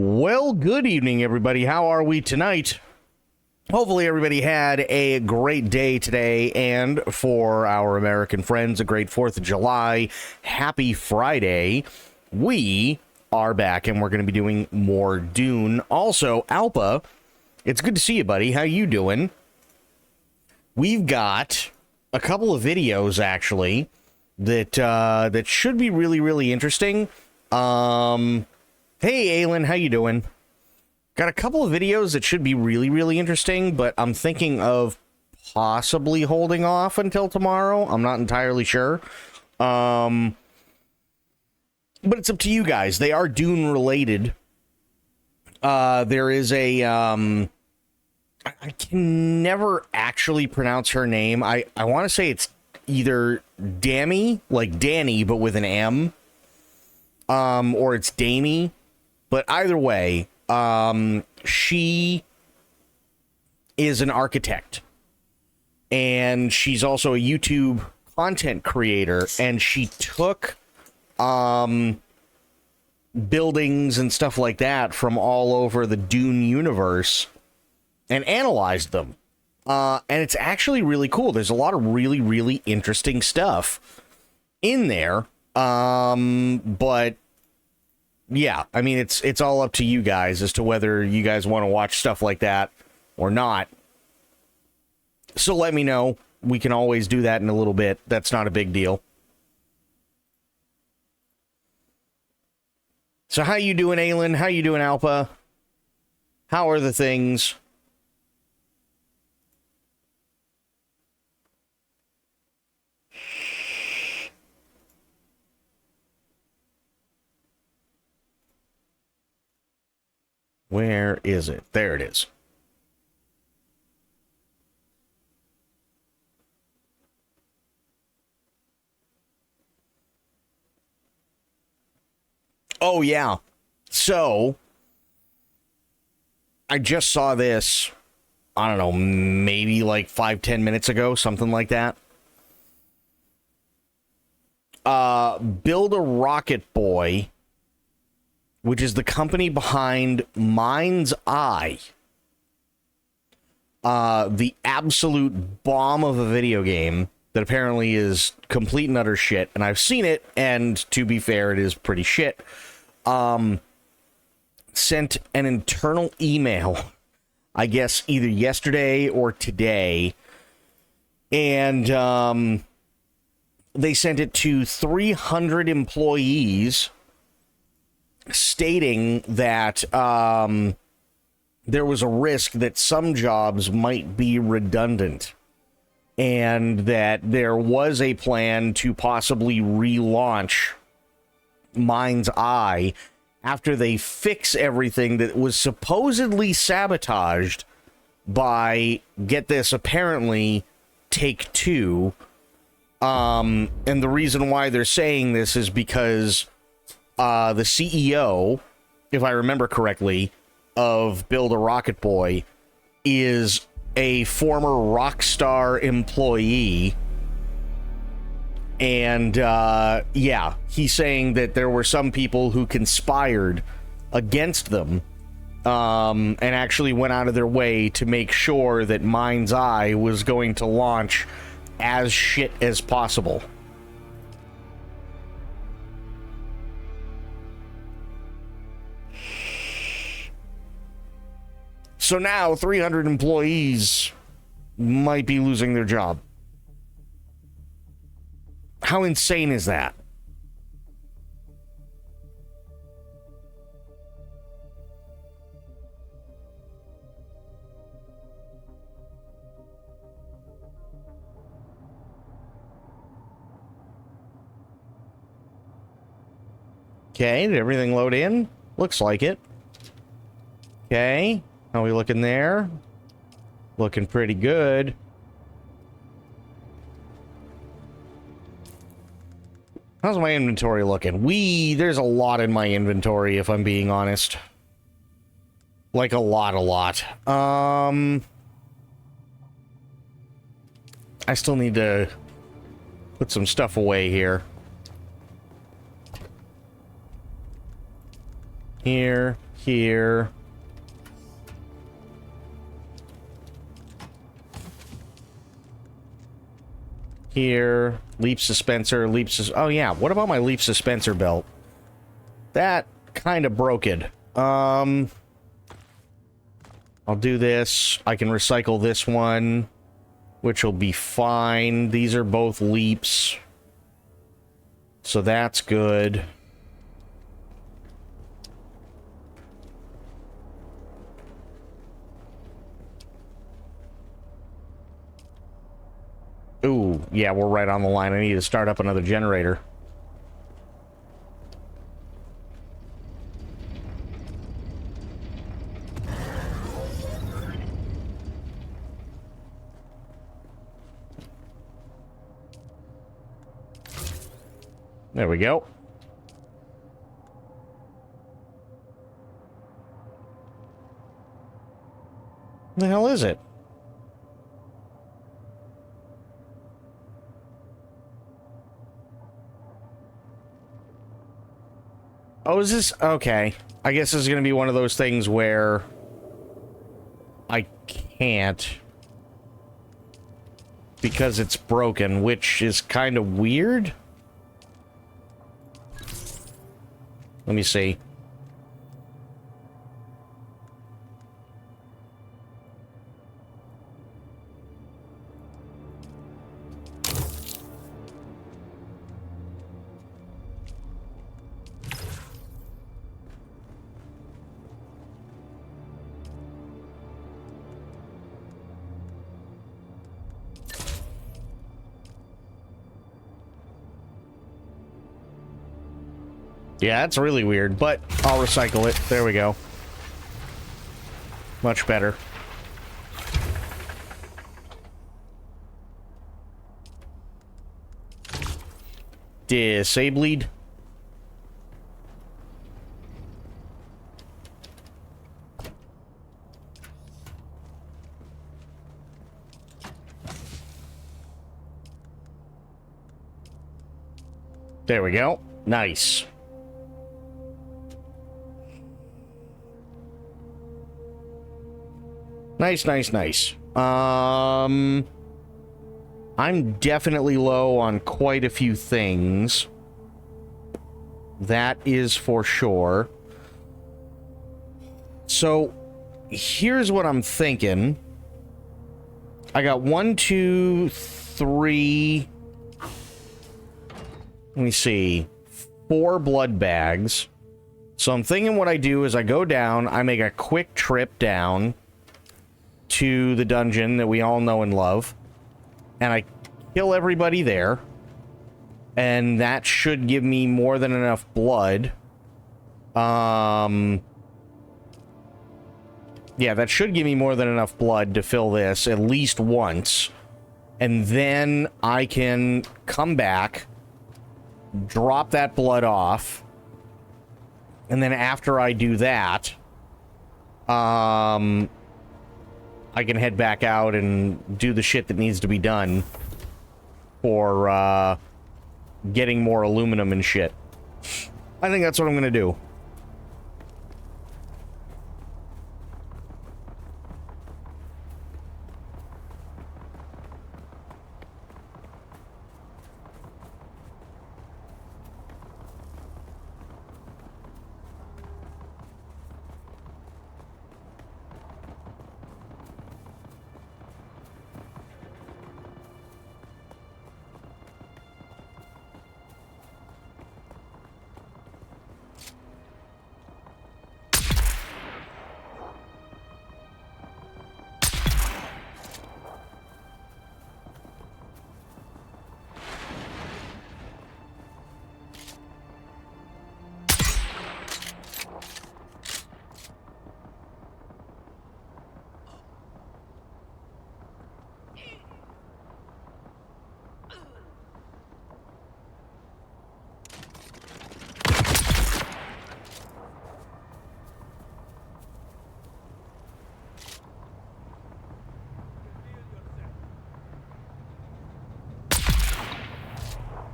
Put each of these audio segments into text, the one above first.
Well, good evening, everybody. How are we tonight? Hopefully, everybody had a great day today, and for our American friends, a great 4th of July. Happy Friday. We are back, and we're going to be doing more Dune. Also, Alpa, it's good to see you, buddy. How you doing? We've got a couple of videos, actually, that should be really, really interesting. Hey, Aylin, how you doing? Got a couple of videos that should be really, really interesting, but I'm thinking of possibly holding off until tomorrow. I'm not entirely sure. But it's up to you guys. They are Dune related. There is a, I can never actually pronounce her name. I want to say it's either Dammy, like Danny, but with an M. Or it's Damie. But either way, she is an architect, and she's also a YouTube content creator, and she took buildings and stuff like that from all over the Dune universe and analyzed them. And it's actually really cool. There's a lot of really, really interesting stuff in there. But yeah, I mean, it's all up to you guys as to whether you guys want to watch stuff like that or not. So let me know. We can always do that in a little bit. That's not a big deal. So how you doing, Aylin? How you doing, Alpa? How are the things? Where is it? There it is. Oh, yeah. So, I just saw this, I don't know, maybe like 5-10 minutes ago, something like that. Build a Rocket Boy, which is the company behind Mind's Eye. The absolute bomb of a video game that apparently is complete and utter shit. And I've seen it, and to be fair, it is pretty shit. Sent an internal email, I guess, either yesterday or today. And they sent it to 300 employees, stating that there was a risk that some jobs might be redundant, and that there was a plan to possibly relaunch Mind's Eye after they fix everything that was supposedly sabotaged by, get this, apparently Take-Two. And the reason why they're saying this is because the CEO, if I remember correctly, of Build a Rocket Boy is a former Rockstar employee. And, yeah, he's saying that there were some people who conspired against them, and actually went out of their way to make sure that Mind's Eye was going to launch as shit as possible. So now 300 employees might be losing their job. How insane is that? Okay, did everything load in? Looks like it. Okay, how are we looking there? Looking pretty good. How's my inventory looking? There's a lot in my inventory, if I'm being honest. Like a lot. I still need to put some stuff away here. Here, here. Here. Leaf suspensor, oh yeah, what about my leaf suspensor belt? That kind of broke it. I'll do this. I can recycle this one, which will be fine. These are both leaps. So that's good. Ooh, yeah, we're right on the line. I need to start up another generator. There we go. The hell is it? Oh, is this... Okay. I guess this is going to be one of those things where I can't because it's broken, which is kind of weird. Let me see. Yeah, that's really weird, but I'll recycle it. There we go. Much better. Disableed. There we go. Nice. Nice, nice, nice. I'm definitely low on quite a few things. That is for sure. So, here's what I'm thinking. I got 1, 2, 3... Let me see. 4 blood bags. So I'm thinking what I do is I go down, I make a quick trip down to the dungeon that we all know and love, and I kill everybody there, and that should give me more than enough blood. Yeah, that should give me more than enough blood to fill this at least once, and then I can come back, drop that blood off, and then after I do that, I can head back out and do the shit that needs to be done for, getting more aluminum and shit. I think that's what I'm gonna do.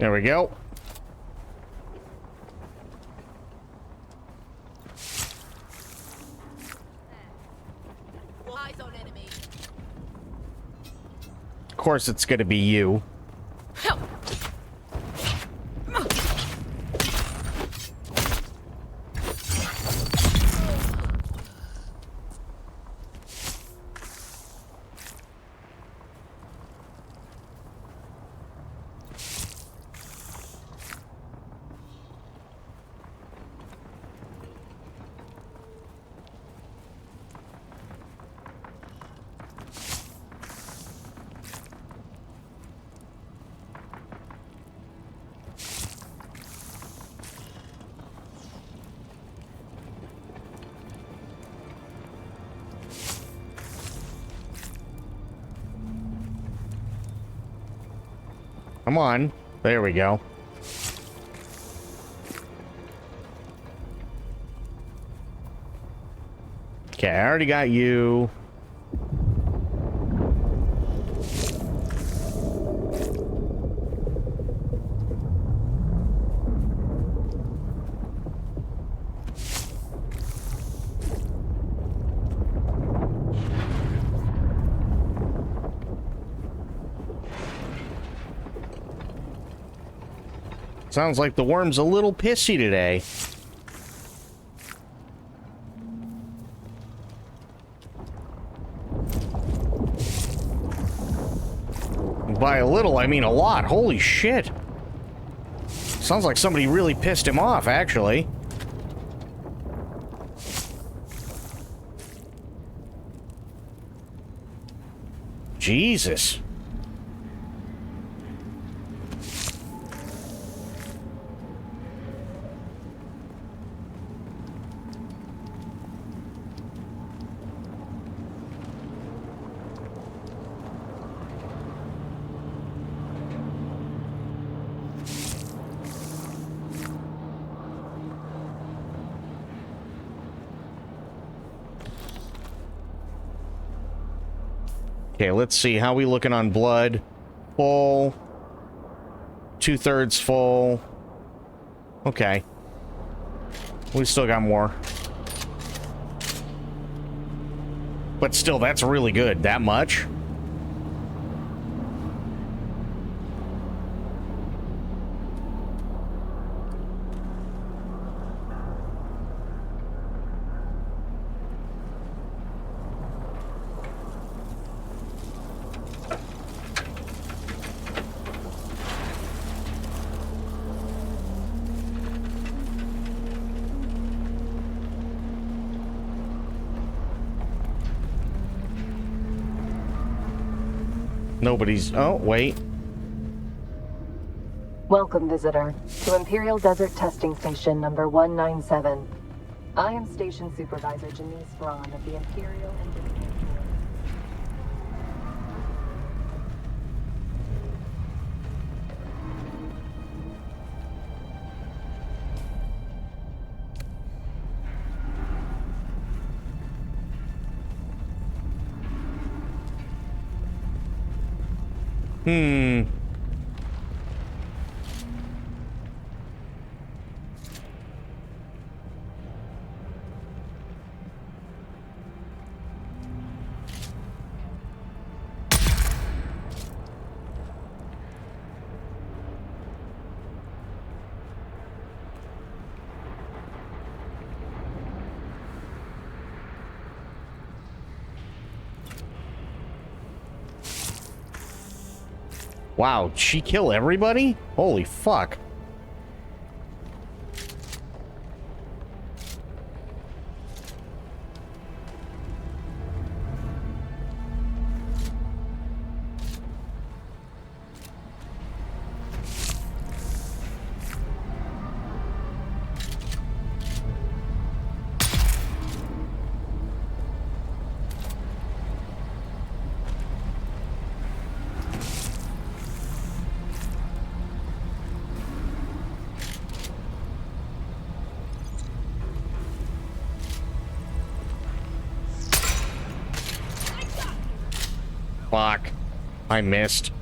There we go. course it's gonna be you. Come on. There we go. Okay, I already got you. Sounds like the worm's a little pissy today. By a little, I mean a lot. Holy shit. Sounds like somebody really pissed him off, actually. Jesus. Okay, let's see. How we looking on blood? Full. 2/3 full. Okay. We still got more. But still, that's really good. That much? Nobody's... Oh, wait. Welcome, visitor, to Imperial Desert Testing Station number 197. I am Station Supervisor Janice Braun of the Imperial Engineering Corps. Wow, did she kill everybody? Holy fuck. Fuck. I missed.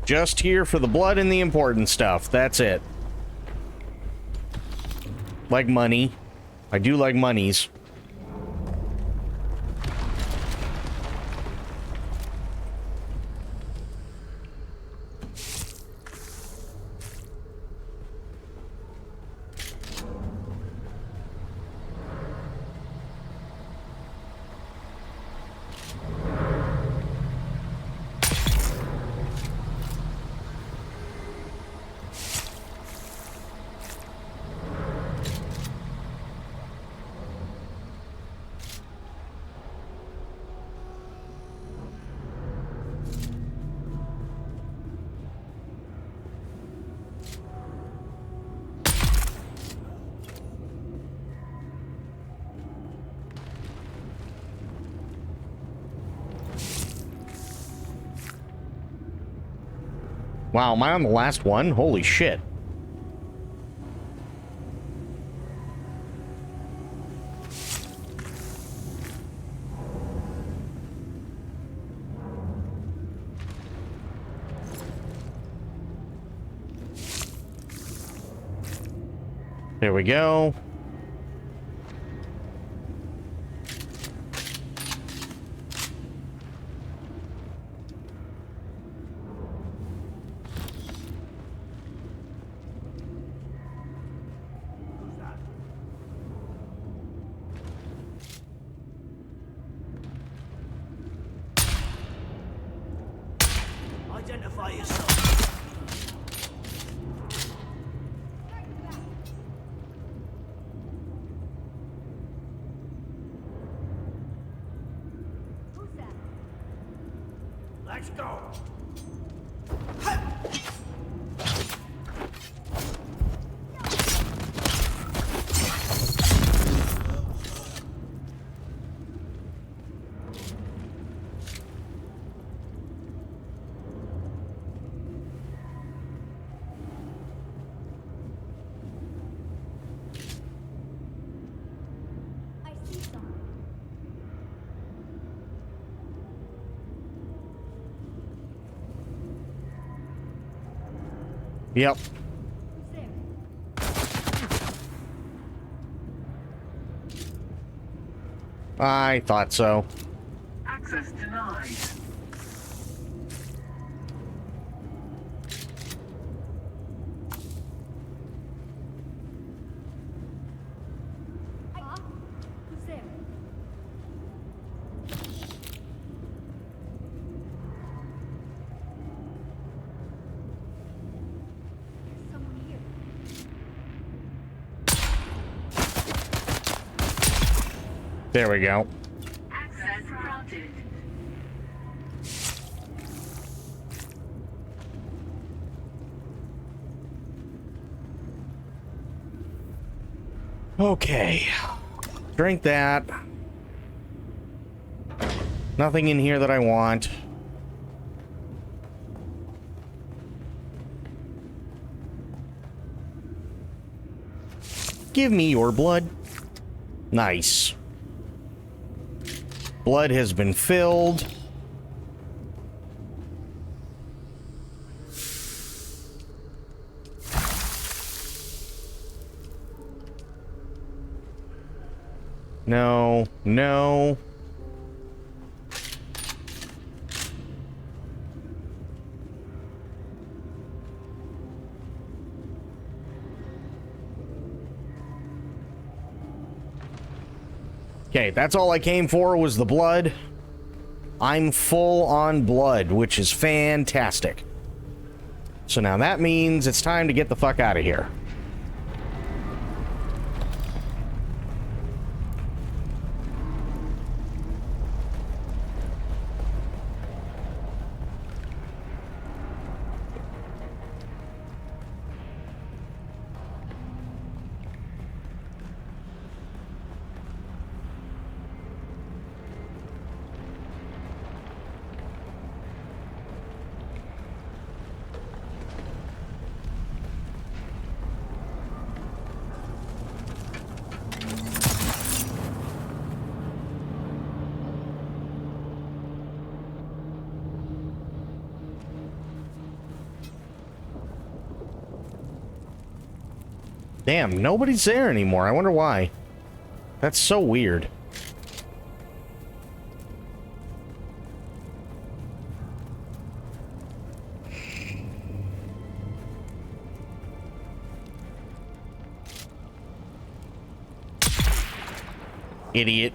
Just here for the blood and the important stuff. That's it. Like money. I do like monies. Wow, am I on the last one? Holy shit. There we go. Identify yourself. Who's that? Let's go. I see someone. Yep. Who's there? I thought so. Access denied. Huh? Who's there? There's someone here. There we go. Access granted. Okay. Drink that. Nothing in here that I want. Give me your blood. Nice. Blood has been filled. No, no. Okay, that's all I came for was the blood. I'm full on blood, which is fantastic. So now that means it's time to get the fuck out of here. Damn, nobody's there anymore. I wonder why. That's so weird. Idiot.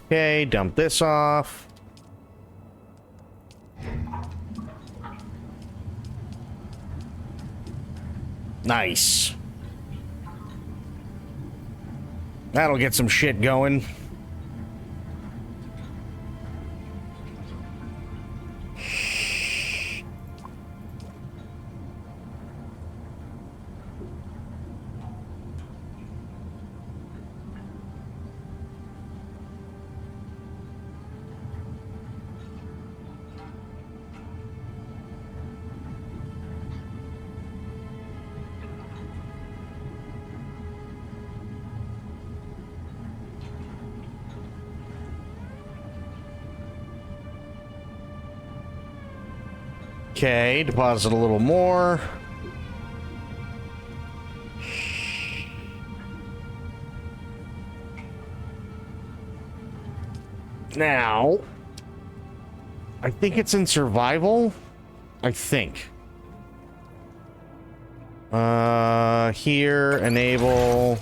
Okay, dump this off. Nice. That'll get some shit going. Okay, deposit a little more. Now, I think it's in survival. I think. Here, enable.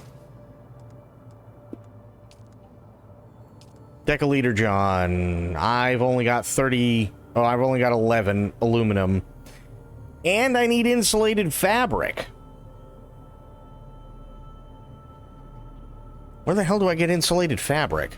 Deciliter John. I've only got 30. Oh, I've only got 11 aluminum. And I need insulated fabric. Where the hell do I get insulated fabric?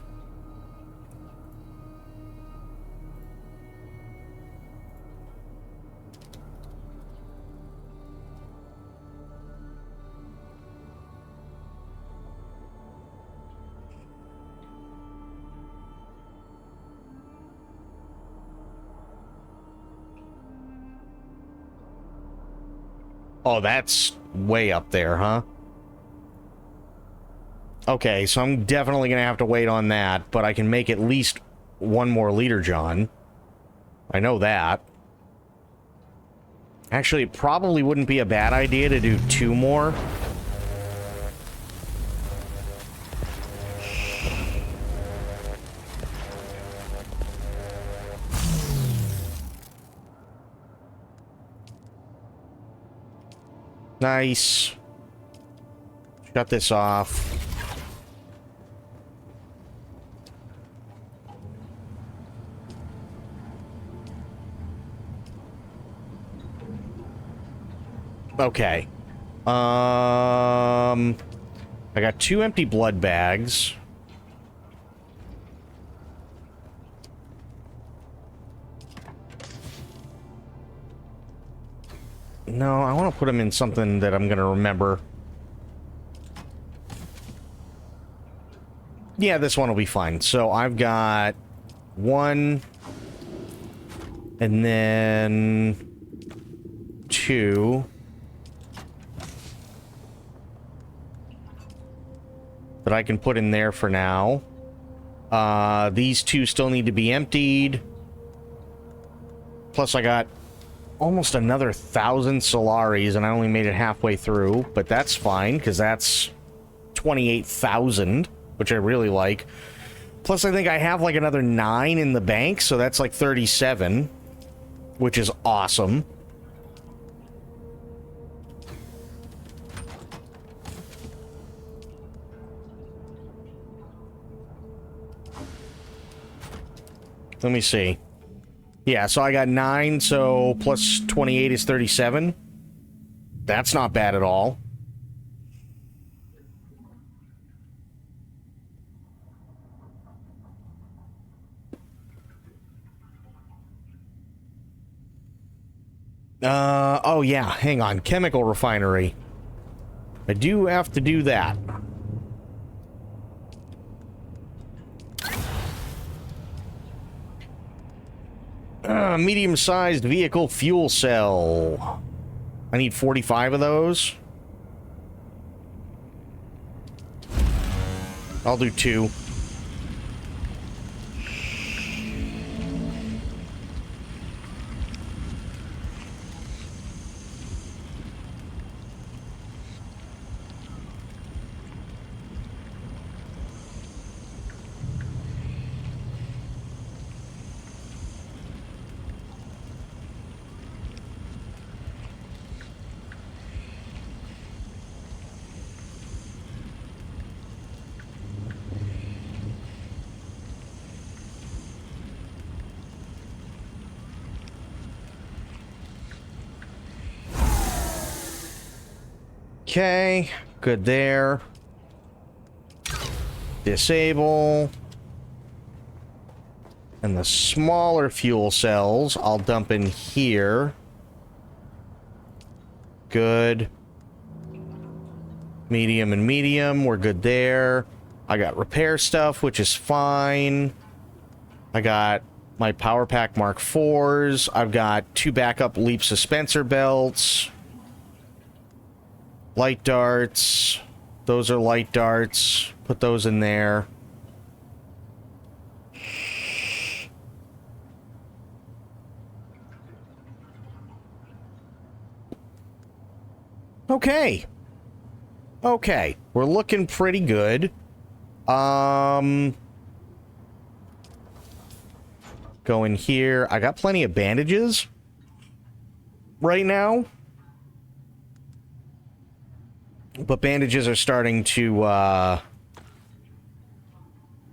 Oh, that's way up there, huh? Okay, so I'm definitely gonna have to wait on that, but I can make at least one more liter, John. I know that. Actually, it probably wouldn't be a bad idea to do 2 more. Nice. Shut this off. Okay. I got 2 empty blood bags. No, I want to put them in something that I'm going to remember. Yeah, this one will be fine. So I've got 1, and then 2 that I can put in there for now. These 2 still need to be emptied. Plus I got almost another 1,000 Solaris, and I only made it halfway through, but that's fine, because that's 28,000, which I really like. Plus, I think I have like another 9 in the bank, so that's like 37, which is awesome. Let me see. Yeah, so I got 9, so plus 28 is 37. That's not bad at all. Oh yeah, hang on. Chemical refinery. I do have to do that. Medium-sized vehicle fuel cell. I need 45 of those. I'll do 2. Okay, good there. Disable. And the smaller fuel cells, I'll dump in here. Good. Medium and medium, we're good there. I got repair stuff, which is fine. I got my Power Pack Mark IVs. I've got 2 backup leap suspensor belts. Light darts. Those are light darts. Put those in there. Okay. Okay. We're looking pretty good. Go in here. I got plenty of bandages right now. But bandages are starting to,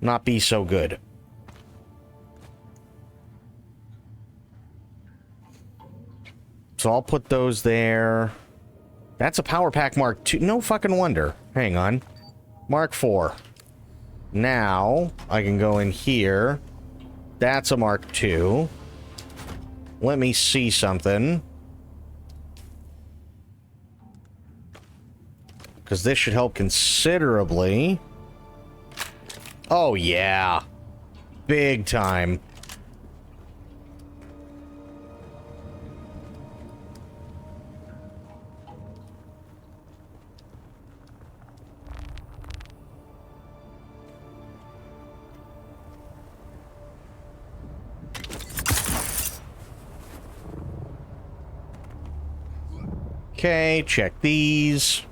not be so good. So I'll put those there. That's a Power Pack Mark II. No fucking wonder. Hang on. Mark IV. Now, I can go in here. That's a Mark II. Let me see something. Because this should help considerably. Oh, yeah. Big time. Okay, check these.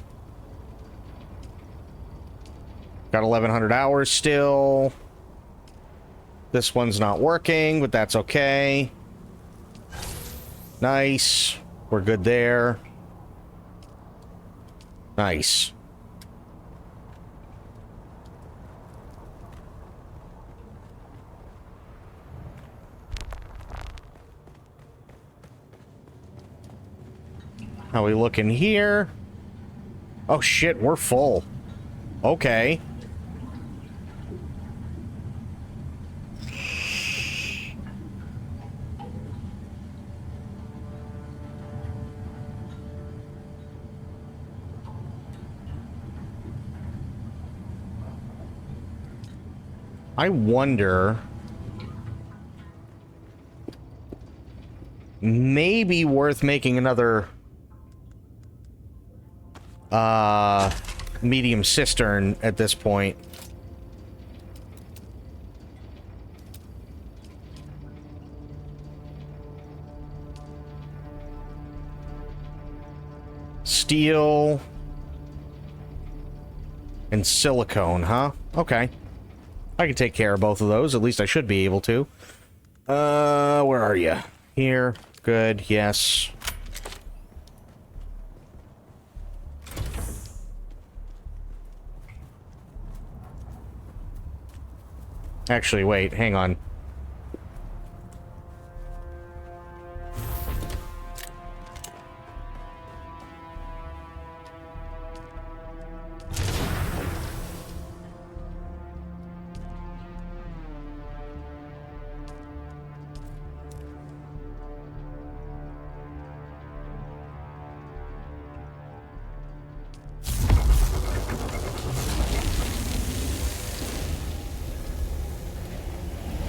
Got 1,100 hours still. This one's not working, but that's okay. Nice. We're good there. Nice. How we looking here? Oh shit, we're full. Okay. I wonder... maybe worth making another... medium cistern at this point. Steel... and silicone, huh? Okay. I can take care of both of those. At least I should be able to. Where are you? Here. Good. Yes. Actually, wait. Hang on.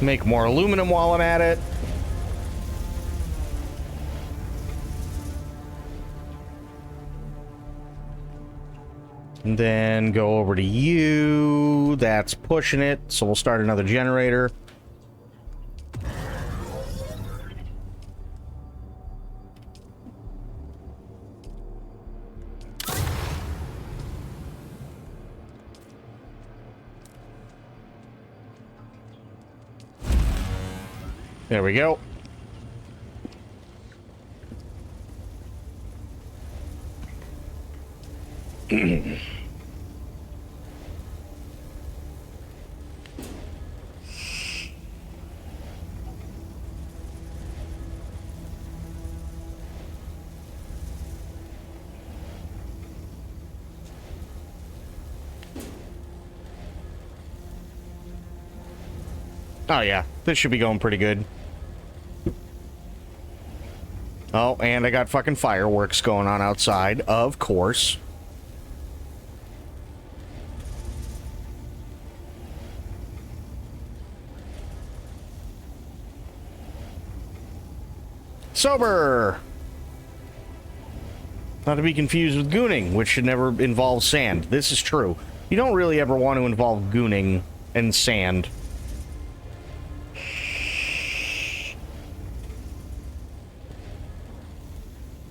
Make more aluminum while I'm at it. And then go over to you. That's pushing it, so we'll start another generator. There we go. Oh yeah, this should be going pretty good. Oh, and I got fucking fireworks going on outside, of course. Sober! Not to be confused with gooning, which should never involve sand. This is true. You don't really ever want to involve gooning and sand.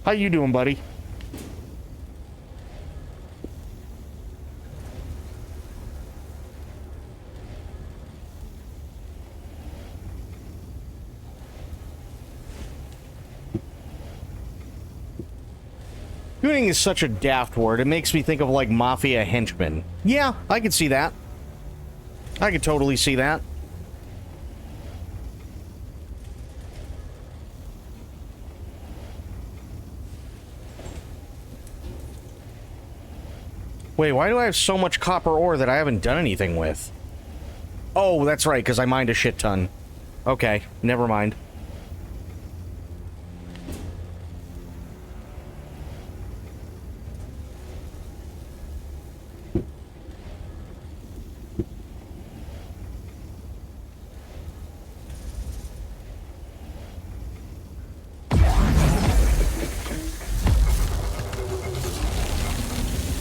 How you doing, buddy? Gooning is such a daft word. It makes me think of, like, mafia henchmen. Yeah, I could see that. I could totally see that. Wait, why do I have so much copper ore that I haven't done anything with? Oh, that's right, because I mined a shit ton. Okay, never mind.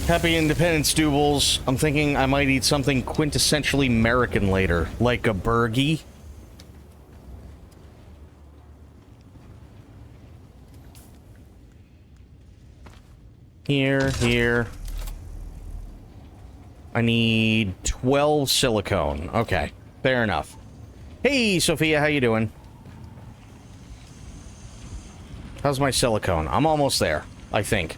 Happy Independence, Doobles. I'm thinking I might eat something quintessentially American later, like a burgie. Here. I need 12 silicone. Okay, fair enough. Hey, Sophia, how you doing? How's my silicone? I'm almost there, I think.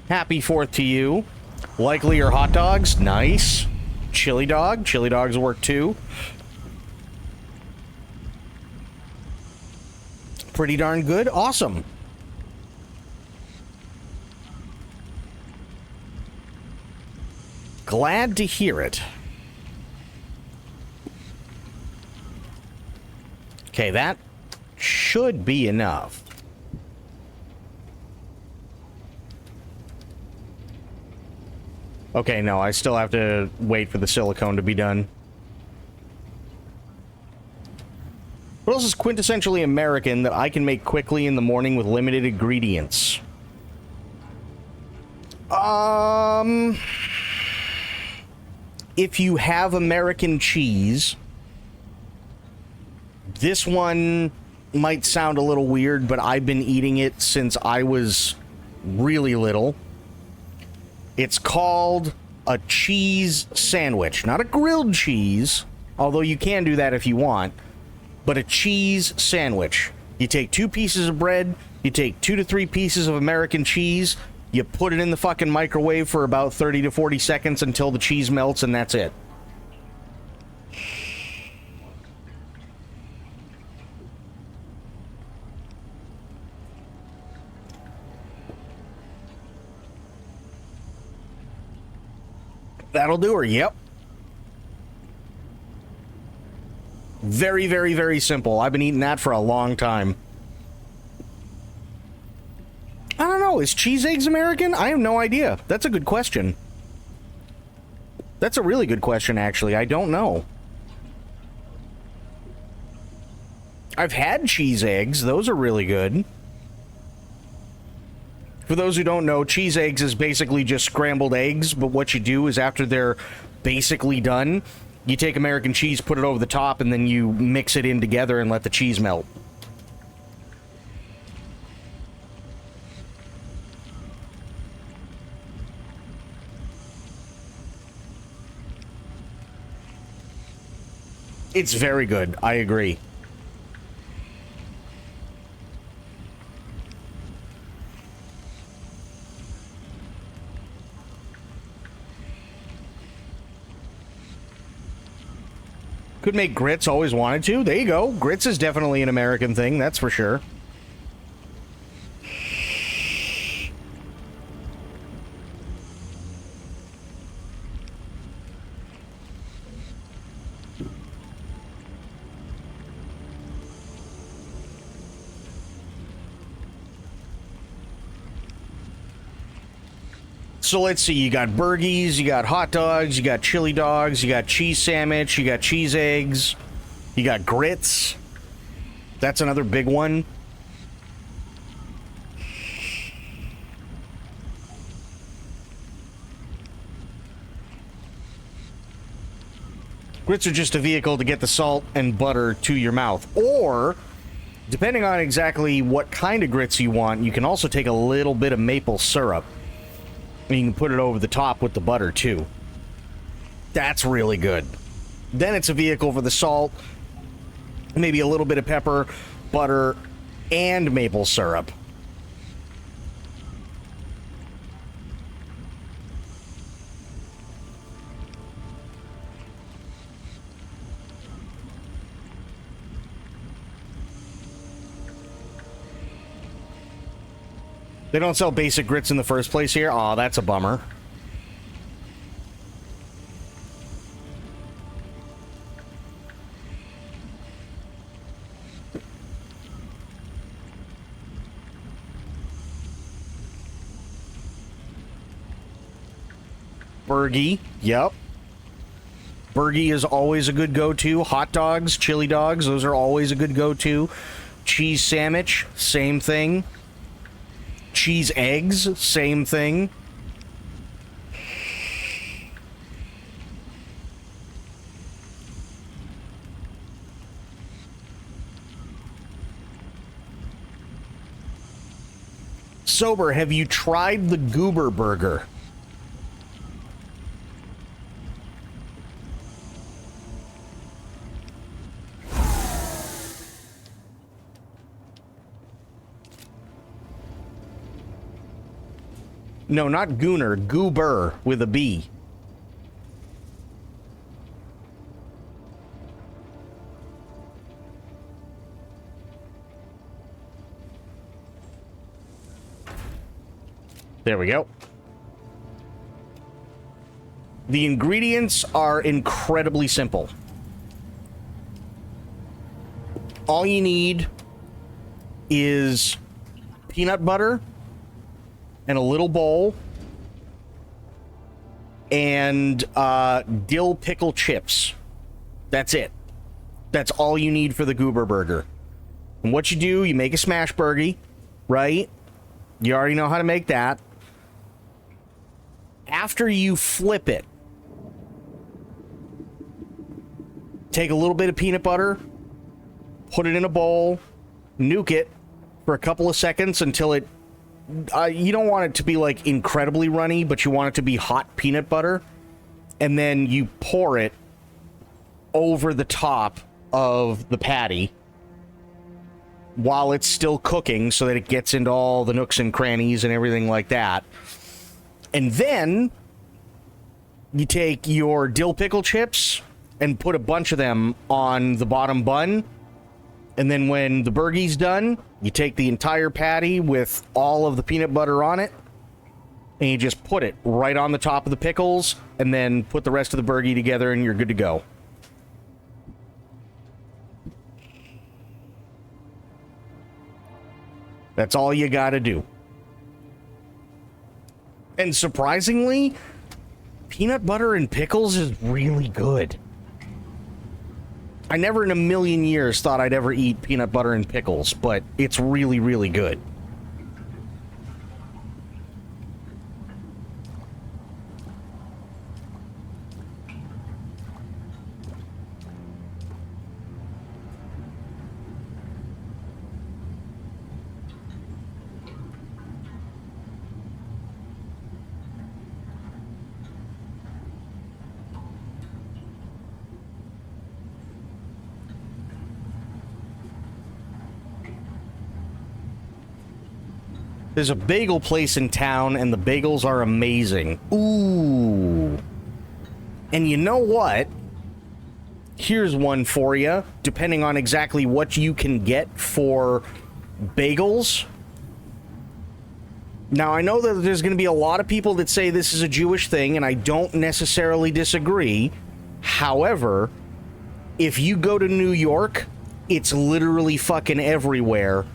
Happy 4th to you. Likely your hot dogs. Nice. Chili dog. Chili dogs work too. Pretty darn good. Awesome. Glad to hear it. Okay, that should be enough. Okay, no, I still have to wait for the silicone to be done. What else is quintessentially American that I can make quickly in the morning with limited ingredients? If you have American cheese, this one might sound a little weird, but I've been eating it since I was really little. It's called a cheese sandwich. Not a grilled cheese, although you can do that if you want, but a cheese sandwich. You take 2 pieces of bread, you take 2 to 3 pieces of American cheese, you put it in the fucking microwave for about 30 to 40 seconds until the cheese melts, and that's it. That'll do her, yep. Very, very, very simple. I've been eating that for a long time. I don't know, is cheese eggs American? I have no idea. That's a good question. That's a really good question, actually. I don't know. I've had cheese eggs. Those are really good. For those who don't know, cheese eggs is basically just scrambled eggs, but what you do is after they're basically done, you take American cheese, put it over the top, and then you mix it in together and let the cheese melt. It's very good. I agree. Could make grits, always wanted to. There you go. Grits is definitely an American thing, that's for sure. So let's see, you got burgies, you got hot dogs, you got chili dogs, you got cheese sandwich, you got cheese eggs, you got grits. That's another big one. Grits are just a vehicle to get the salt and butter to your mouth. Or, depending on exactly what kind of grits you want, you can also take a little bit of maple syrup. And you can put it over the top with the butter, too. That's really good. Then it's a vehicle for the salt, maybe a little bit of pepper, butter, and maple syrup. They don't sell basic grits in the first place here? Aw, that's a bummer. Burgie, yep. Burgie is always a good go-to. Hot dogs, chili dogs, those are always a good go-to. Cheese sandwich, same thing. Cheese eggs, same thing. Sober, have you tried the Goober Burger? No, not Gooner. Goober with a B. There we go. The ingredients are incredibly simple. All you need is peanut butter and a little bowl, and dill pickle chips. That's it. That's all you need for the Goober Burger. And what you do, you make a smash burgie, right? You already know how to make that. After you flip it, take a little bit of peanut butter, put it in a bowl, nuke it for a couple of seconds until it you don't want it to be like incredibly runny, but you want it to be hot peanut butter, and then you pour it over the top of the patty while it's still cooking so that it gets into all the nooks and crannies and everything like that. And then you take your dill pickle chips and put a bunch of them on the bottom bun. And then when the burgie's done, you take the entire patty with all of the peanut butter on it, and you just put it right on the top of the pickles, and then put the rest of the burgie together, and you're good to go. That's all you gotta do. And surprisingly, peanut butter and pickles is really good. I never in a million years thought I'd ever eat peanut butter and pickles, but it's really, really good. There's a bagel place in town, and the bagels are amazing. Ooh. And you know what? Here's one for you, depending on exactly what you can get for bagels. Now, I know that there's going to be a lot of people that say this is a Jewish thing, and I don't necessarily disagree. However, if you go to New York, it's literally fucking everywhere.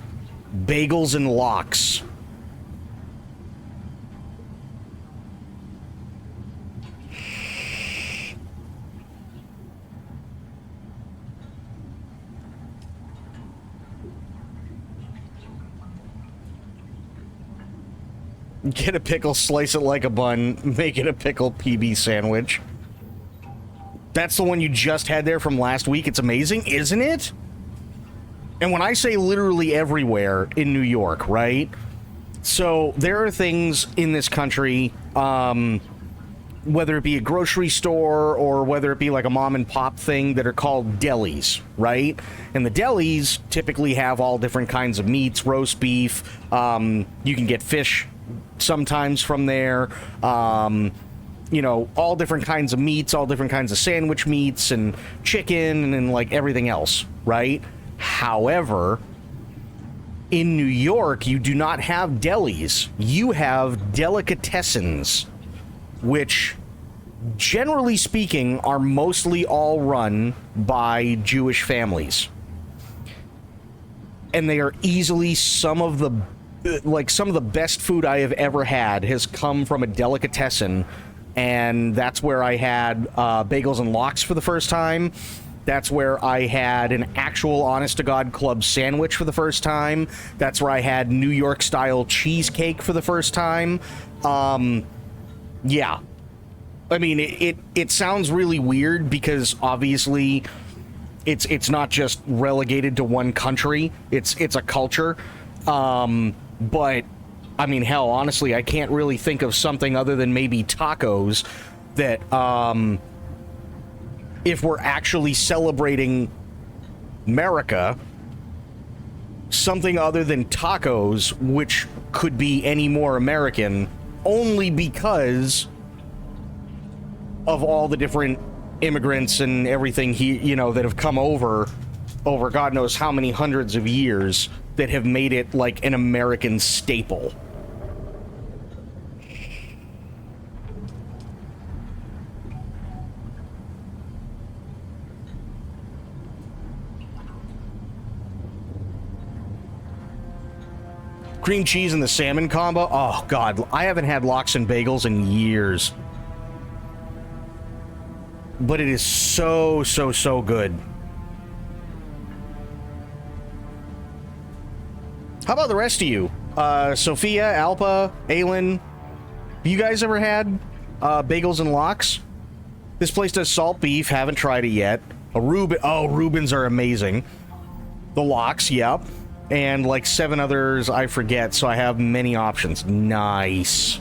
Bagels and lox. Get a pickle, slice it like a bun, make it a pickle PB sandwich. That's the one you just had there from last week. It's amazing, isn't it? And when I say literally everywhere in New York, right? So there are things in this country, whether it be a grocery store or whether it be like a mom and pop thing, that are called delis, right? And the delis typically have all different kinds of meats, roast beef. You can get fish sometimes from there. You know, all different kinds of meats, all different kinds of sandwich meats and chicken and like everything else, right? However, in New York, you do not have delis. You have delicatessens, which, generally speaking, are mostly all run by Jewish families. And they are easily some of the best food I have ever had has come from a delicatessen. And that's where I had bagels and lox for the first time. That's where I had an actual honest-to-God club sandwich for the first time. That's where I had New York-style cheesecake for the first time. Yeah. I mean, it sounds really weird because obviously it's not just relegated to one country. It's a culture. But I mean, hell, honestly, I can't really think of something other than maybe tacos that, if we're actually celebrating America, something other than tacos, which could be any more American, only because of all the different immigrants and everything that have come over God knows how many hundreds of years that have made it like an American staple. Cream cheese and the salmon combo. Oh, God. I haven't had lox and bagels in years. But it is so, so, so good. How about the rest of you? Sophia, Alpa, Aylin. Have you guys ever had bagels and lox? This place does salt beef. Haven't tried it yet. Reubens are amazing. The lox, yep. And like 7 others I forget, so I have many options. Nice.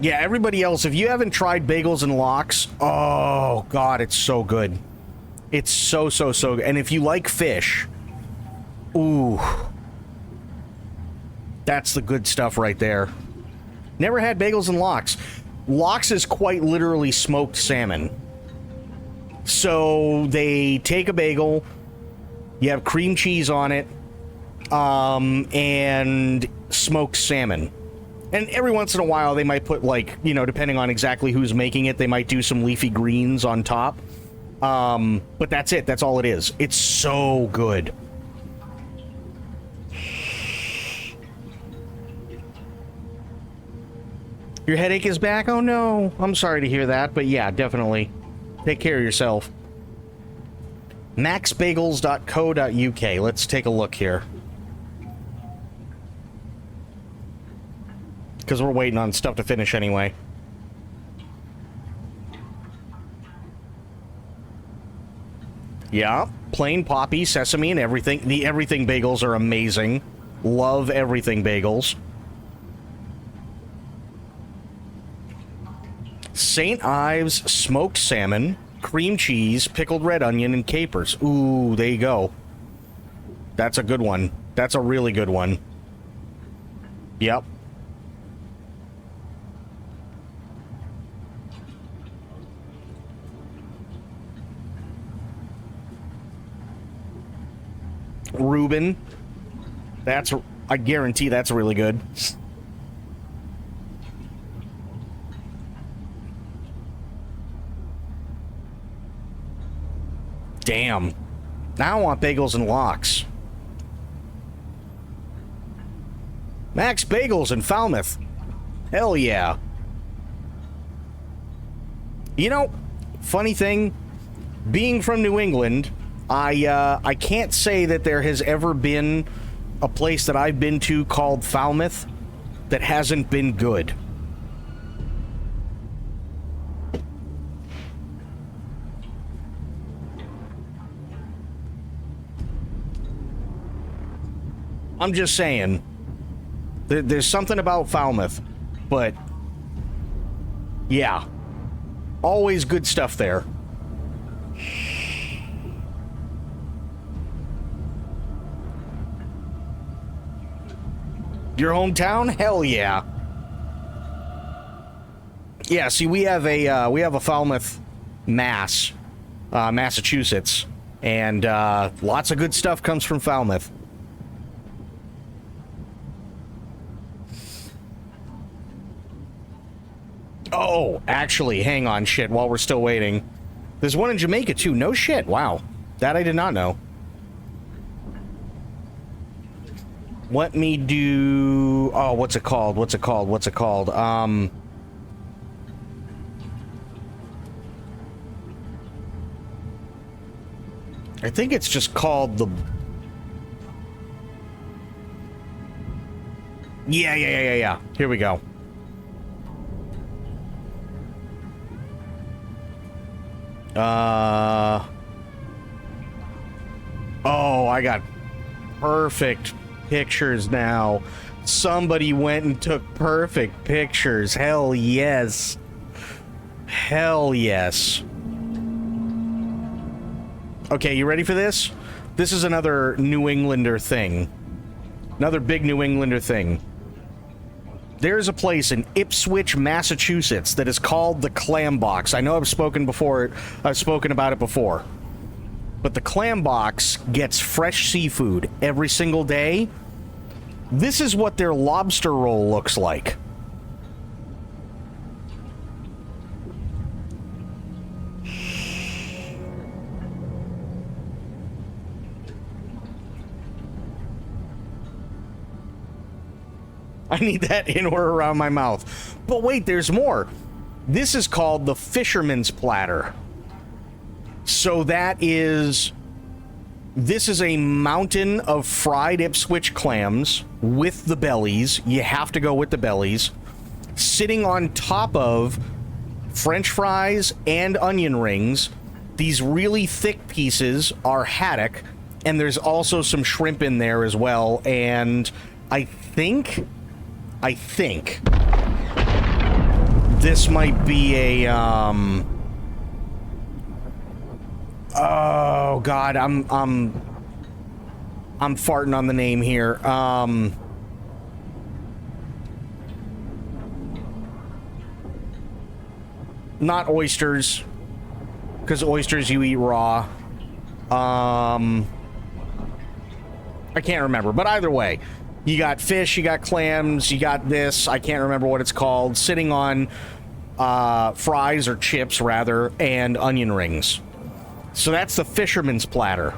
Yeah, everybody else, if you haven't tried bagels and lox, oh, God, it's so good. It's so, so, so good. And if you like fish, ooh, that's the good stuff right there. Never had bagels and lox. Lox is quite literally smoked salmon. So they take a bagel, you have cream cheese on it, and smoked salmon. And every once in a while, they might put, like, you know, depending on exactly who's making it, they might do some leafy greens on top. But that's it. That's all it is. It's so good. Your headache is back? Oh, no. I'm sorry to hear that, but yeah, definitely. Take care of yourself. maxbagels.co.uk. Let's take a look here. Because we're waiting on stuff to finish anyway. Yeah, plain poppy, sesame, and everything. The everything bagels are amazing. Love everything bagels. St. Ives smoked salmon, cream cheese, pickled red onion, and capers. Ooh, there you go. That's a good one. That's a really good one. Yep. Reuben. That's, I guarantee that's really good. Damn. Now I want bagels and lox. Max Bagels in Falmouth. Hell yeah. You know, funny thing, being from New England, I can't say that there has ever been a place that I've been to called Falmouth that hasn't been good. I'm just saying, there's something about Falmouth, but yeah, always good stuff there. Your hometown? Hell yeah. Yeah, see, we have a Falmouth, Massachusetts, and lots of good stuff comes from Falmouth. Oh, actually, hang on, shit, while we're still waiting. There's one in Jamaica, too. No shit, wow. That I did not know. Let me do... Oh, what's it called? I think it's just called the... Yeah. Here we go. Oh, I got perfect pictures now. Somebody went and took perfect pictures. Hell yes. Hell yes. Okay, you ready for this? This is another New Englander thing. Another big New Englander thing. There's a place in Ipswich, Massachusetts that is called the Clam Box. I know I've spoken about it before. But the Clam Box gets fresh seafood every single day. This is what their lobster roll looks like. I need that in or around my mouth. But wait, there's more. This is called the Fisherman's Platter. So this is a mountain of fried Ipswich clams with the bellies. You have to go with the bellies. Sitting on top of French fries and onion rings. These really thick pieces are haddock, and there's also some shrimp in there as well. And I think this might be a oh god, I'm farting on the name here. Not oysters, because oysters you eat raw. I can't remember, but either way, You got fish, you got clams, you got this, I can't remember what it's called, sitting on fries or chips, rather, and onion rings. So that's the fisherman's platter.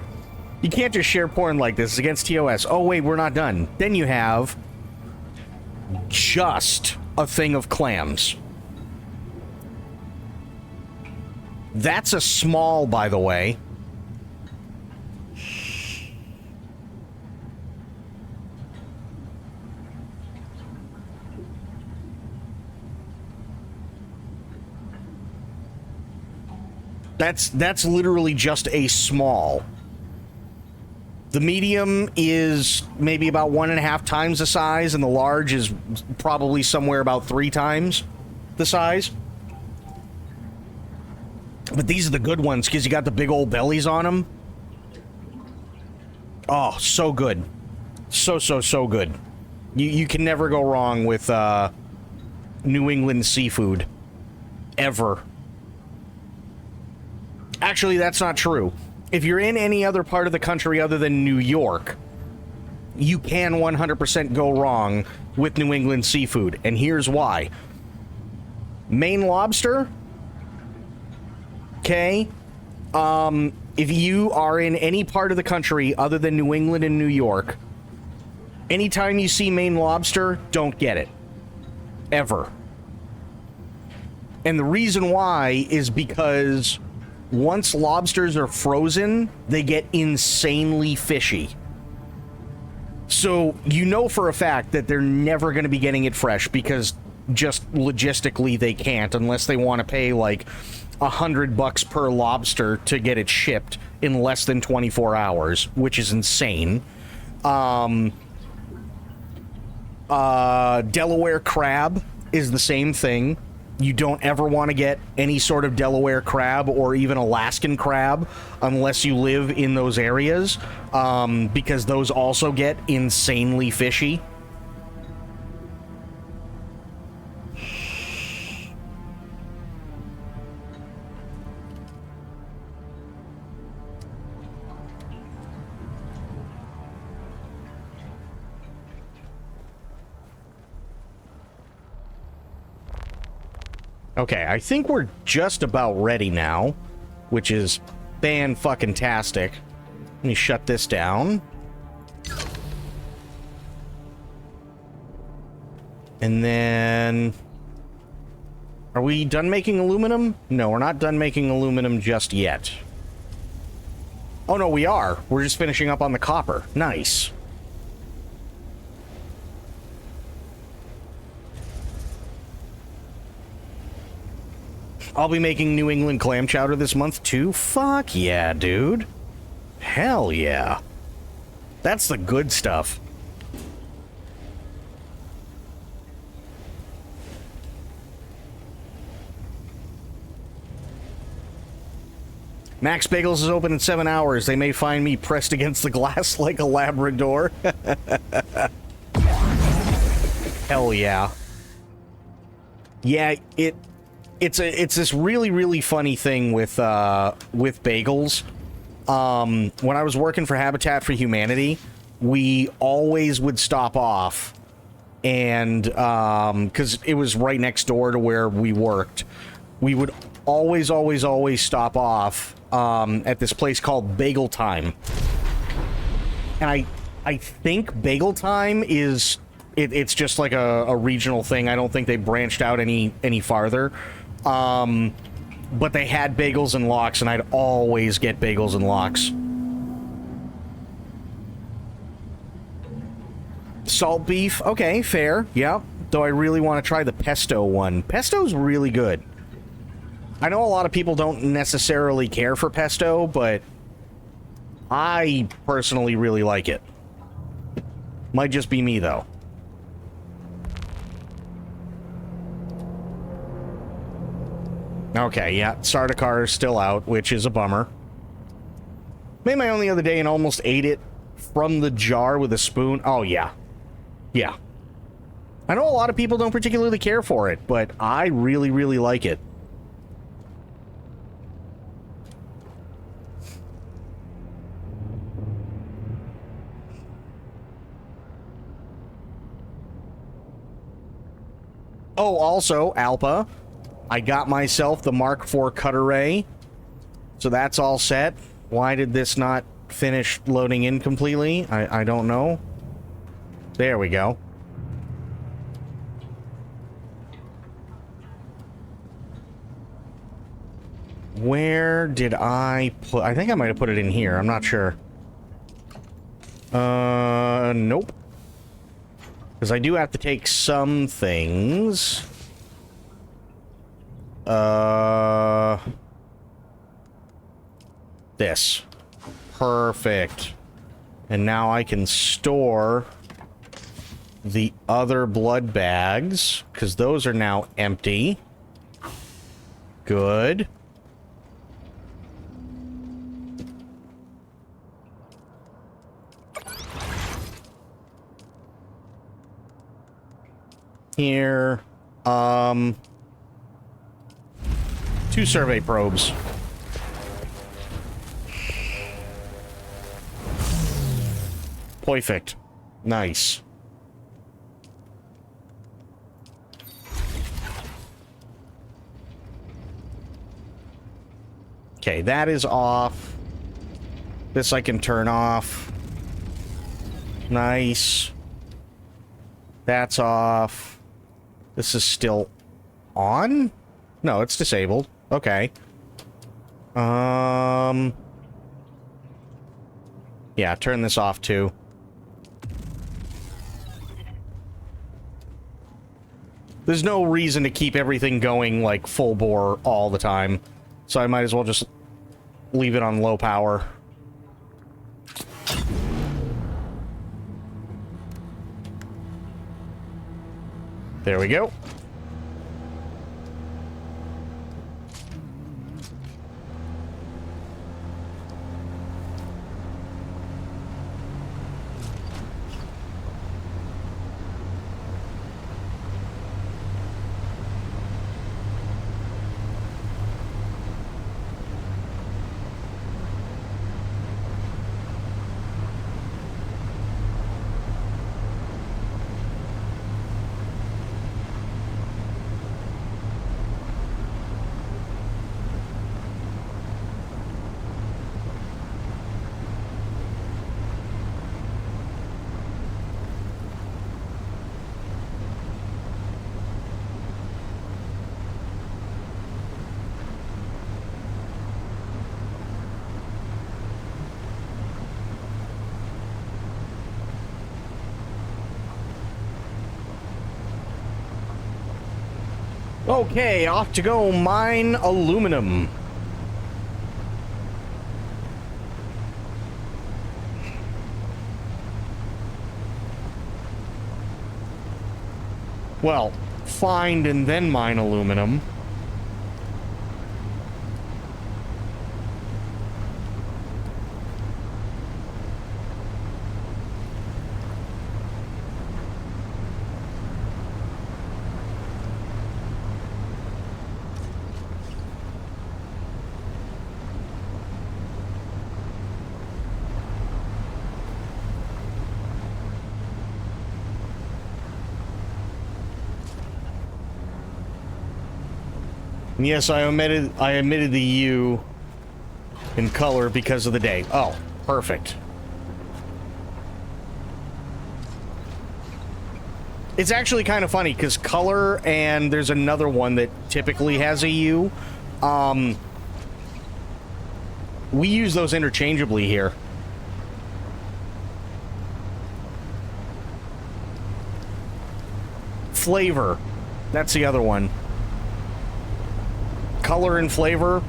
You can't just share porn like this. It's against TOS. Oh, wait, we're not done. Then you have just a thing of clams. That's a small, by the way. That's literally just a small. The medium is maybe about 1.5 times the size, and the large is probably somewhere about 3 times the size. But these are the good ones because you got the big old bellies on them. Oh, so good. So good. You can never go wrong with New England seafood. Ever. Actually, that's not true. If you're in any other part of the country other than New York, you can 100% go wrong with New England seafood. And here's why. Maine lobster, okay? If you are in any part of the country other than New England and New York, anytime you see Maine lobster, don't get it. Ever. And the reason why is because once lobsters are frozen, they get insanely fishy. So you know for a fact that they're never going to be getting it fresh because just logistically they can't unless they want to pay like $100 per lobster to get it shipped in less than 24 hours, which is insane. Delaware crab is the same thing. You don't ever want to get any sort of Delaware crab or even Alaskan crab unless you live in those areas, because those also get insanely fishy. Okay, I think we're just about ready now, which is fan-fucking-tastic. Let me shut this down. And then... Are we done making aluminum? No, we're not done making aluminum just yet. Oh, no, we are. We're just finishing up on the copper. Nice. I'll be making New England clam chowder this month, too? Fuck yeah, dude. Hell yeah. That's the good stuff. Max Bagels is open in 7 hours. They may find me pressed against the glass like a Labrador. Hell yeah. Yeah, it's this really funny thing with bagels. When I was working for Habitat for Humanity, we always would stop off, and because it was right next door to where we worked, we would always stop off at this place called Bagel Time. And I think Bagel Time is it's just like a regional thing. I don't think they branched out any farther. But they had bagels and lox, and I'd always get bagels and lox. Salt beef, okay, fair, yeah. Though I really want to try the pesto one. Pesto's really good. I know a lot of people don't necessarily care for pesto, but I personally really like it. Might just be me, though. Okay, yeah, Sardaukar is still out, which is a bummer. Made my own the other day and almost ate it from the jar with a spoon. Oh, yeah. Yeah. I know a lot of people don't particularly care for it, but I really like it. Oh, also, Alpa, I got myself the Mark IV cutter ray. So that's all set. Why did this not finish loading in completely? I don't know. There we go. Where did I put... I think I might have put it in here. I'm not sure. Nope. Because I do have to take some things. This. Perfect. And now I can store the other blood bags, because those are now empty. Good. Here, 2 survey probes. Perfect. Nice. Okay, that is off. This I can turn off. Nice. That's off. This is still on? No, it's disabled. Okay. Yeah, turn this off too. There's no reason to keep everything going like full bore all the time. So I might as well just leave it on low power. There we go. Okay, off to go mine aluminum. Well, find and then mine aluminum. Yes, I omitted the U in color because of the day. Oh, perfect. It's actually kind of funny because color and there's another one that typically has a U. We use those interchangeably here. Flavor. That's the other one. Color and flavor,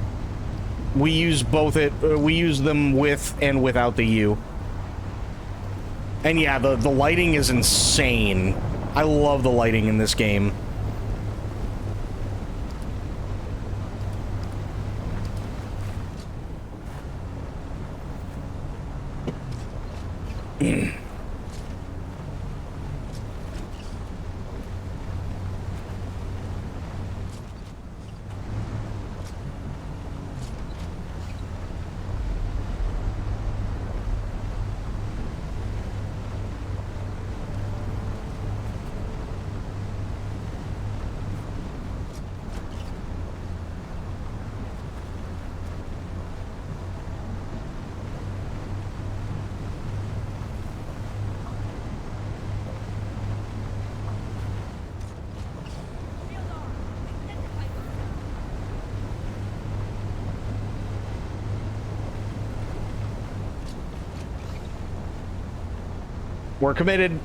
we use both we use them with and without the U. And yeah, the lighting is insane. I love the lighting in this game. We're committed.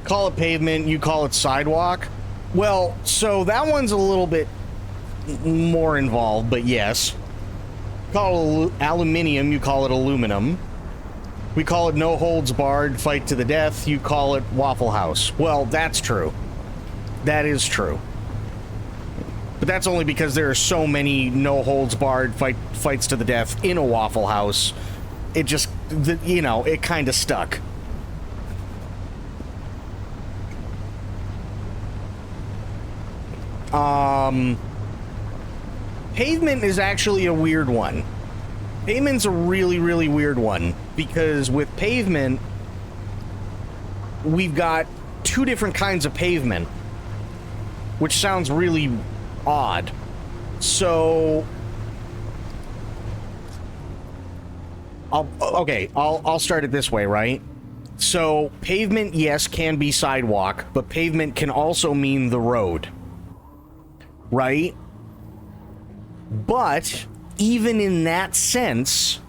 Call it pavement, you call it sidewalk. Well, so that one's a little bit more involved, but yes. Call it aluminium, you call it aluminum. We call it no holds barred, fight to the death, you call it Waffle House. Well, that's true. That is true. But that's only because there are so many no holds barred fights to the death in a Waffle House. It just, you know, it kind of stuck. Pavement is actually a weird one. Pavement's a really, really weird one, because with pavement, we've got two different kinds of pavement, which sounds really odd. So, I'll start it this way, right? So, pavement, yes, can be sidewalk, but pavement can also mean the road, right? But even in that sense,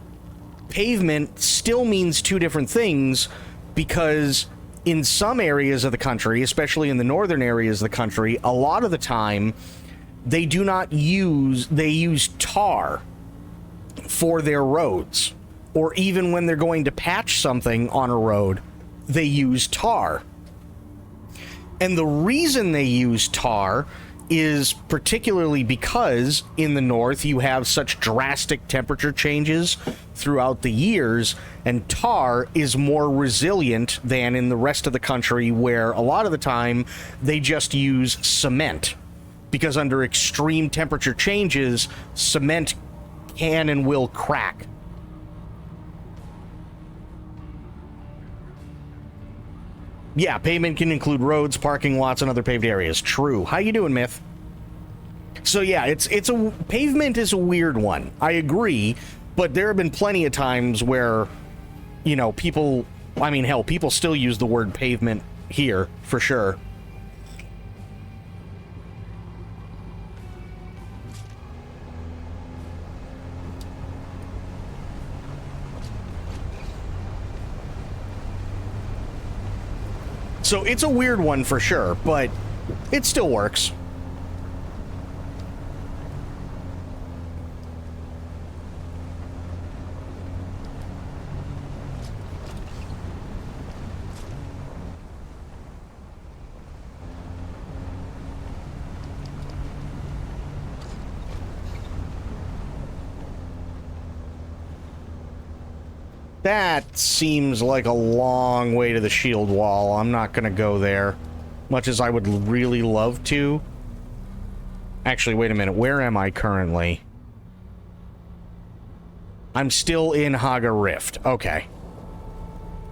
pavement still means two different things, because in some areas of the country, especially in the northern areas of the country, a lot of the time they use tar for their roads. Or even when they're going to patch something on a road, they use tar. And the reason they use tar is particularly because in the north you have such drastic temperature changes throughout the years, and tar is more resilient than in the rest of the country, where a lot of the time they just use cement, because under extreme temperature changes, cement can and will crack. Yeah, pavement can include roads, parking lots, and other paved areas. True. How you doing, Myth? So yeah, pavement is a weird one. I agree, but there have been plenty of times where, you know, people still use the word pavement here, for sure. So it's a weird one for sure, but it still works. That seems like a long way to the shield wall. I'm not gonna go there, much as I would really love to. Actually, wait a minute. Where am I currently? I'm still in Haga Rift. Okay.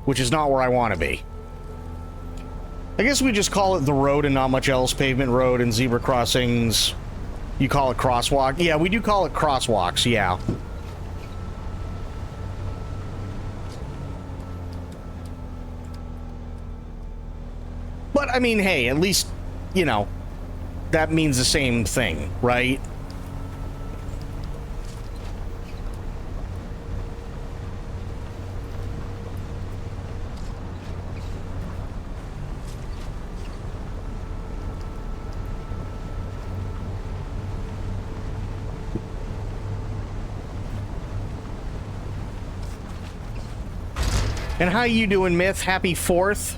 Which is not where I want to be. I guess we just call it the road and not much else. Pavement road and zebra crossings. You call it crosswalk? Yeah, we do call it crosswalks, yeah. But, I mean, hey, at least, you know, that means the same thing, right? And how you doing, Myth? Happy 4th.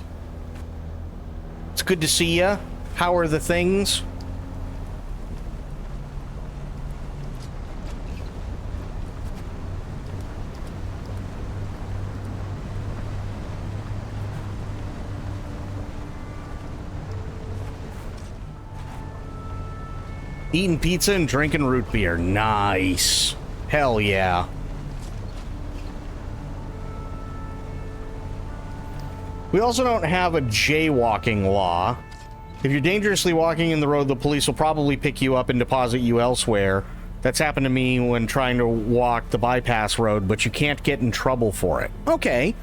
It's good to see ya. How are the things? Eating pizza and drinking root beer. Nice. Hell yeah. We also don't have a jaywalking law. If you're dangerously walking in the road, the police will probably pick you up and deposit you elsewhere. That's happened to me when trying to walk the bypass road, but you can't get in trouble for it. Okay,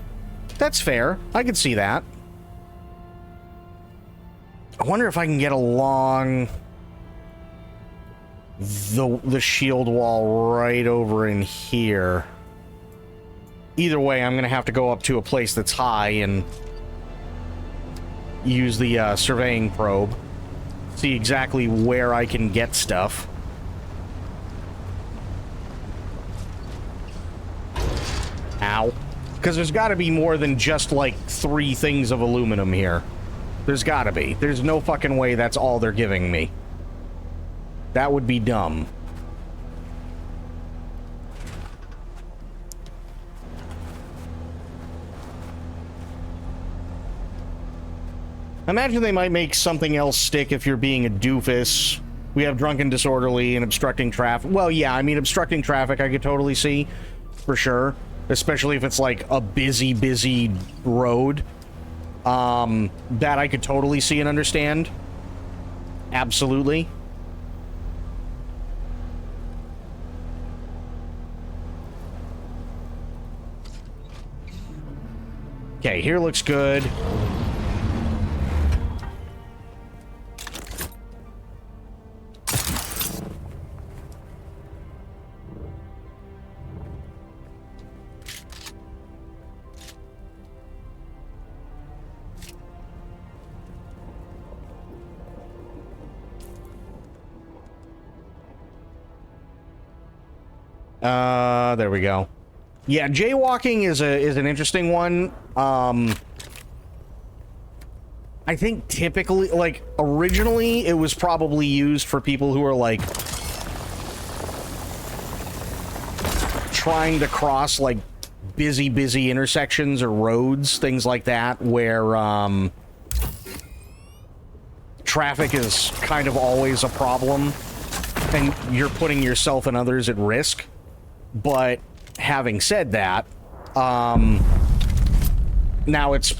that's fair. I can see that. I wonder if I can get along the shield wall right over in here. Either way, I'm gonna have to go up to a place that's high and use the surveying probe. See exactly where I can get stuff. Ow. Because there's got to be more than just, like, 3 things of aluminum here. There's got to be. There's no fucking way that's all they're giving me. That would be dumb. Imagine they might make something else stick if you're being a doofus. We have drunken disorderly and obstructing traffic. Well, yeah, I mean, obstructing traffic I could totally see, for sure. Especially if it's like a busy road. That I could totally see and understand. Absolutely. Okay, here looks good. There we go. Yeah, jaywalking is an interesting one. I think typically, like, originally it was probably used for people who are, like, trying to cross, like, busy intersections or roads, things like that, where, traffic is kind of always a problem, and you're putting yourself and others at risk. But having said that, now it's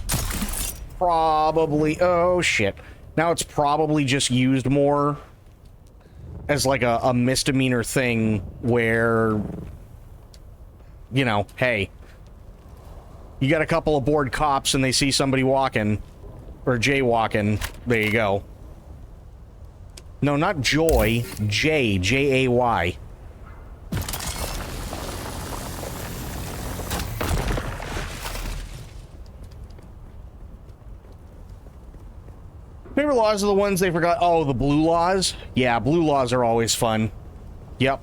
probably, oh shit, now it's probably just used more as like a misdemeanor thing where, you know, hey, you got a couple of bored cops and they see somebody walking or jaywalking, there you go. No, not Joy, J-A-Y. Favorite laws are the ones they forgot. Oh, the blue laws? Yeah, blue laws are always fun. Yep.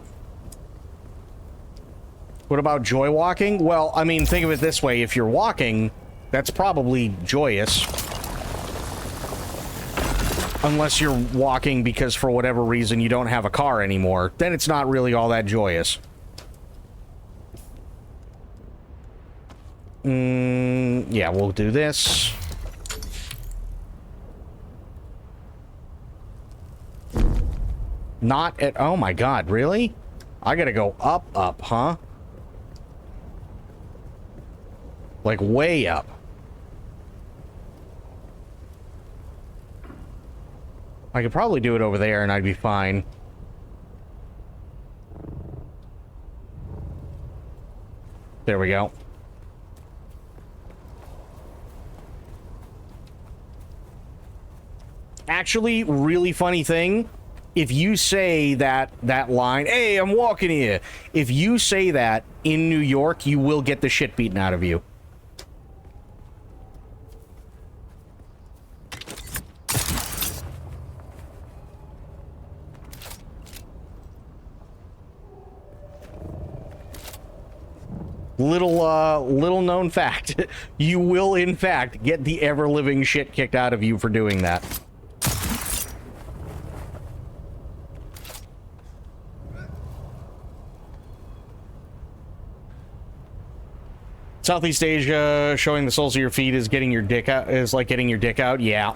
What about joy walking? Well, I mean, think of it this way. If you're walking, that's probably joyous. Unless you're walking because for whatever reason you don't have a car anymore. Then it's not really all that joyous. Yeah, we'll do this. Not at... Oh my god, really? I gotta go up, huh? Like, way up. I could probably do it over there and I'd be fine. There we go. Actually, really funny thing. If you say that line, hey, I'm walking here. If you say that in New York, you will get the shit beaten out of you. Little known fact. You will, in fact, get the ever-living shit kicked out of you for doing that. Southeast Asia, showing the soles of your feet is getting your dick out, is like getting your dick out. Yeah.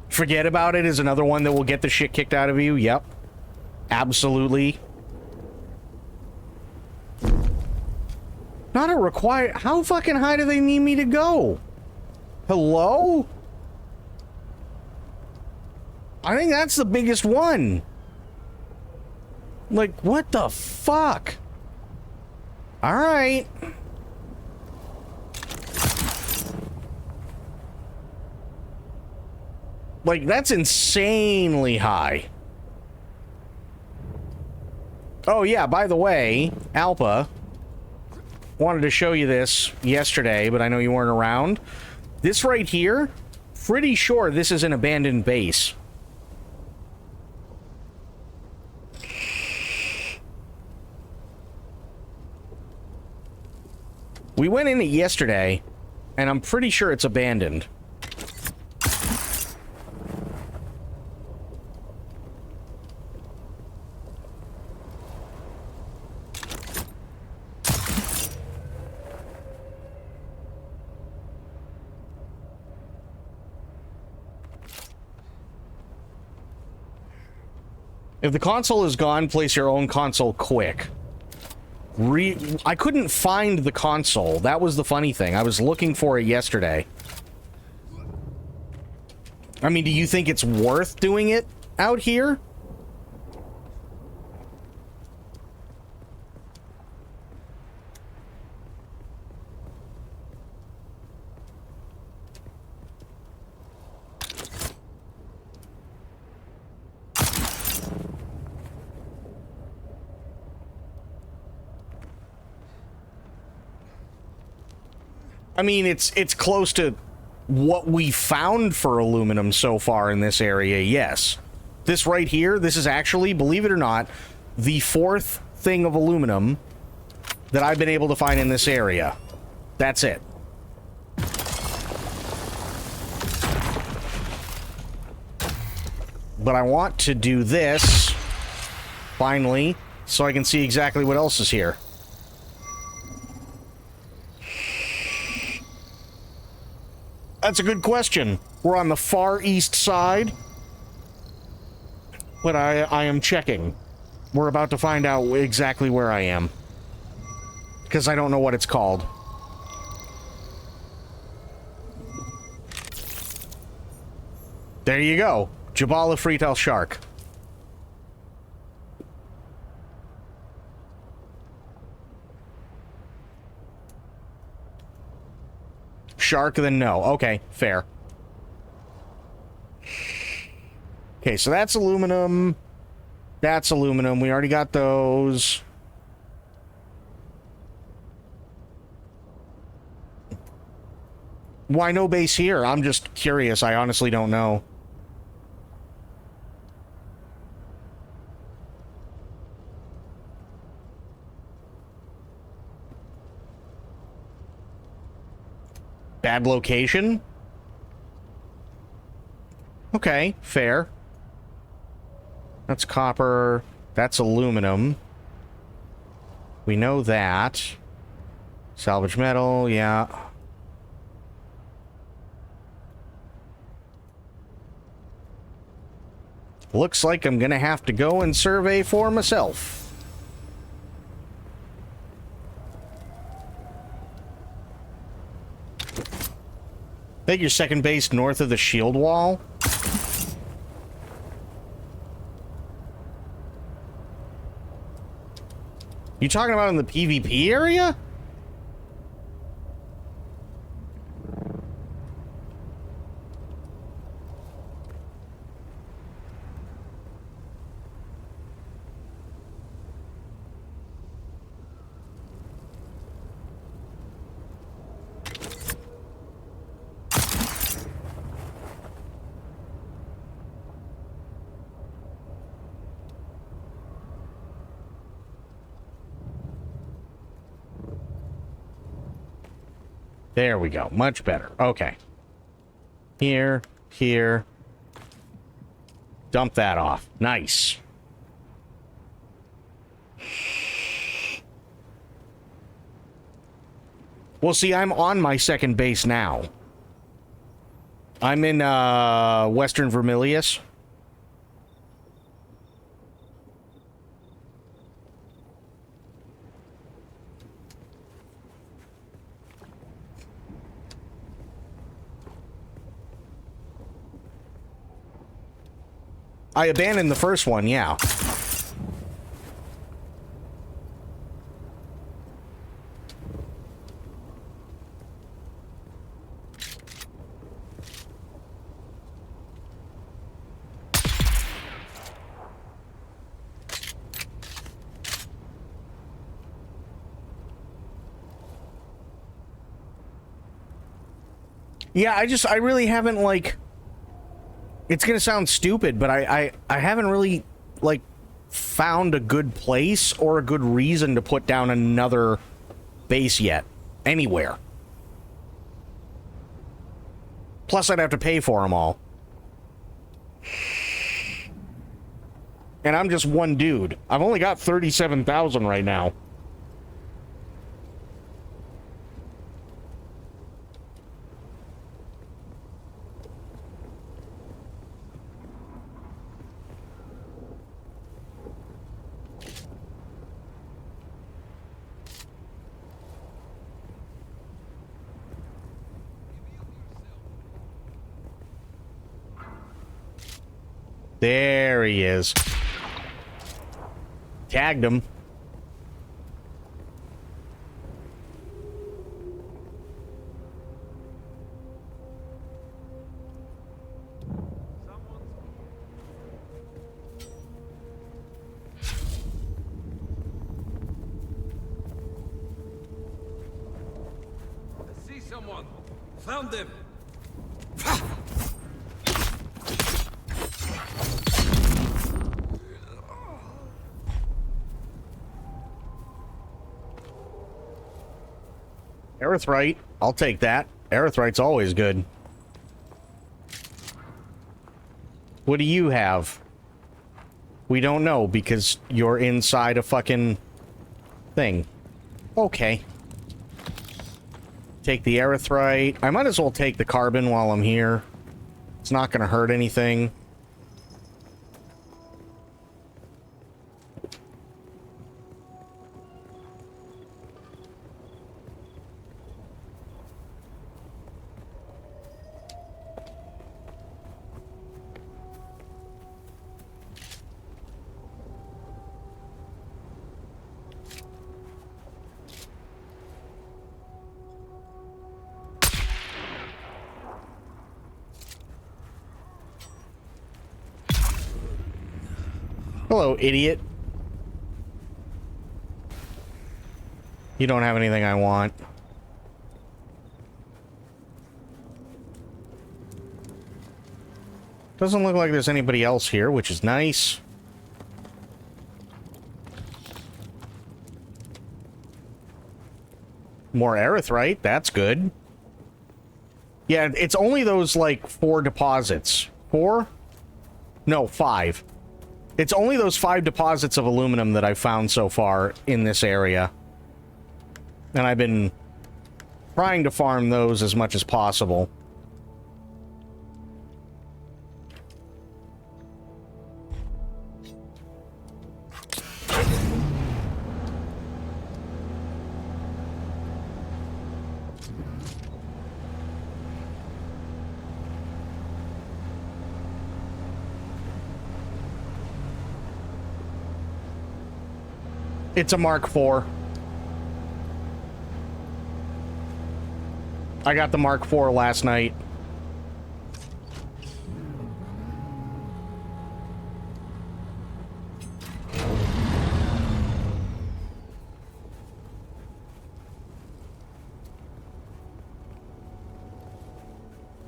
Forget about it is another one that will get the shit kicked out of you. Yep. Absolutely. Not a required... How fucking high do they need me to go? Hello? I think that's the biggest one. Like, what the fuck? Alright. Like, that's insanely high. Oh, yeah, by the way, Alpa, wanted to show you this yesterday, but I know you weren't around. This right here, pretty sure this is an abandoned base. We went in it yesterday, and I'm pretty sure it's abandoned. If the console is gone, place your own console quick. I couldn't find the console. That was the funny thing. I was looking for it yesterday. I mean, do you think it's worth doing it out here? I mean, it's close to what we found for aluminum so far in this area, yes. This right here, this is actually, believe it or not, the fourth thing of aluminum that I've been able to find in this area. That's it. But I want to do this, finally, so I can see exactly what else is here. That's a good question. We're on the far east side. But I am checking. We're about to find out exactly where I am. Because I don't know what it's called. There you go. Jabal Ifrit Shark. Shark, then no. Okay, fair. Okay, so that's aluminum. That's aluminum. We already got those. Why no base here? I'm just curious. I honestly don't know. Bad location? Okay, fair. That's copper. That's aluminum. We know that. Salvage metal, yeah. Looks like I'm gonna have to go and survey for myself. I think your second base north of the shield wall. You talking about in the PvP area? There we go. Much better. Okay. Here, here. Dump that off. Nice. Well, see, I'm on my second base now. I'm in, Western Vermilius. I abandoned the first one, yeah. Yeah, I really haven't, like... It's gonna sound stupid, but I haven't really, like, found a good place or a good reason to put down another base yet. Anywhere. Plus, I'd have to pay for them all. And I'm just one dude. I've only got 37,000 right now. There he is. Tagged him. I see someone. Found them. Erythrite. I'll take that. Erythrite's always good. What do you have? We don't know because you're inside a fucking thing. Okay. Take the Erythrite. I might as well take the carbon while I'm here. It's not going to hurt anything. Hello, idiot. You don't have anything I want. Doesn't look like there's anybody else here, which is nice. More Erythrite, that's good. Yeah, it's only those, like, 4 deposits. 4? No, 5. It's only those 5 deposits of aluminum that I've found so far in this area. And I've been trying to farm those as much as possible. It's a Mark IV. I got the Mark IV last night.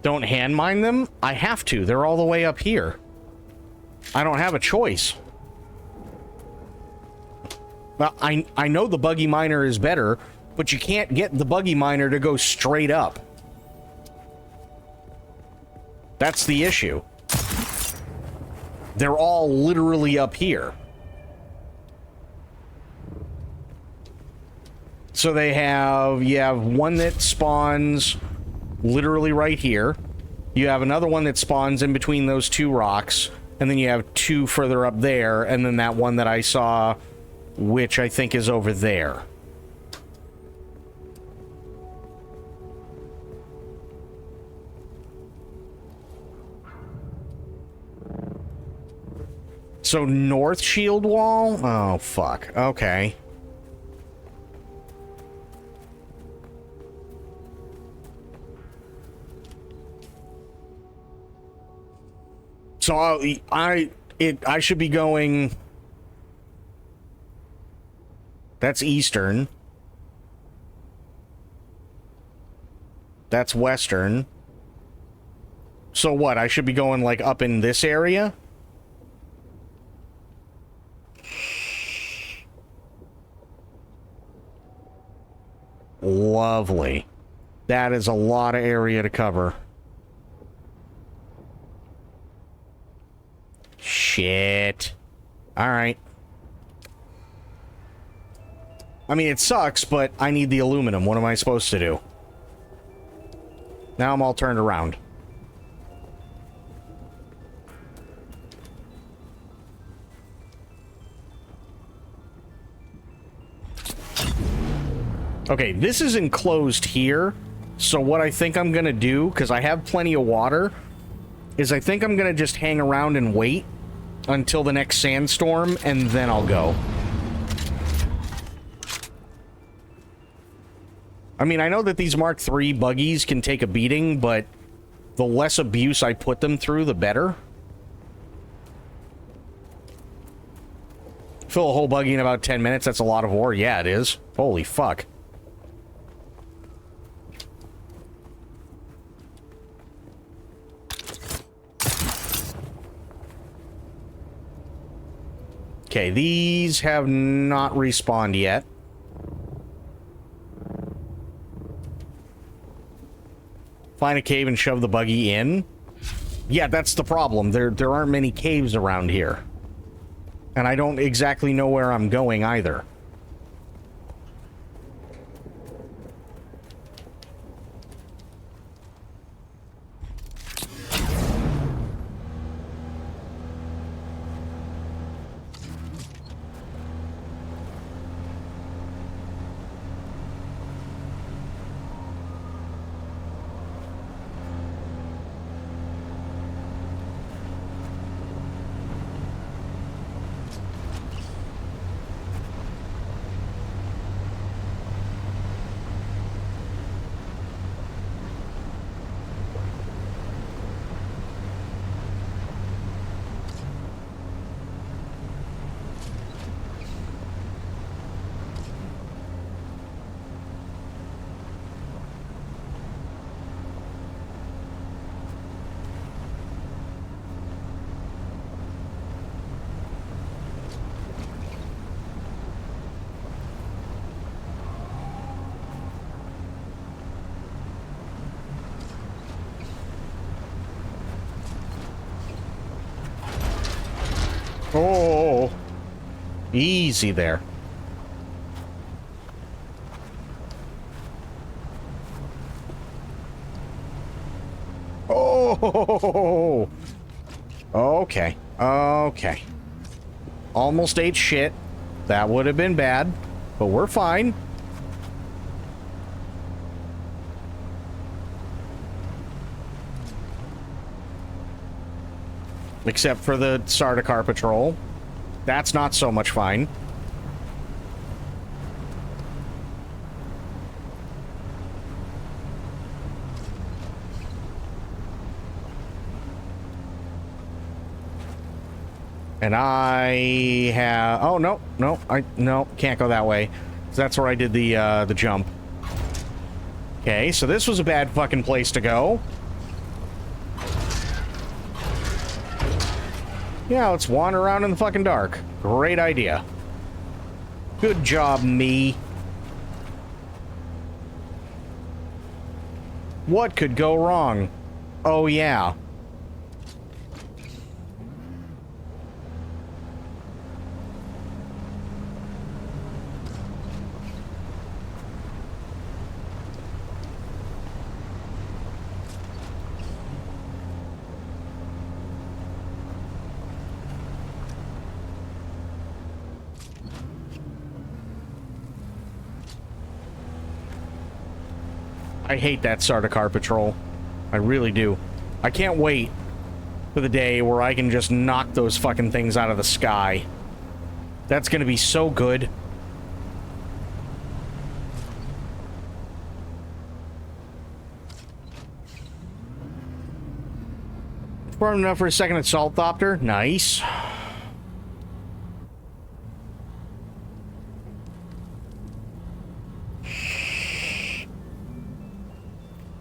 Don't hand mine them? I have to. They're all the way up here. I don't have a choice. Well, I know the buggy miner is better, but you can't get the buggy miner to go straight up. That's the issue. They're all literally up here. So you have one that spawns literally right here. You have another one that spawns in between those 2 rocks, and then you have 2 further up there, and then that one that I saw, which I think is over there. So north shield wall? Oh, fuck. Okay. So I should be going... That's eastern. That's western. So what? I should be going, like, up in this area? Lovely. That is a lot of area to cover. Shit. Alright. I mean, it sucks, but I need the aluminum. What am I supposed to do? Now I'm all turned around. Okay, this is enclosed here. So what I think I'm gonna do, because I have plenty of water, is I think I'm gonna just hang around and wait until the next sandstorm, and then I'll go. I mean, I know that these Mark III buggies can take a beating, but the less abuse I put them through, the better. Fill a whole buggy in about 10 minutes, that's a lot of ore. Yeah, it is. Holy fuck. Okay, these have not respawned yet. Find a cave and shove the buggy in. Yeah, that's the problem. There aren't many caves around here. And I don't exactly know where I'm going either. Oh, easy there. Oh, okay, okay. Almost ate shit. That would have been bad, but we're fine. Except for the Sardaukar patrol. That's not so much fine. And I have... Oh, no, no, no, can't go that way. That's where I did the jump. Okay, so this was a bad fucking place to go. Yeah, let's wander around in the fucking dark. Great idea. Good job, me. What could go wrong? Oh, yeah. I hate that Sardaukar patrol. I really do. I can't wait for the day where I can just knock those fucking things out of the sky. That's gonna be so good. Farmed enough for a second assault thopter. Nice.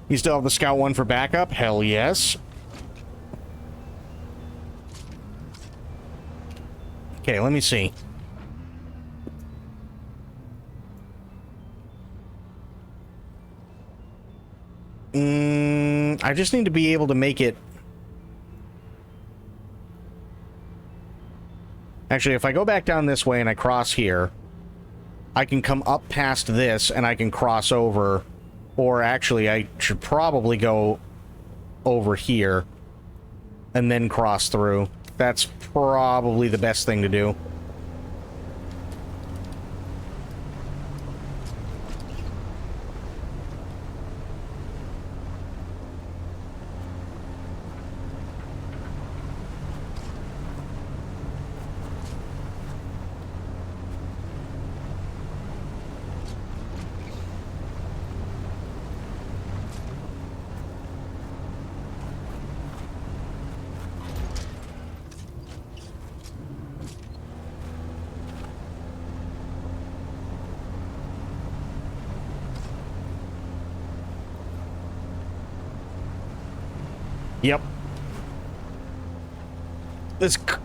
You still have the Scout 1 for backup? Hell yes. Okay, let me see. I just need to be able to make it... Actually, if I go back down this way and I cross here, I can come up past this and I can cross over. Or actually, I should probably go over here and then cross through. That's probably the best thing to do. Yep.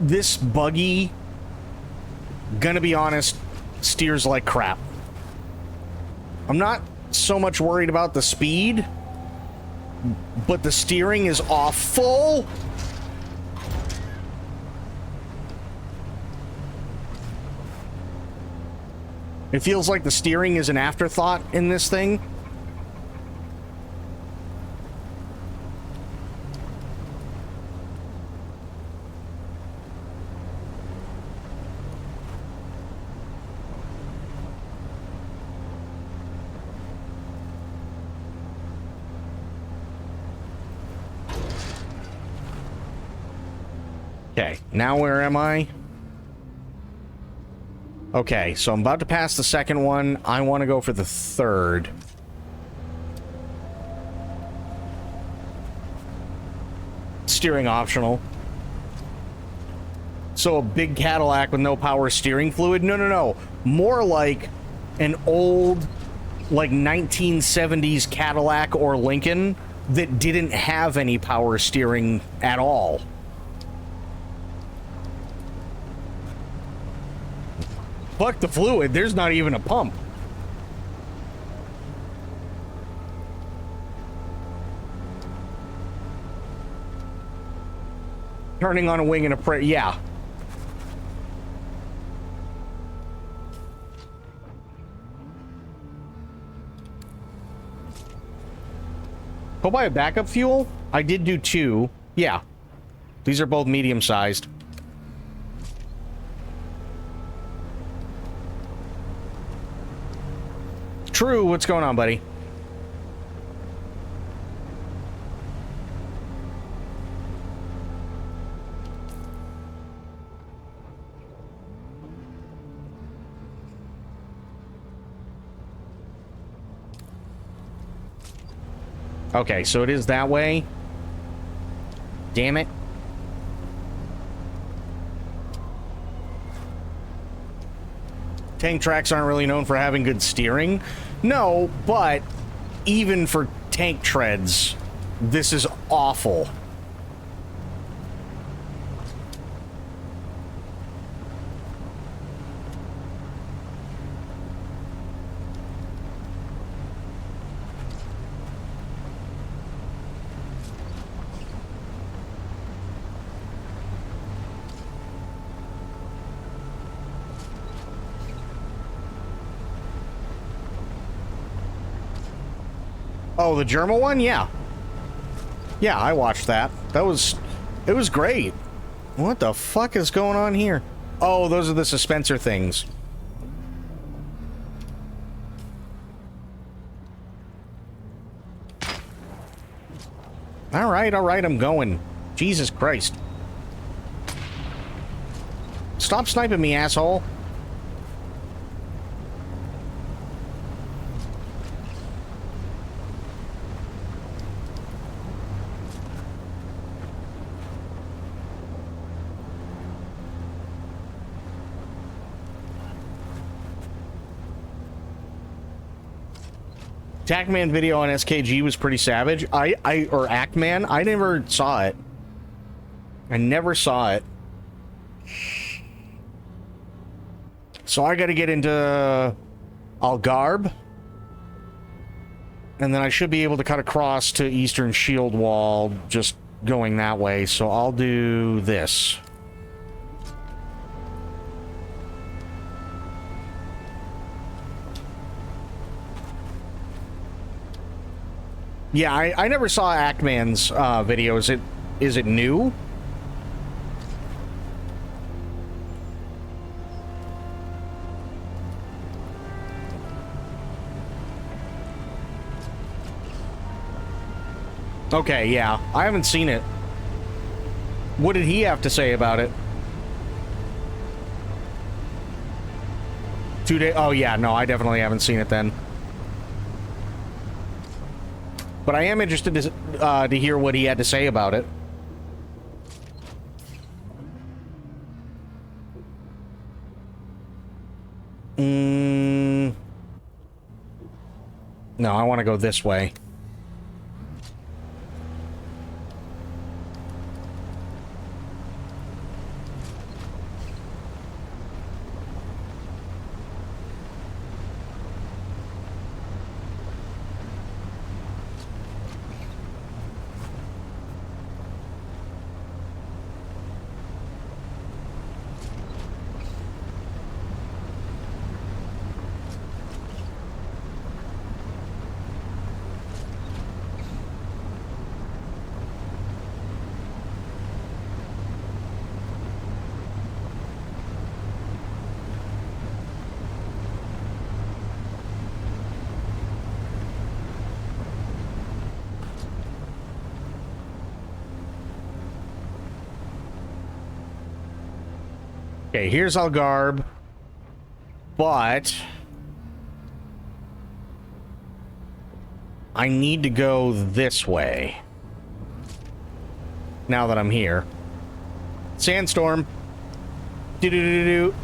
This buggy, gonna be honest, steers like crap. I'm not so much worried about the speed, but the steering is awful. It feels like the steering is an afterthought in this thing. Okay, now where am I? Okay, so I'm about to pass the second one. I want to go for the third. Steering optional. So a big Cadillac with no power steering fluid? No, no, no. More like an old, like 1970s Cadillac or Lincoln that didn't have any power steering at all. Fuck the fluid, there's not even a pump. Turning on a wing and a prayer, yeah. Go buy a backup fuel? I did do 2. Yeah. These are both medium-sized. True, what's going on, buddy? Okay, so it is that way. Damn it. Tank tracks aren't really known for having good steering. No, but even for tank treads, this is awful. Oh, the German one? Yeah. Yeah, I watched that. It was great. What the fuck is going on here? Oh, those are the suspensor things. All right, I'm going. Jesus Christ. Stop sniping me, asshole. Tackman video on SKG was pretty savage. Or Actman, I never saw it. I never saw it. So I gotta get into Algarve. And then I should be able to cut across to Eastern Shield Wall just going that way. So I'll do this. Yeah, I never saw Ackman's video. Is it new? Okay, yeah. I haven't seen it. What did he have to say about it? 2 days? Oh, yeah. No, I definitely haven't seen it then. But I am interested to hear what he had to say about it. No, I want to go this way. Okay, here's Algarve, but I need to go this way now that I'm here. Sandstorm. Do-do-do-do-do.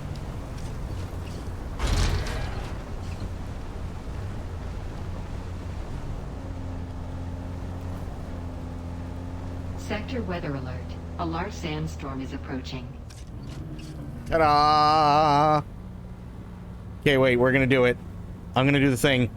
Sector weather alert. A large sandstorm is approaching. Ta-da! Okay, wait, we're gonna do it. I'm gonna do the thing.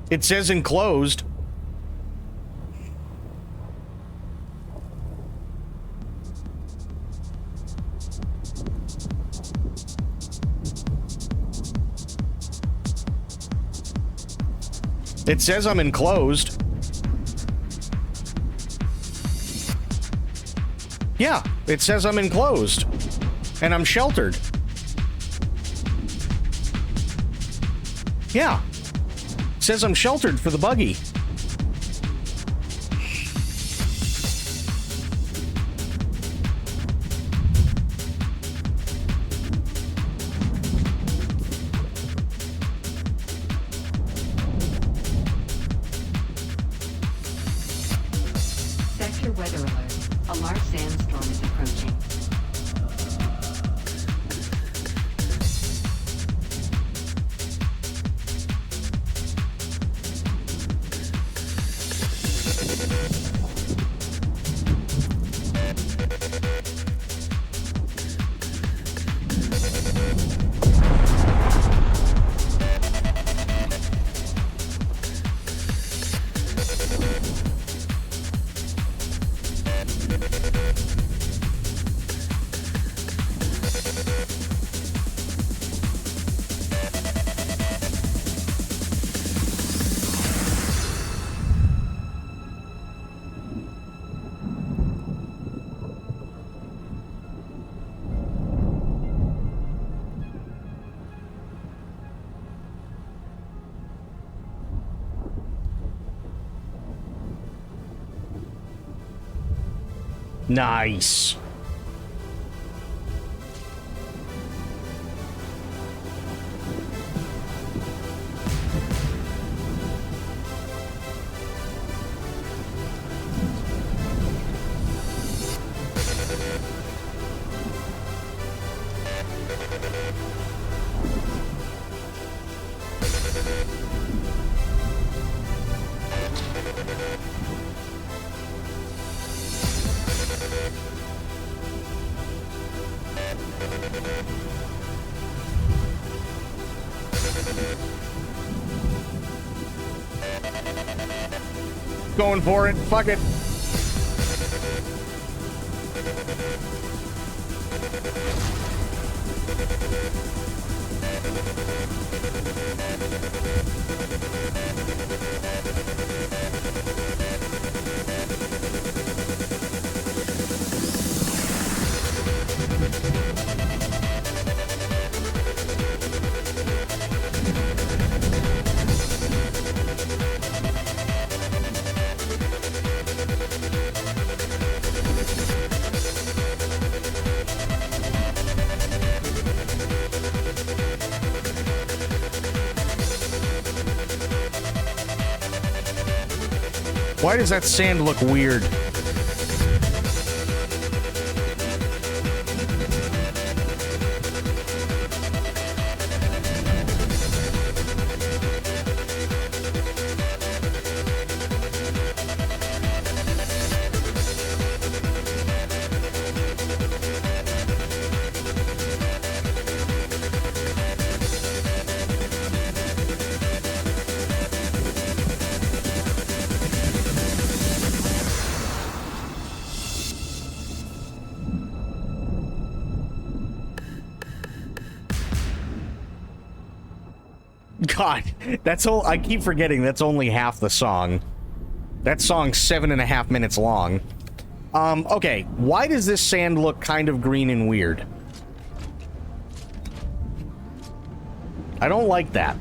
It says enclosed. It says I'm enclosed. Yeah, it says I'm enclosed. And I'm sheltered. Yeah. It says I'm sheltered for the buggy. Sector weather alert. A large sandstorm is approaching. Nice. Going for it. Fuck it. Why does that sand look weird? God, that's all. I keep forgetting that's only half the song. That song's 7.5 minutes long. Okay, why does this sand look kind of green and weird? I don't like that.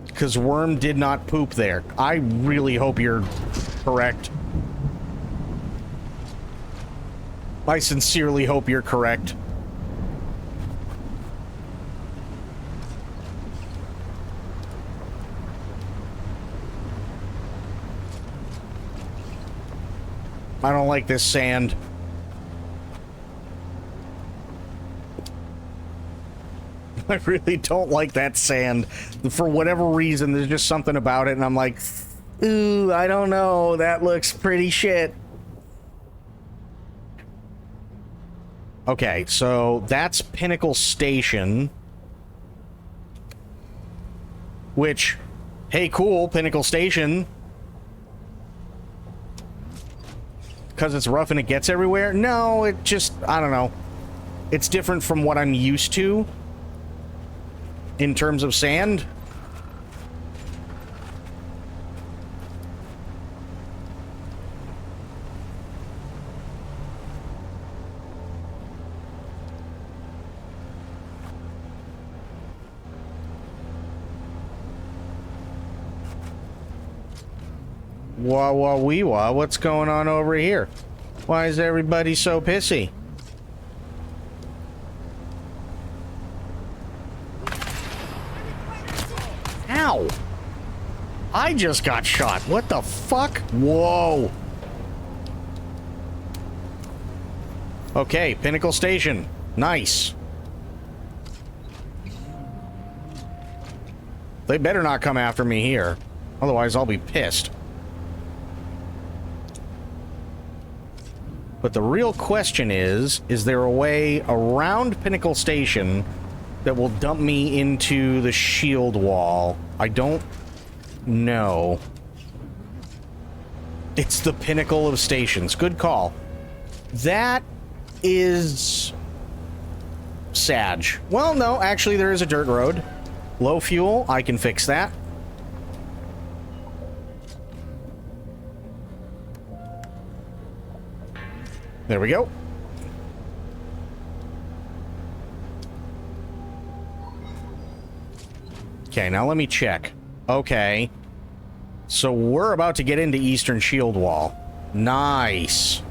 Because Worm did not poop there. I really hope you're correct. I sincerely hope you're correct. I don't like this sand. I really don't like that sand. For whatever reason, there's just something about it, and I'm like, ooh, I don't know. That looks pretty shit. Okay, so that's Pinnacle Station. Which, hey, cool, Pinnacle Station. Because it's rough and it gets everywhere? No, it just, I don't know. It's different from what I'm used to in terms of sand. Wah wah wee wah, what's going on over here? Why is everybody so pissy? Ow! I just got shot. What the fuck? Whoa. Okay, Pinnacle Station. Nice. They better not come after me here. Otherwise, I'll be pissed. But the real question is there a way around Pinnacle Station that will dump me into the shield wall? I don't know. It's the pinnacle of stations. Good call. That is Sag. Well, no, actually there is a dirt road. Low fuel, I can fix that. There we go. Okay, now let me check. Okay. So we're about to get into Eastern Shield Wall. Nice.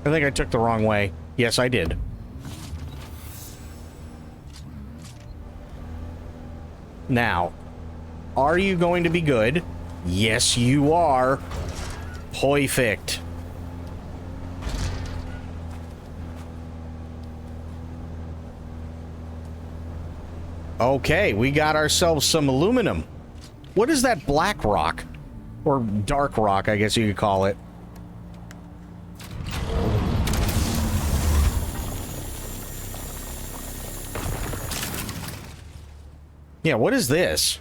I think I took the wrong way. Yes, I did. Now, are you going to be good? Yes, you are. Perfect. Okay, we got ourselves some aluminum. What is that black rock? Or dark rock, I guess you could call it. Yeah, what is this?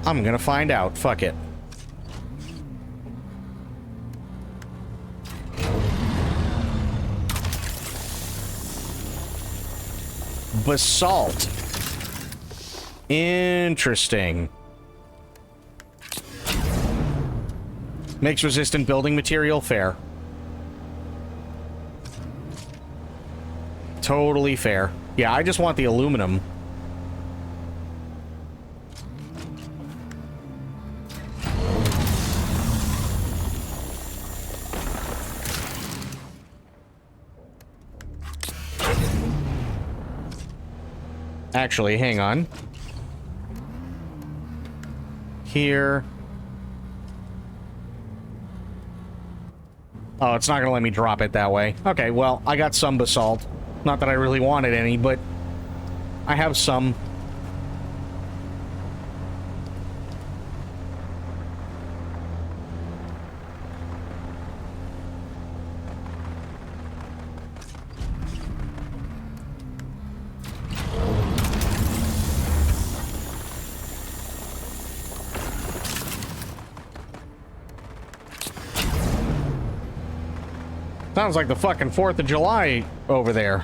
I'm gonna find out. Fuck it. Basalt. Interesting. Makes resistant building material. Fair. Totally fair. Yeah, I just want the aluminum. Actually, hang on. Here. Oh, it's not gonna let me drop it that way. Okay, well, I got some basalt. Not that I really wanted any, but I have some. Sounds like the fucking 4th of July over there.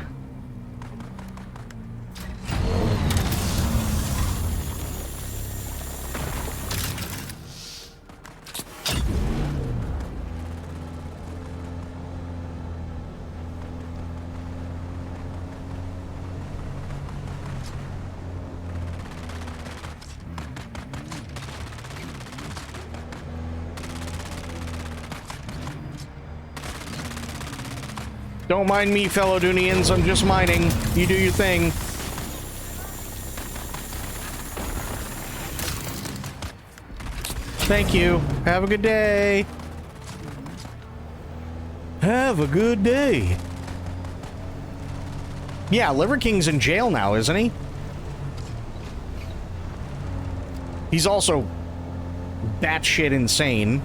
Don't mind me, fellow Dunians. I'm just mining. You do your thing. Thank you. Have a good day. Have a good day. Yeah, Liver King's in jail now, isn't he? He's also batshit insane.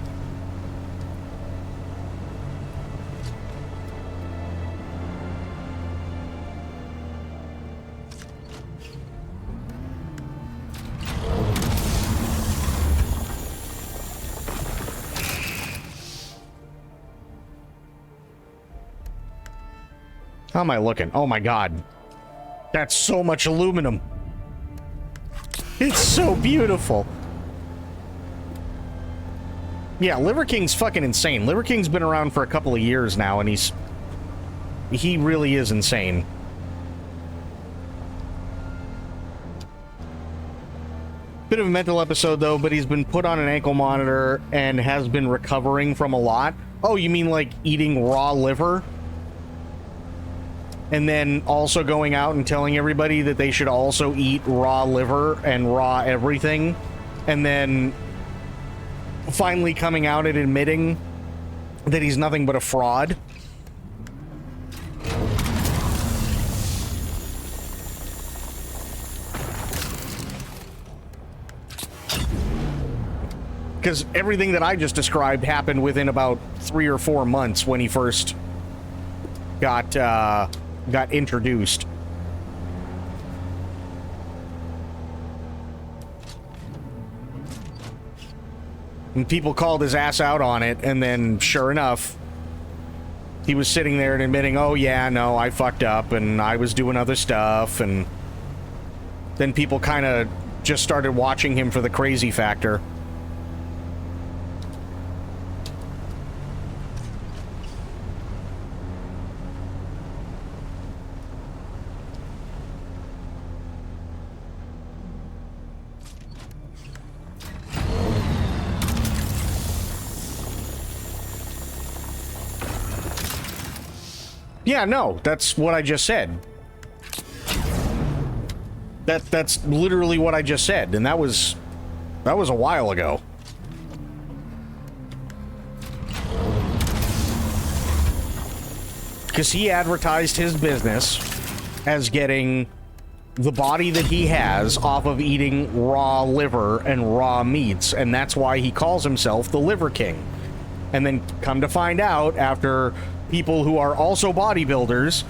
How am I looking? Oh my god. That's so much aluminum. It's so beautiful. Yeah, Liver King's fucking insane. Liver King's been around for a couple of years now, and he really is insane. Bit of a mental episode, though, but he's been put on an ankle monitor and has been recovering from a lot. Oh, you mean like eating raw liver? And then also going out and telling everybody that they should also eat raw liver and raw everything. And then finally coming out and admitting that he's nothing but a fraud. Because everything that I just described happened within about 3 or 4 months when he first got introduced. And people called his ass out on it, and then, sure enough, he was sitting there and admitting, oh yeah, no, I fucked up, and I was doing other stuff, and then people kind of just started watching him for the crazy factor. Yeah, no, that's what I just said. That's literally what I just said, and that was a while ago. Because he advertised his business as getting the body that he has off of eating raw liver and raw meats, and that's why he calls himself the Liver King. And then come to find out, after people who are also bodybuilders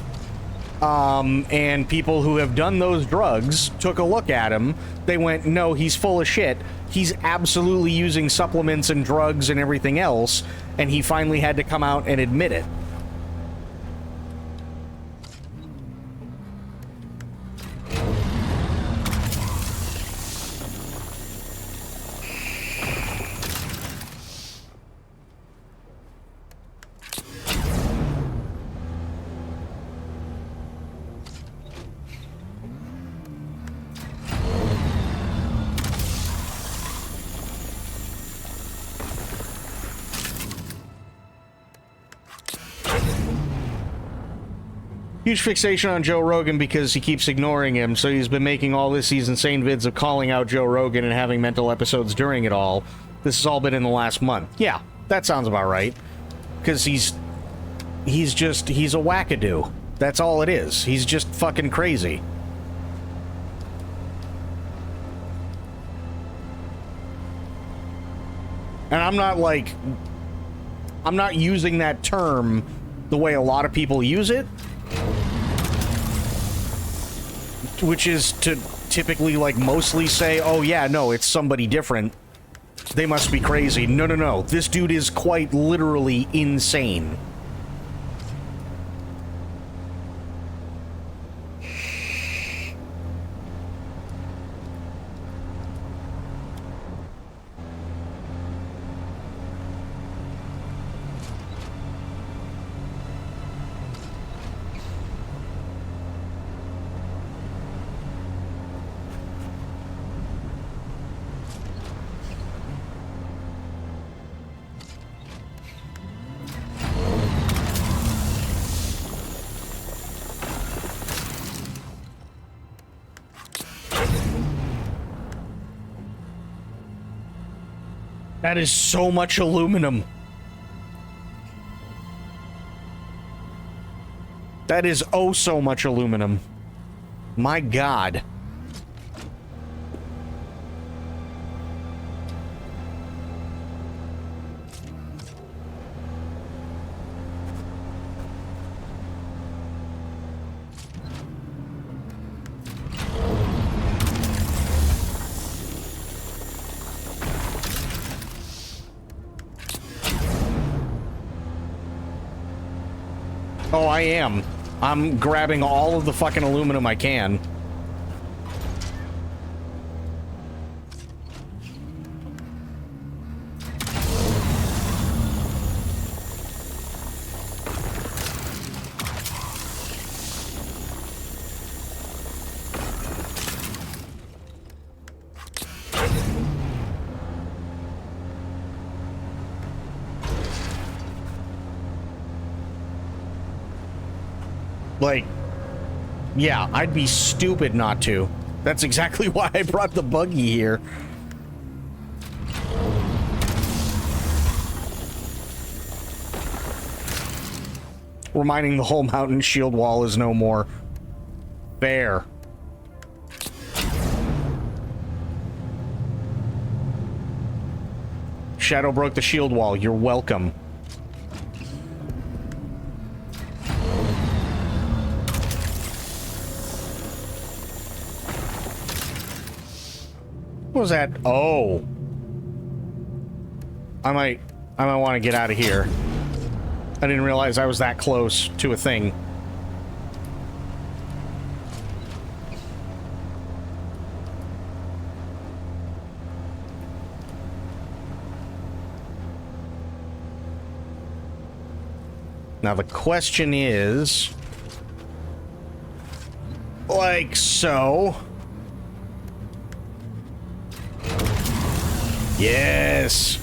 and people who have done those drugs took a look at him, they went, no, he's full of shit. He's absolutely using supplements and drugs and everything else, and he finally had to come out and admit it. Huge fixation on Joe Rogan because he keeps ignoring him, so he's been making all these insane vids of calling out Joe Rogan and having mental episodes during it all. This has all been in the last month. Yeah, that sounds about right. Because he's a wackadoo. That's all it is. He's just fucking crazy. And I'm not using that term the way a lot of people use it, which is to typically, like, mostly say, oh yeah, no, it's somebody different. They must be crazy. No, no, no. This dude is quite literally insane. That is so much aluminum. That is oh so much aluminum. My God. Oh, I am. I'm grabbing all of the fucking aluminum I can. Like, yeah, I'd be stupid not to. That's exactly why I brought the buggy here. Reminding the whole mountain shield wall is no more. Fair. Shadow broke the shield wall. You're welcome. What was that? Oh. I might want to get out of here. I didn't realize I was that close to a thing. Now the question is, like so. Yes.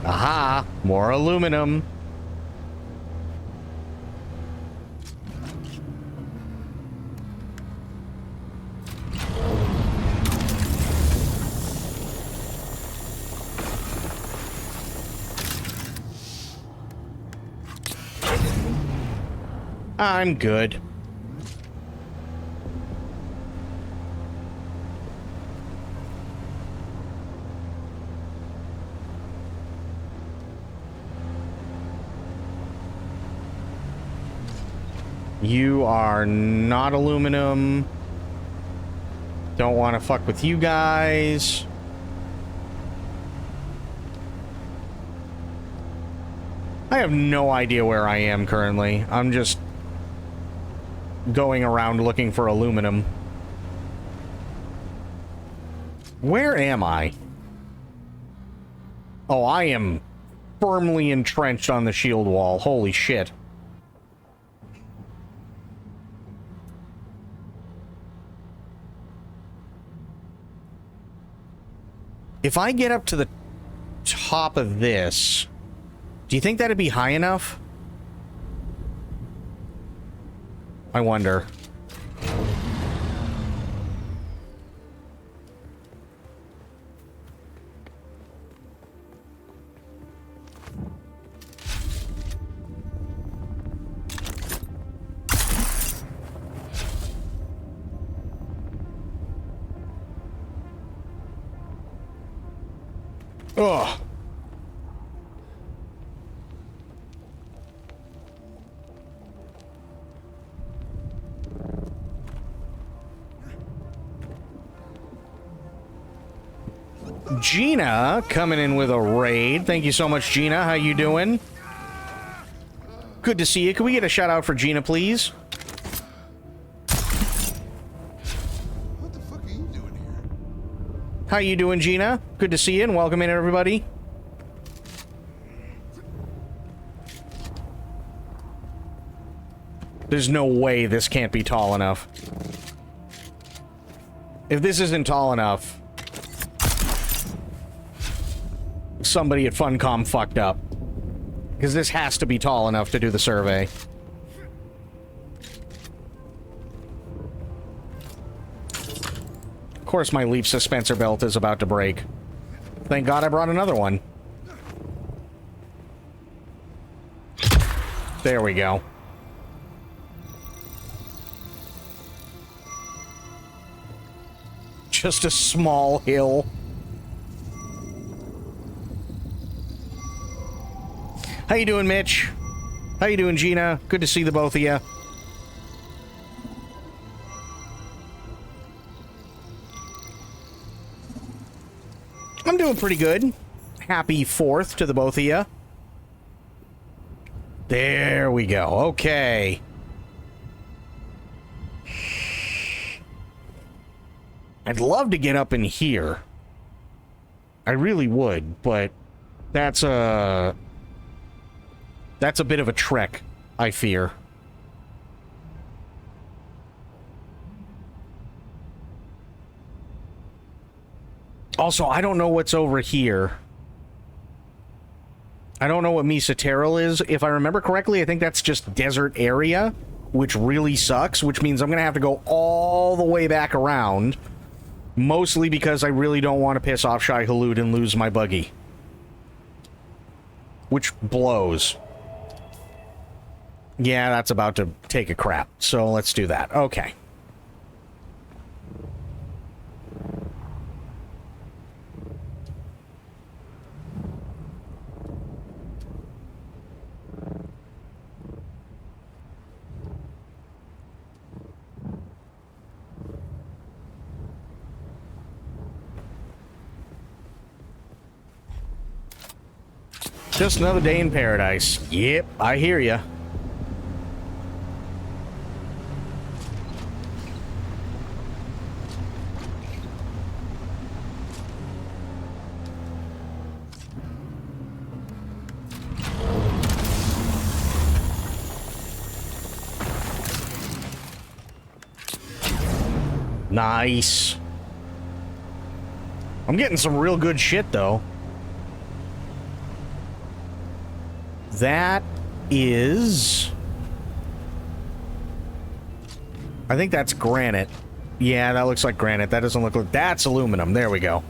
Aha! More aluminum. I'm good. You are not aluminum. Don't want to fuck with you guys. I have no idea where I am currently. I'm just going around looking for aluminum. Where am I? Oh, I am firmly entrenched on the shield wall. Holy shit. If I get up to the top of this, do you think that'd be high enough? I wonder. Ugh. Gina coming in with a raid. Thank you so much, Gina. How you doing? Good to see you. Can we get a shout out for Gina, please? What the fuck are you doing here? How you doing, Gina? Good to see you and welcome in, everybody. There's no way this can't be tall enough. If this isn't tall enough, somebody at Funcom fucked up. Because this has to be tall enough to do the survey. Of course my leaf suspensor belt is about to break. Thank God I brought another one. There we go. Just a small hill. How you doing, Mitch? How you doing, Gina? Good to see the both of you. I'm doing pretty good. Happy 4th to the both of you. There we go. Okay. I'd love to get up in here. I really would, but that's a bit of a trek, I fear. Also, I don't know what's over here. I don't know what Misaterral is. If I remember correctly, I think that's just desert area, which really sucks, which means I'm going to have to go all the way back around, mostly because I really don't want to piss off Shai Hulud and lose my buggy. Which blows. Yeah, that's about to take a crap, so let's do that. Okay. Just another day in paradise. Yep, I hear ya. Nice. I'm getting some real good shit, though. That is... I think that's granite. Yeah, that looks like granite. That doesn't look like... That's aluminum. There we go.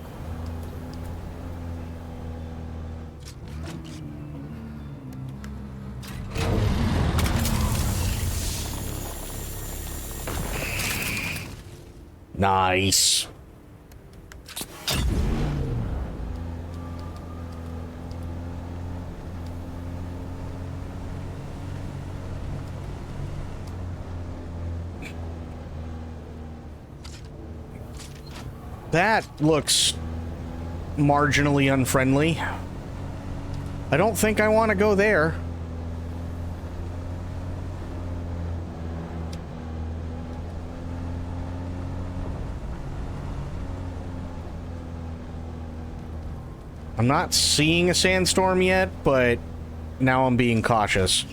Nice. That looks marginally unfriendly. I don't think I want to go there. I'm not seeing a sandstorm yet, but now I'm being cautious.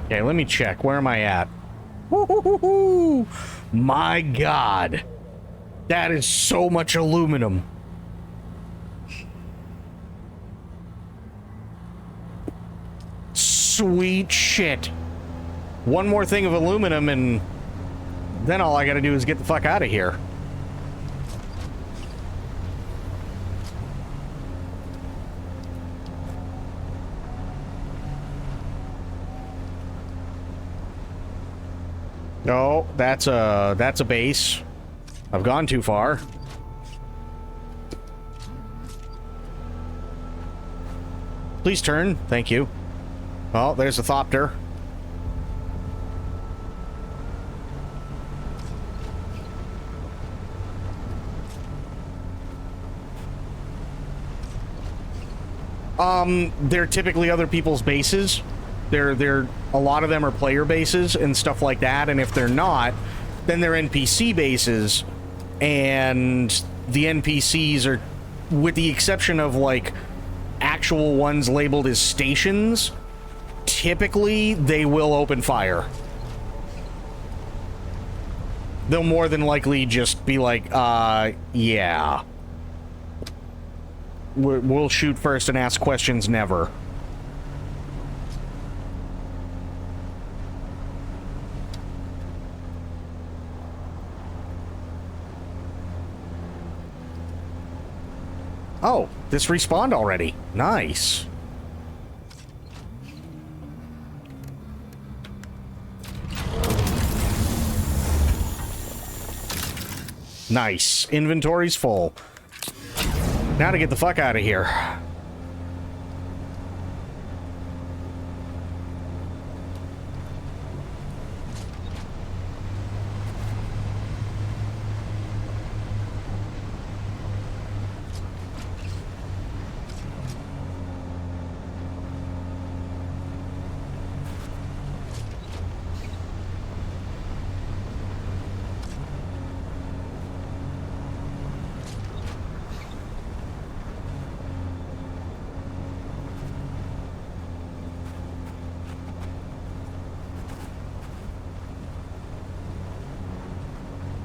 Okay, let me check. Where am I at? Woo-hoo-hoo-hoo! My God. That is so much aluminum. Sweet shit. One more thing of aluminum and then all I gotta do is get the fuck out of here. No, that's a base. I've gone too far. Please turn. Thank you. Oh, there's a thopter. They're typically other people's bases. They're a lot of them are player bases and stuff like that, and if they're not, then they're NPC bases, and the NPCs are, with the exception of like actual ones labeled as stations, typically they will open fire. They'll more than likely just be like, yeah. We'll shoot first and ask questions never. Oh, this respawned already. Nice. Nice. Inventory's full. Now to get the fuck out of here.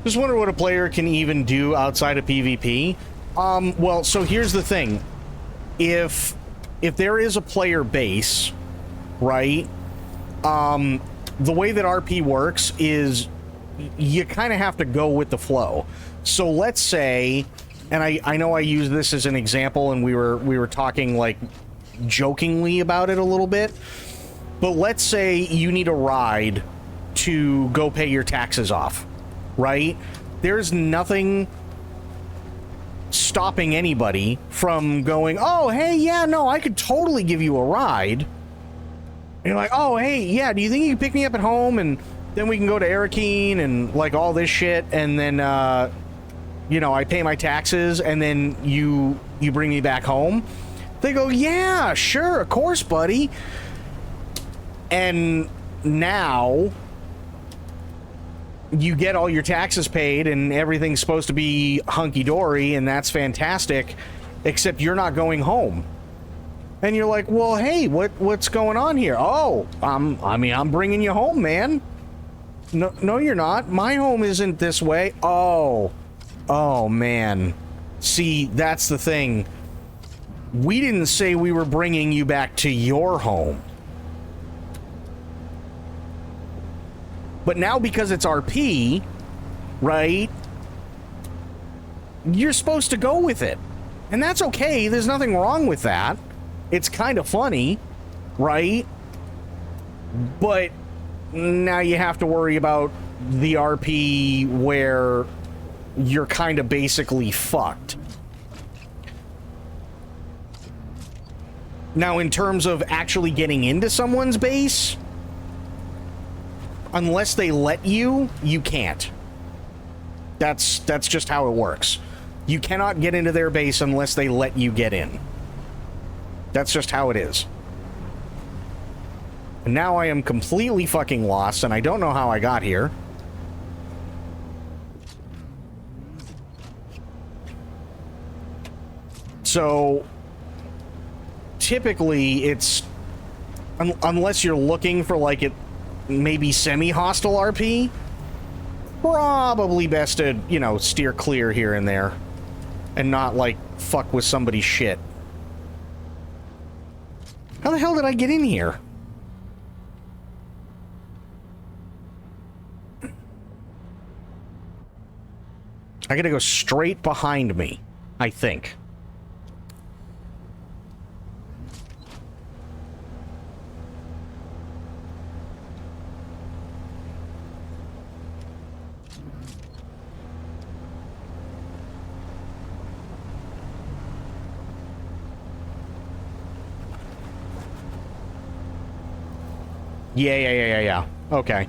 Just wonder what a player can even do outside of PvP. Well, so here's the thing. If there is a player base, right, the way that RP works is you kind of have to go with the flow. So let's say, and I know I use this as an example, and we were talking like jokingly about it a little bit, but let's say you need a ride to go pay your taxes off. Right? There's nothing stopping anybody from going, oh, hey, yeah, no, I could totally give you a ride. And you're like, oh, hey, yeah, do you think you can pick me up at home and then we can go to Arakeen and like all this shit, and then you know, I pay my taxes and then you bring me back home? They go, yeah, sure, of course, buddy. And now you get all your taxes paid and everything's supposed to be hunky-dory, and that's fantastic, except you're not going home. And you're like, well, hey, what's going on here? Oh, I'm bringing you home, man. No, you're not. My home isn't this way. Oh, man. See, that's the thing. We didn't say we were bringing you back to your home. But now, because it's RP, right, you're supposed to go with it. And that's okay. There's nothing wrong with that. It's kind of funny, right? But now you have to worry about the RP where you're kind of basically fucked. Now, in terms of actually getting into someone's base, unless they let you, you can't. That's just how it works. You cannot get into their base unless they let you get in. That's just how it is. And now I am completely fucking lost, and I don't know how I got here. So, typically, it's... unless you're looking for, like, it maybe semi-hostile RP, probably best to, you know, steer clear here and there. And not, like, fuck with somebody's shit. How the hell did I get in here? I gotta go straight behind me, I think. Yeah. Okay.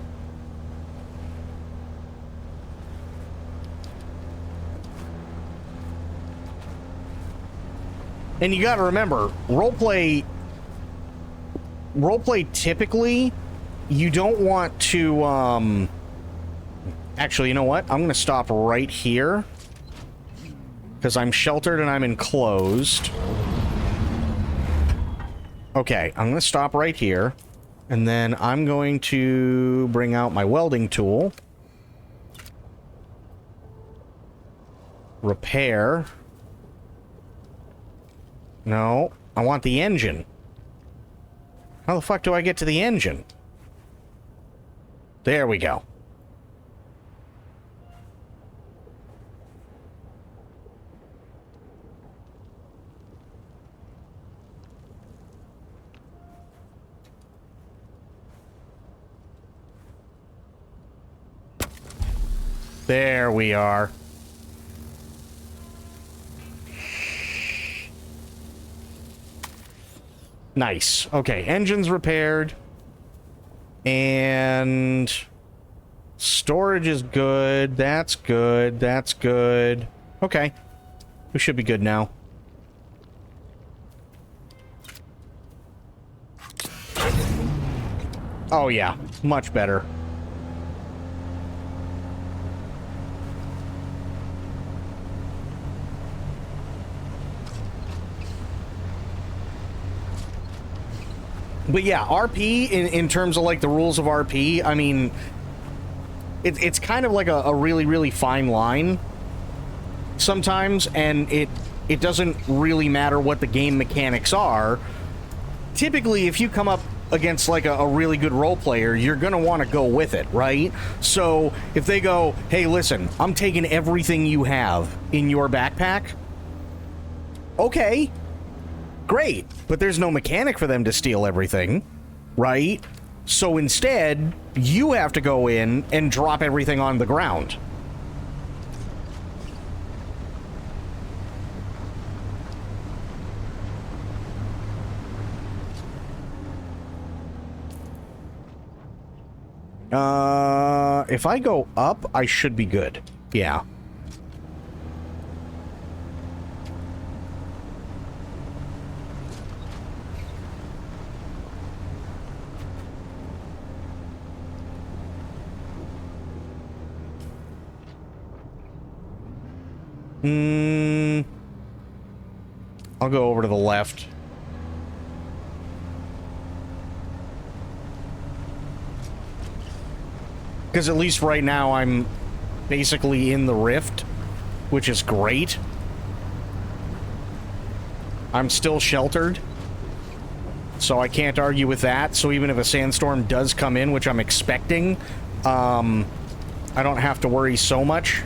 And you gotta remember, roleplay typically, you don't want to, actually, you know what? I'm gonna stop right here, because I'm sheltered and I'm enclosed. Okay, I'm gonna stop right here. And then I'm going to bring out my welding tool. Repair. No, I want the engine. How the fuck do I get to the engine? There we go. There we are. Nice. Okay, engine's repaired. And storage is good. That's good. That's good. Okay. We should be good now. Oh yeah, much better. But yeah, RP, in terms of, like, the rules of RP, I mean, it's kind of like a really, really fine line sometimes, and it doesn't really matter what the game mechanics are. Typically, if you come up against, like, a really good role player, you're gonna want to go with it, right? So, if they go, hey, listen, I'm taking everything you have in your backpack, okay, great, but there's no mechanic for them to steal everything, right? So instead, you have to go in and drop everything on the ground. If I go up, I should be good. Yeah. I'll go over to the left. Because at least right now I'm basically in the rift, which is great. I'm still sheltered, so I can't argue with that. So even if a sandstorm does come in, which I'm expecting, I don't have to worry so much.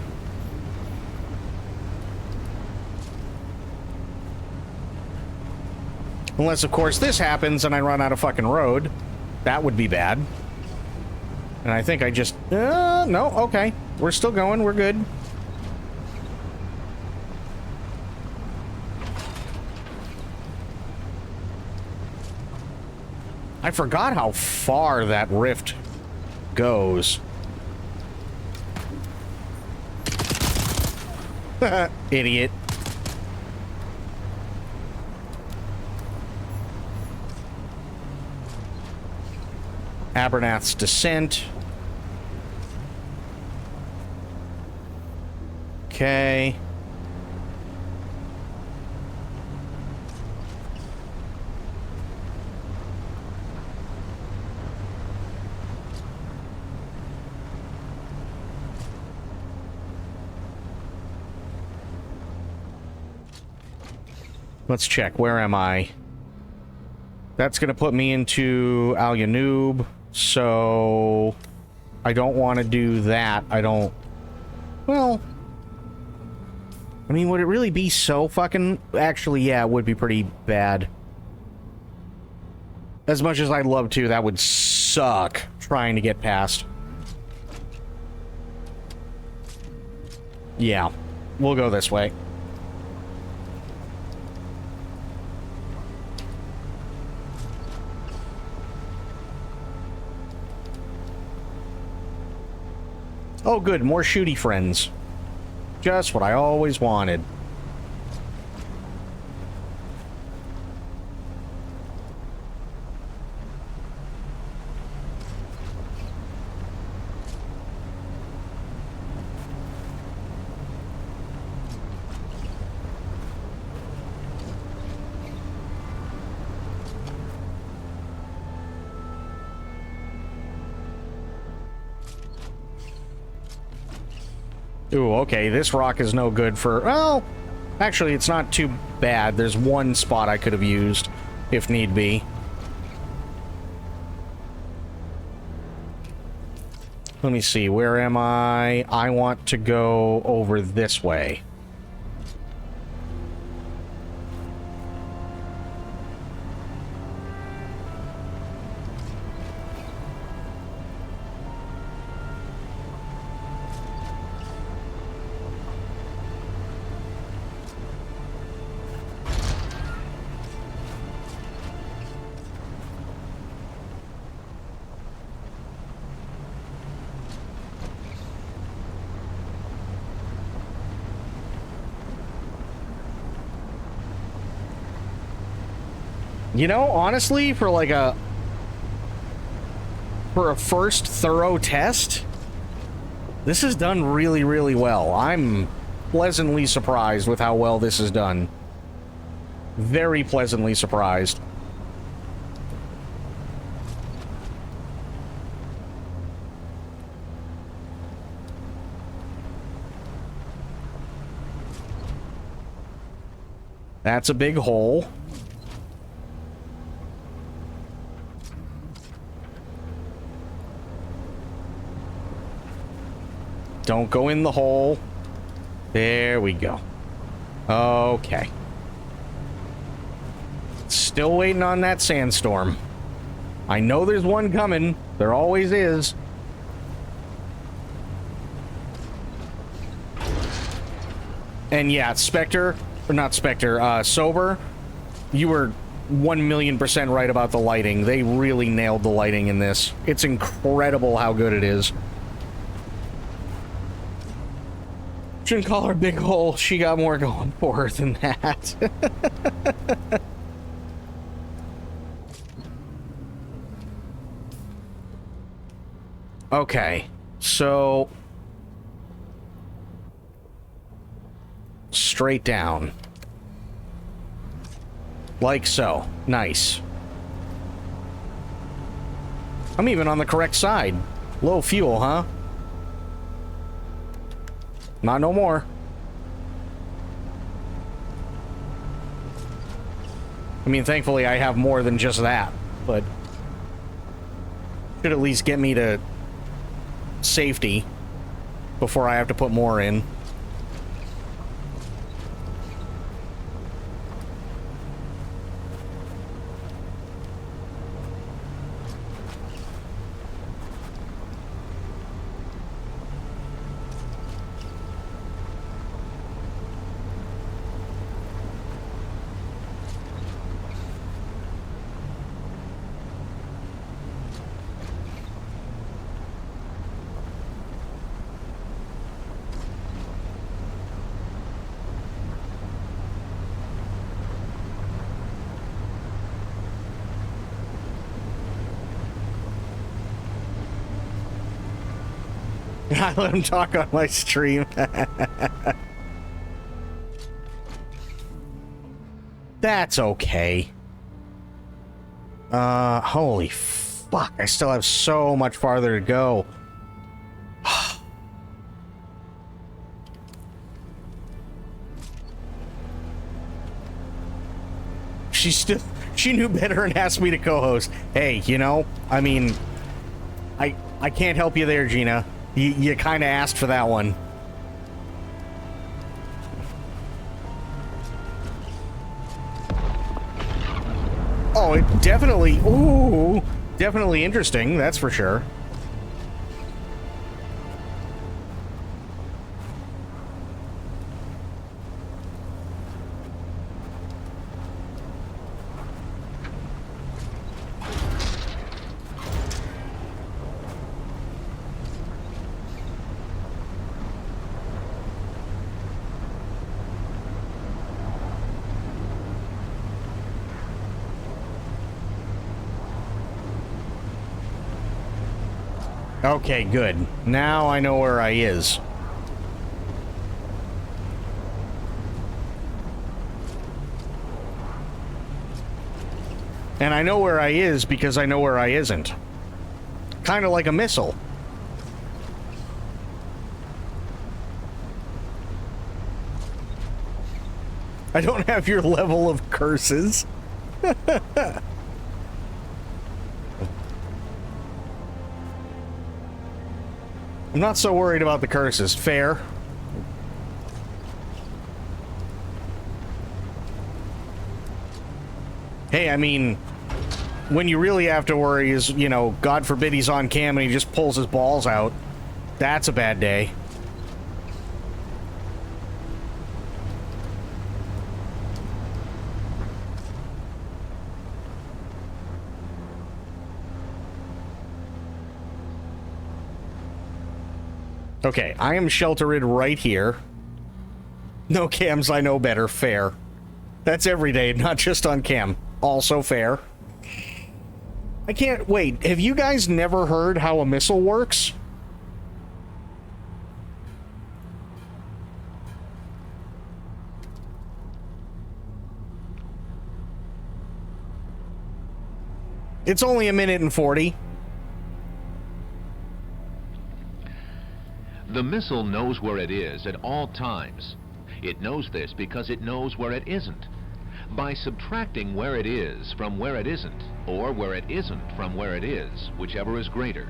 Unless, of course, this happens and I run out of fucking road. That would be bad. And I think I just... no, okay. We're still going. We're good. I forgot how far that rift goes. Idiot. Abernath's Descent. Okay. Let's check. Where am I? That's going to put me into Al Yanub. So, I don't want to do that. I don't... Well... I mean, would it really be so fucking... Actually, yeah, it would be pretty bad. As much as I'd love to, that would suck trying to get past. Yeah. We'll go this way. Oh, good. More shooty friends. Just what I always wanted. Ooh, okay, this rock is no good for... Well, actually, it's not too bad. There's one spot I could have used, if need be. Let me see, where am I? I want to go over this way. You know, honestly, for like a first thorough test, this is done really, really well. I'm pleasantly surprised with how well this is done. Very pleasantly surprised. That's a big hole. Don't go in the hole. There we go. Okay. Still waiting on that sandstorm. I know there's one coming. There always is. And yeah, Spectre, or not Spectre, Sober, you were 1,000,000% right about the lighting. They really nailed the lighting in this. It's incredible how good it is. Shouldn't call her big hole. She got more going for her than that. Okay, so straight down. Like so. Nice. I'm even on the correct side. Low fuel, huh? Not no more. I mean, thankfully I have more than just that, but should at least get me to safety before I have to put more in. I let him talk on my stream. That's okay. Holy fuck. I still have so much farther to go. She knew better and asked me to co-host. Hey, you know, I mean, I can't help you there, Gina. You kind of asked for that one. Oh, it definitely... Ooh, definitely interesting, that's for sure. Okay, good. Now I know where I is. And I know where I is because I know where I isn't. Kind of like a missile. I don't have your level of curses. I'm not so worried about the curses. Fair. Hey, I mean, when you really have to worry is, you know, God forbid he's on cam and he just pulls his balls out. That's a bad day. Okay, I am sheltered right here. No cams, I know better. Fair. That's every day, not just on cam. Also fair. I can't... Wait, have you guys never heard how a missile works? It's only 1:40. The missile knows where it is at all times. It knows this because it knows where it isn't. By subtracting where it is from where it isn't, or where it isn't from where it is, whichever is greater,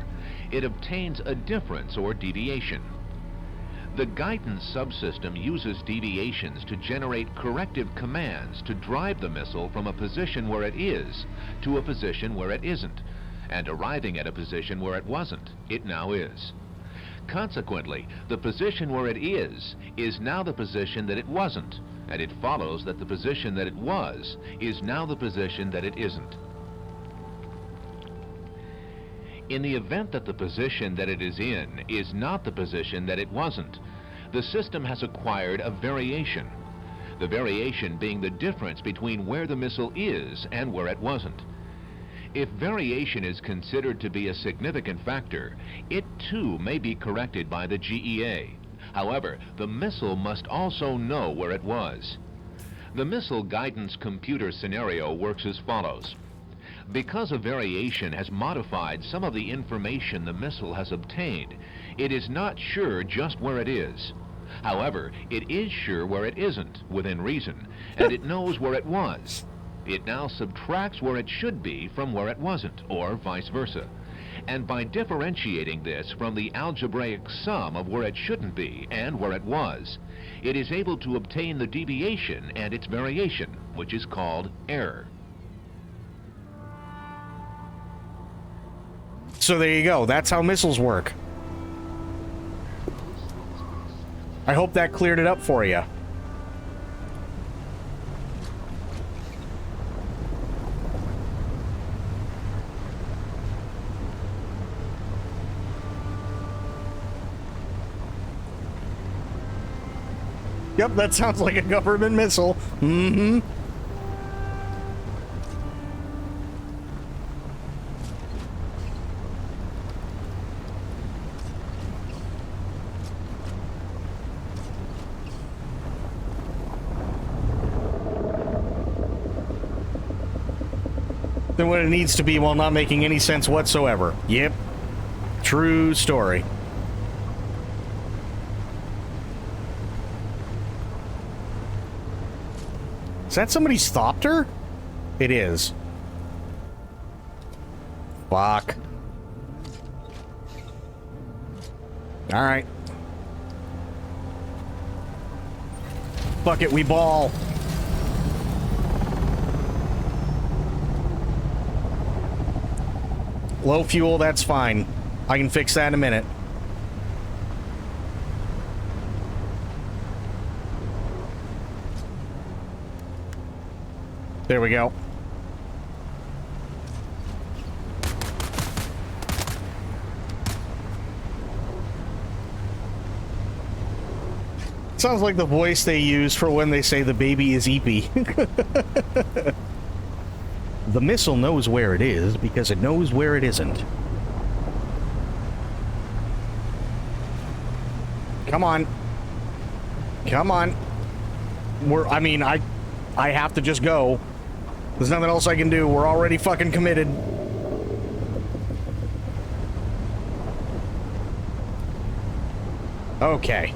it obtains a difference or deviation. The guidance subsystem uses deviations to generate corrective commands to drive the missile from a position where it is to a position where it isn't, and arriving at a position where it wasn't, it now is. Consequently, the position where it is now the position that it wasn't, and it follows that the position that it was is now the position that it isn't. In the event that the position that it is in is not the position that it wasn't, the system has acquired a variation. The variation being the difference between where the missile is and where it wasn't. If variation is considered to be a significant factor, it too may be corrected by the GEA. However, the missile must also know where it was. The missile guidance computer scenario works as follows. Because a variation has modified some of the information the missile has obtained, it is not sure just where it is. However, it is sure where it isn't, within reason, and it knows where it was. It now subtracts where it should be from where it wasn't, or vice versa. And by differentiating this from the algebraic sum of where it shouldn't be and where it was, it is able to obtain the deviation and its variation, which is called error. So there you go. That's how missiles work. I hope that cleared it up for you. Yep, that sounds like a government missile. Mm-hmm. Than what it needs to be while not making any sense whatsoever. Yep. True story. Is that somebody stopped her? It is. Fuck. Alright. Fuck it, we ball. Low fuel, that's fine. I can fix that in a minute. There we go. Sounds like the voice they use for when they say the baby is eepy. The missile knows where it is because it knows where it isn't. Come on. Come on. I have to just go. There's nothing else I can do. We're already fucking committed. Okay.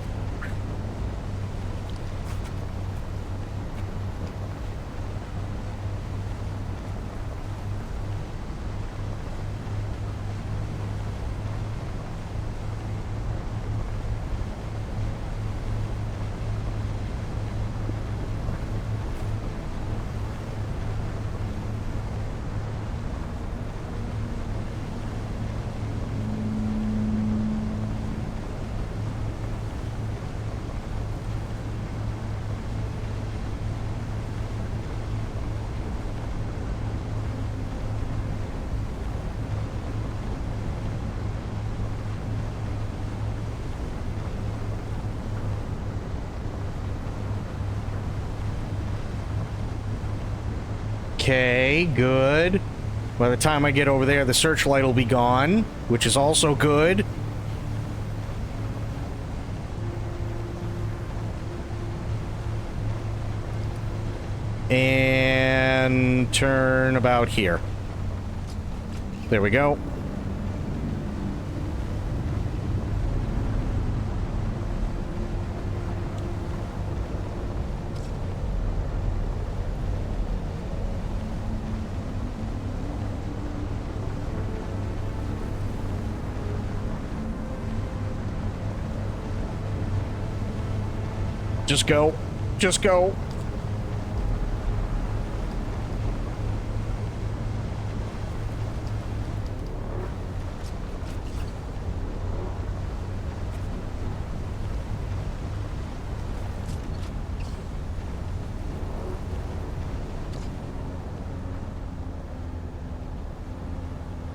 Okay, good. By the time I get over there, the searchlight will be gone, which is also good. And turn about here. There we go. Just go. Just go.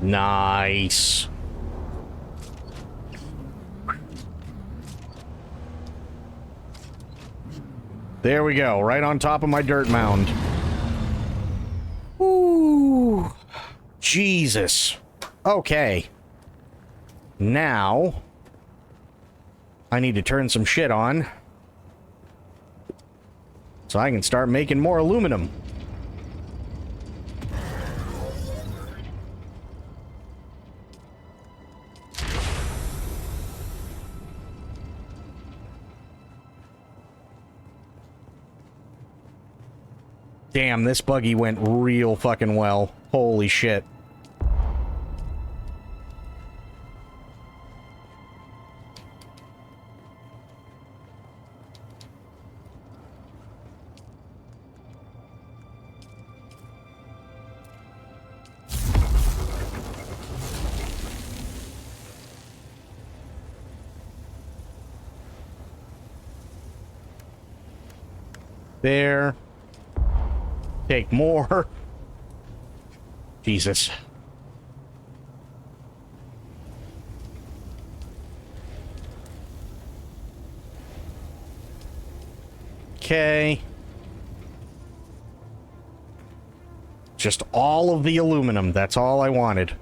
Nice. There we go, right on top of my dirt mound. Ooh. Jesus. Okay. Now, I need to turn some shit on so I can start making more aluminum. Damn, this buggy went real fucking well. Holy shit. There. Take more. Jesus. Okay. Just all of the aluminum. That's all I wanted.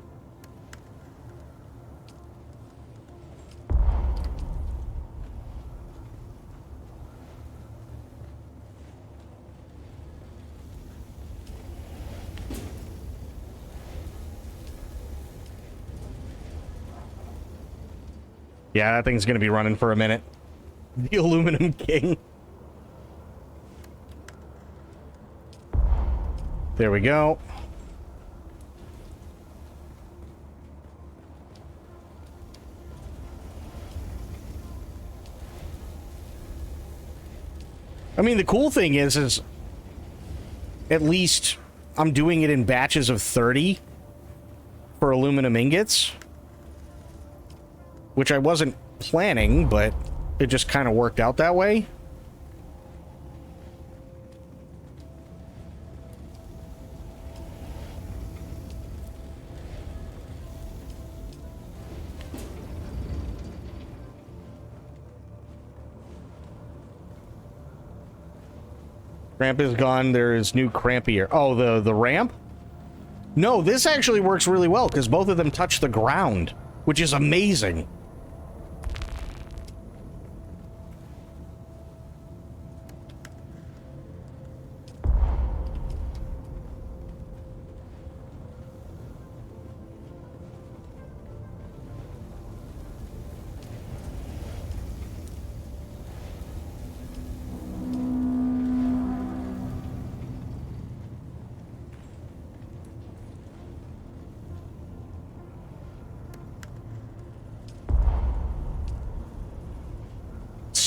Yeah, that thing's gonna be running for a minute. The Aluminum King. There we go. I mean, the cool thing is at least I'm doing it in batches of 30 for aluminum ingots. Which I wasn't planning, but it just kind of worked out that way. Ramp is gone. There is new crampier. Oh, the ramp? No, this actually works really well because both of them touch the ground, which is amazing.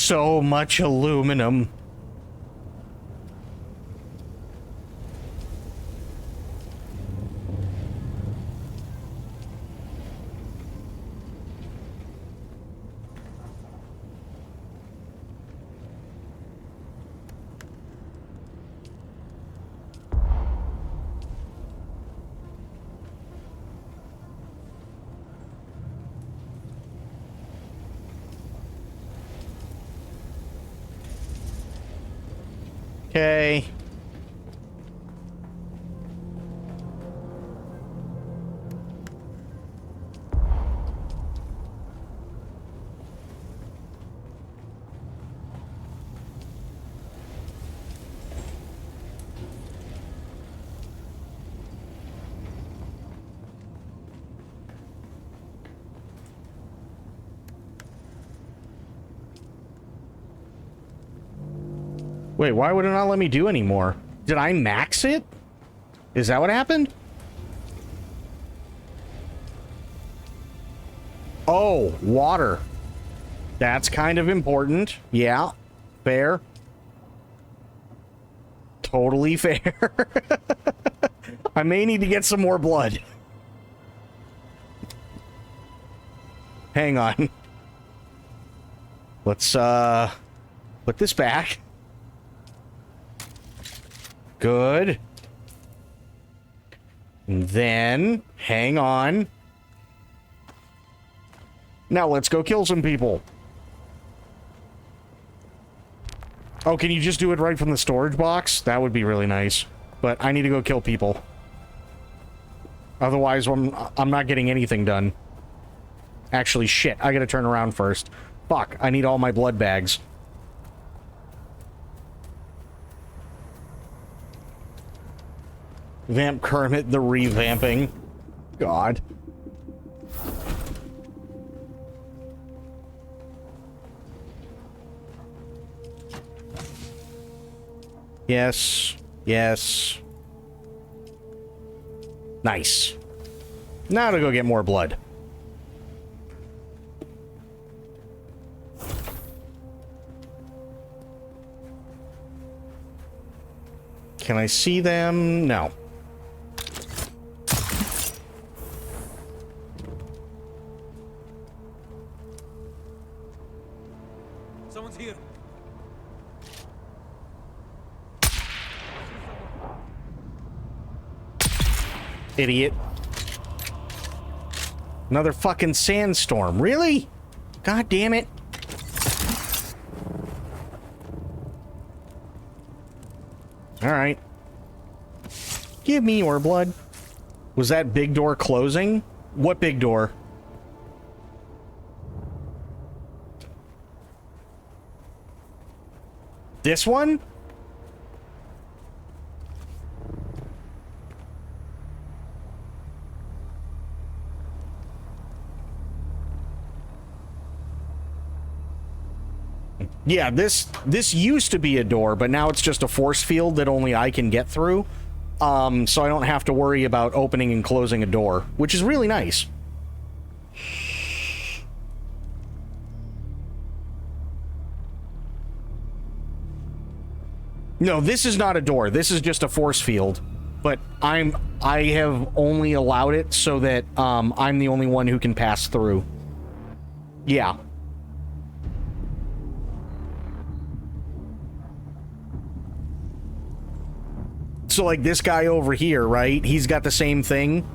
So much aluminum. Okay. Wait, why would it not let me do anymore? Did I max it? Is that what happened? Oh, water. That's kind of important. Yeah, fair. Totally fair. I may need to get some more blood. Hang on. Let's, put this back. Good. And then, hang on. Now let's go kill some people. Oh, can you just do it right from the storage box? That would be really nice. But I need to go kill people. Otherwise, I'm not getting anything done. Actually, shit. I gotta turn around first. Fuck, I need all my blood bags. Vamp Kermit, the revamping. God. Yes. Yes. Nice. Now to go get more blood. Can I see them? No. Someone's here. Idiot. Another fucking sandstorm. Really? God damn it. Alright. Give me your blood. Was that big door closing? What big door? This one? Yeah, this used to be a door, but now it's just a force field that only I can get through. So I don't have to worry about opening and closing a door, which is really nice. No, this is not a door. This is just a force field. But I have only allowed it so that I'm the only one who can pass through. Yeah. So, like, this guy over here, right? He's got the same thing.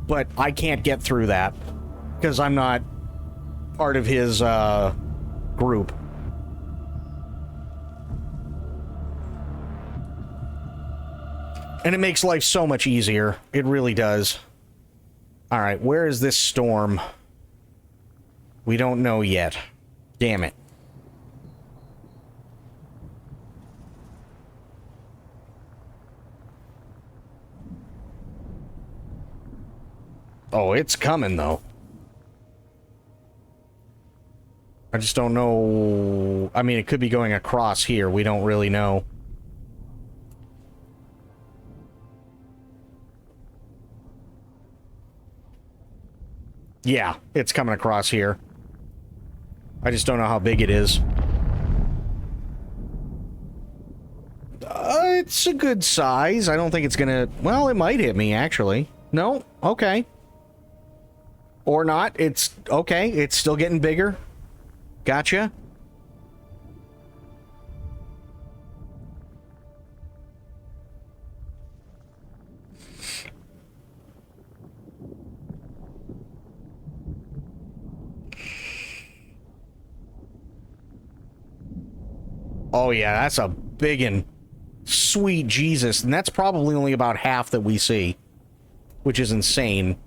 But I can't get through that. Because I'm not part of his, group. And it makes life so much easier. It really does. Alright, where is this storm? We don't know yet. Damn it. Oh, it's coming, though. I just don't know... I mean, it could be going across here. We don't really know. Yeah, it's coming across here. I just don't know how big it is. It's a good size. I don't think it's gonna... Well, it might hit me, actually. No? Okay. Or not. It's okay. It's still getting bigger. Gotcha. Oh yeah, that's a biggin'. Sweet Jesus. And that's probably only about half that we see. Which is insane.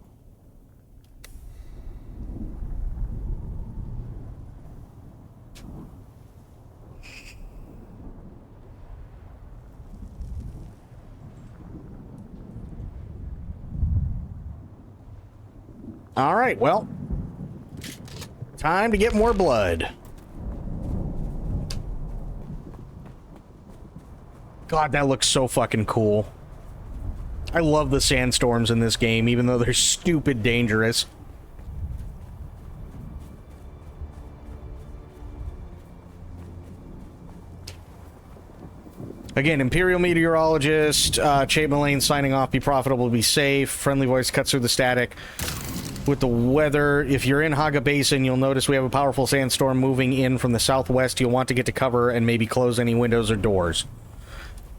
Alright, well. Time to get more blood. God, that looks so fucking cool. I love the sandstorms in this game, even though they're stupid dangerous. Again, Imperial Meteorologist, Chait Mullane signing off, be profitable, be safe. Friendly voice cuts through the static. With the weather, if you're in Haga Basin, you'll notice we have a powerful sandstorm moving in from the southwest. You'll want to get to cover and maybe close any windows or doors.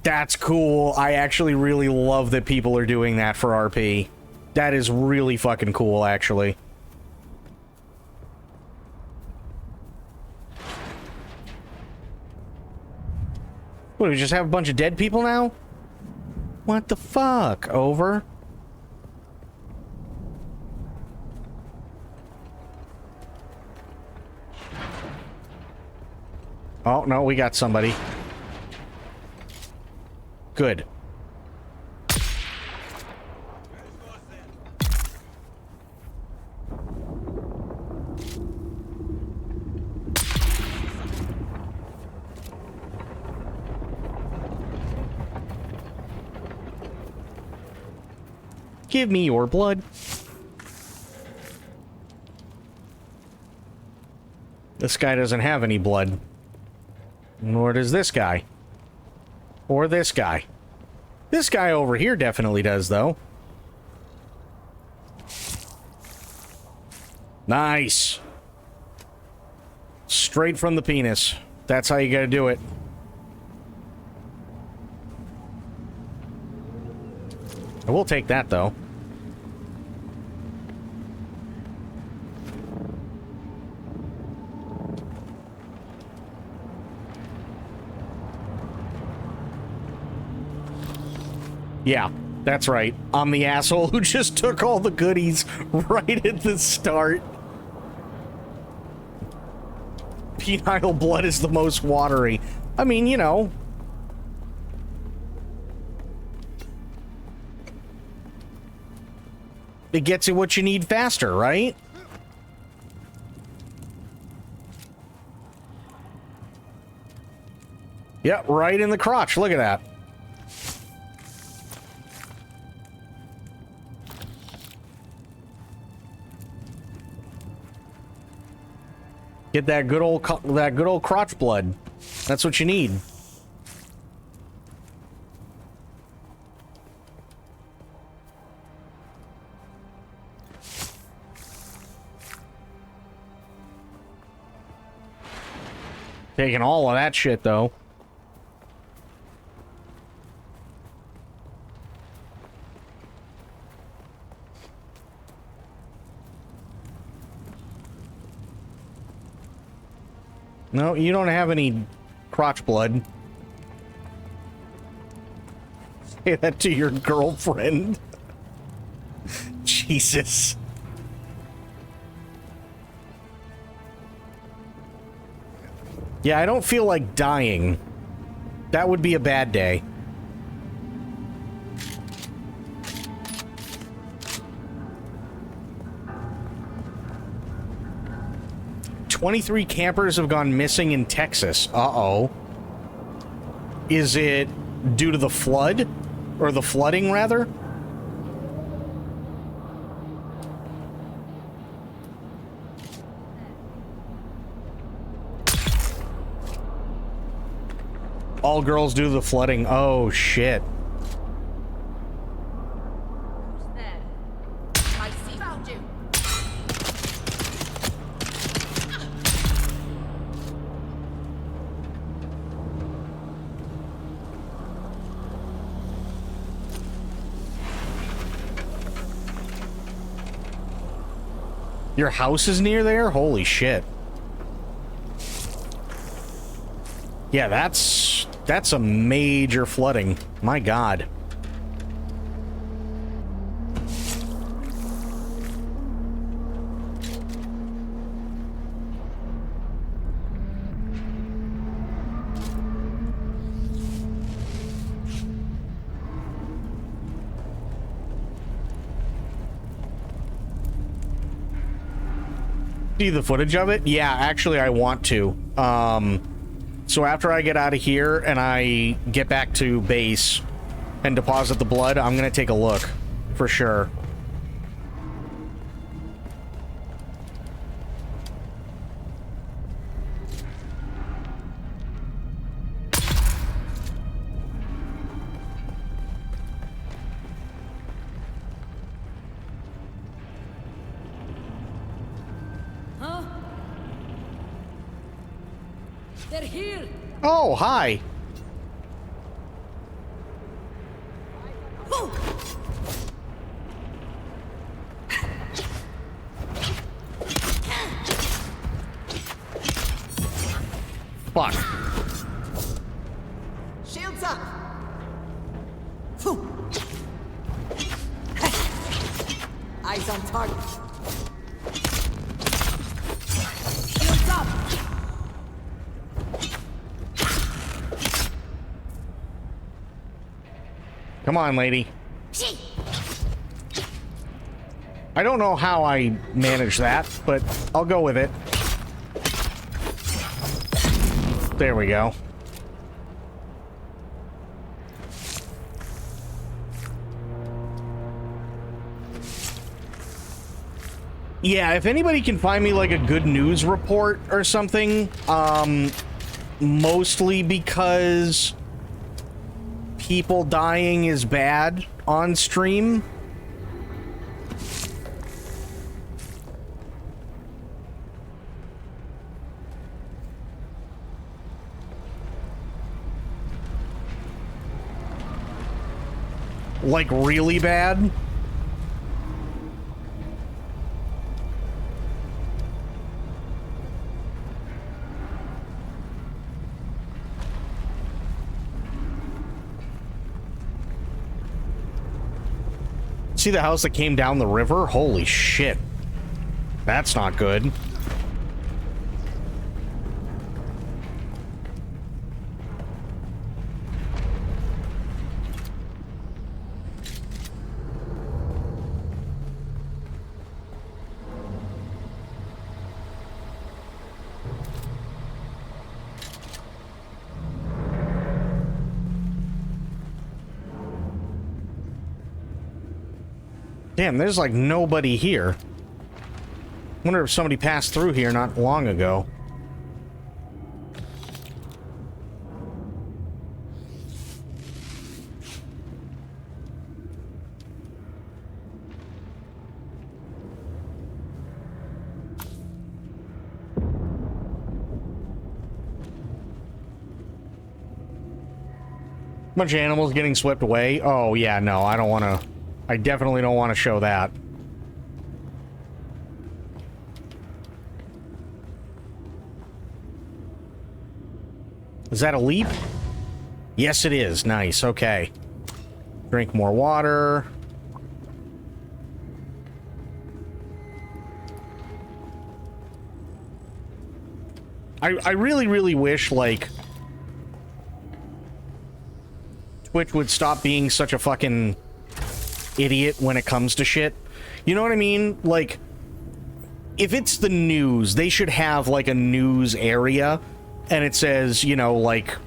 That's cool. I actually really love that people are doing that for RP. That is really fucking cool, actually. What, do we just have a bunch of dead people now? What the fuck? Over? Oh, no, we got somebody. Good. Give me your blood. This guy doesn't have any blood. Nor does this guy. Or this guy. This guy over here definitely does, though. Nice. Straight from the penis. That's how you gotta do it. I will take that, though. Yeah, that's right. I'm the asshole who just took all the goodies right at the start. Penile blood is the most watery. I mean, you know. It gets you what you need faster, right? Yep, right in the crotch. Look at that. Get that good old crotch blood. That's what you need. Taking all of that shit, though. No, you don't have any crotch blood. Say that to your girlfriend. Jesus. Yeah, I don't feel like dying. That would be a bad day. "23 campers have gone missing in Texas." Uh-oh. Is it due to the flood? Or the flooding, rather? All girls do the flooding. Oh, shit. Who's there? I see found you. Your house is near there? Holy shit. Yeah, that's a major flooding. My God. See the footage of it? Yeah, actually I want to. So after I get out of here and I get back to base and deposit the blood, I'm gonna take a look for sure. Huh? They're here. Oh, hi. Fuck. Shields up. Phew. Eyes on target. Shields up. Come on, lady. I don't know how I managed that, but I'll go with it. There we go. Yeah, if anybody can find me like a good news report or something, mostly because people dying is bad on stream. Like really bad. See the house that came down the river? Holy shit. That's not good. Damn, there's like nobody here. Wonder if somebody passed through here not long ago. Bunch of animals getting swept away. Oh yeah, no, I don't want to. I definitely don't want to show that. Is that a leap? Yes, it is. Nice. Okay. Drink more water. I really, really wish, like, Twitch would stop being such a fucking idiot when it comes to shit. You know what I mean? Like, if it's the news, they should have, like, a news area, and it says, you know, like,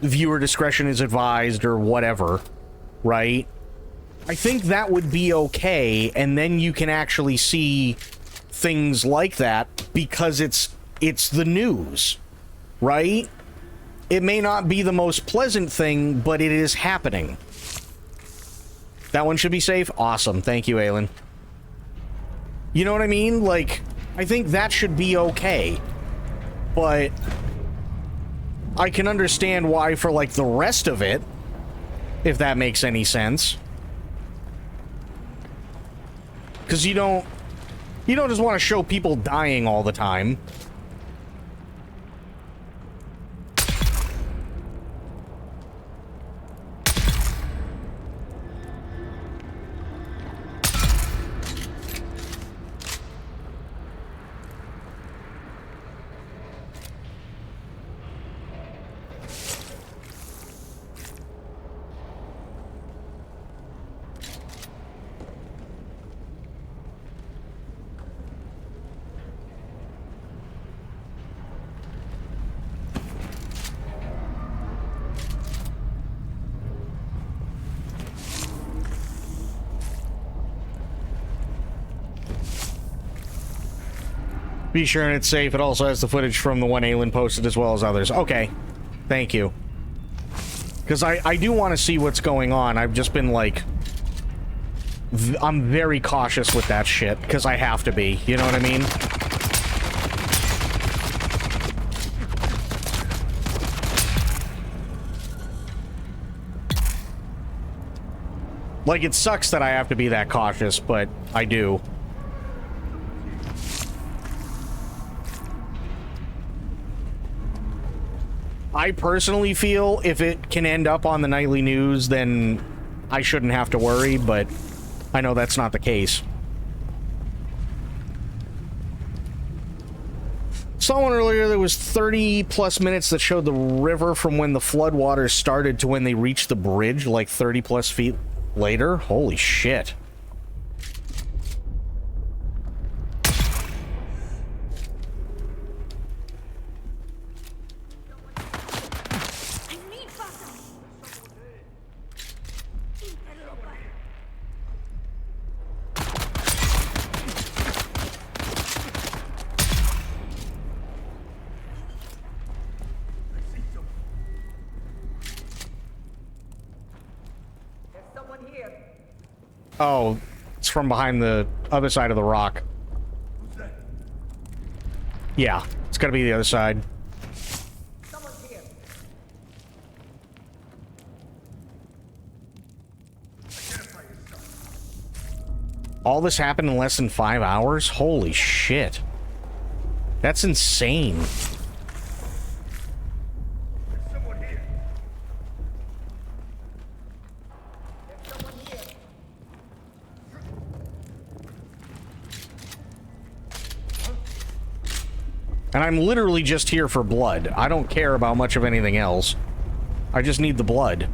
viewer discretion is advised, or whatever, right? I think that would be okay, and then you can actually see things like that, because it's the news, right? It may not be the most pleasant thing, but it is happening. That one should be safe? Awesome. Thank you, Aelin. You know what I mean? Like, I think that should be okay. But I can understand why for, like, the rest of it, if that makes any sense. Because you don't just want to show people dying all the time. Be sure and it's safe. It also has the footage from the one Aelin posted as well as others. Okay. Thank you. Because I do want to see what's going on. I've just been like... I'm very cautious with that shit. Because I have to be. You know what I mean? Like, it sucks that I have to be that cautious, but I do. I personally feel if it can end up on the nightly news, then I shouldn't have to worry, but I know that's not the case. Saw one earlier that was 30 plus minutes that showed the river from when the floodwaters started to when they reached the bridge, like 30 plus feet later. Holy shit. Oh, it's from behind the other side of the rock. Yeah, it's gotta be the other side. All this happened in less than 5 hours? Holy shit. That's insane. And I'm literally just here for blood. I don't care about much of anything else. I just need the blood.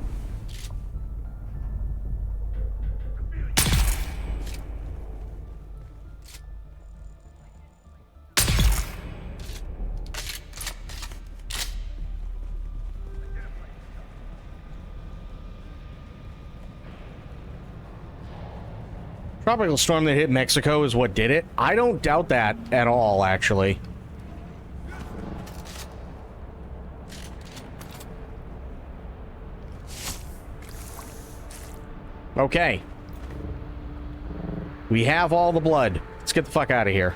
Tropical storm that hit Mexico is what did it. I don't doubt that at all, actually. Okay. We have all the blood. Let's get the fuck out of here.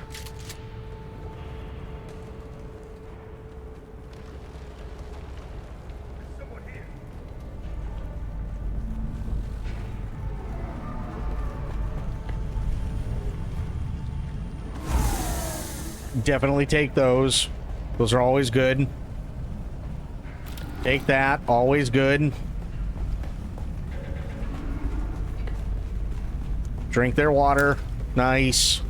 Definitely take those. Those are always good. Take that. Always good. Drink their water. Nice.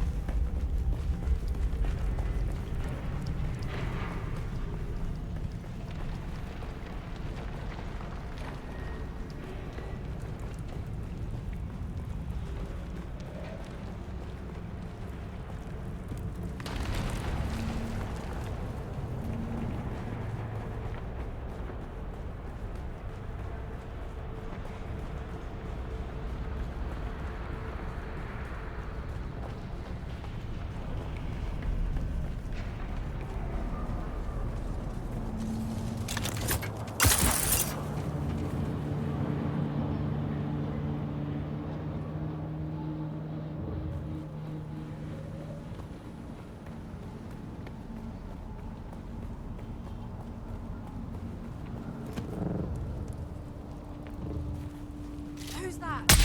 Who's that?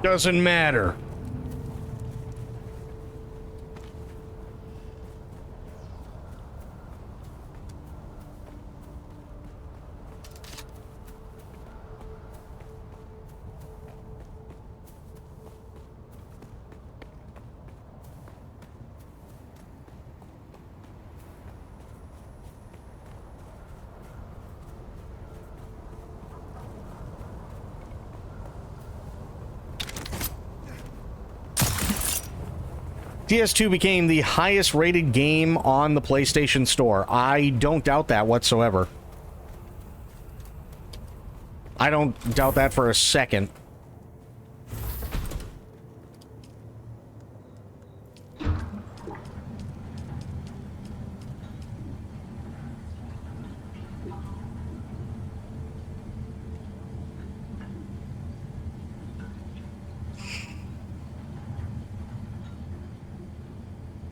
Doesn't matter. DS2 became the highest rated game on the PlayStation Store. I don't doubt that whatsoever. I don't doubt that for a second.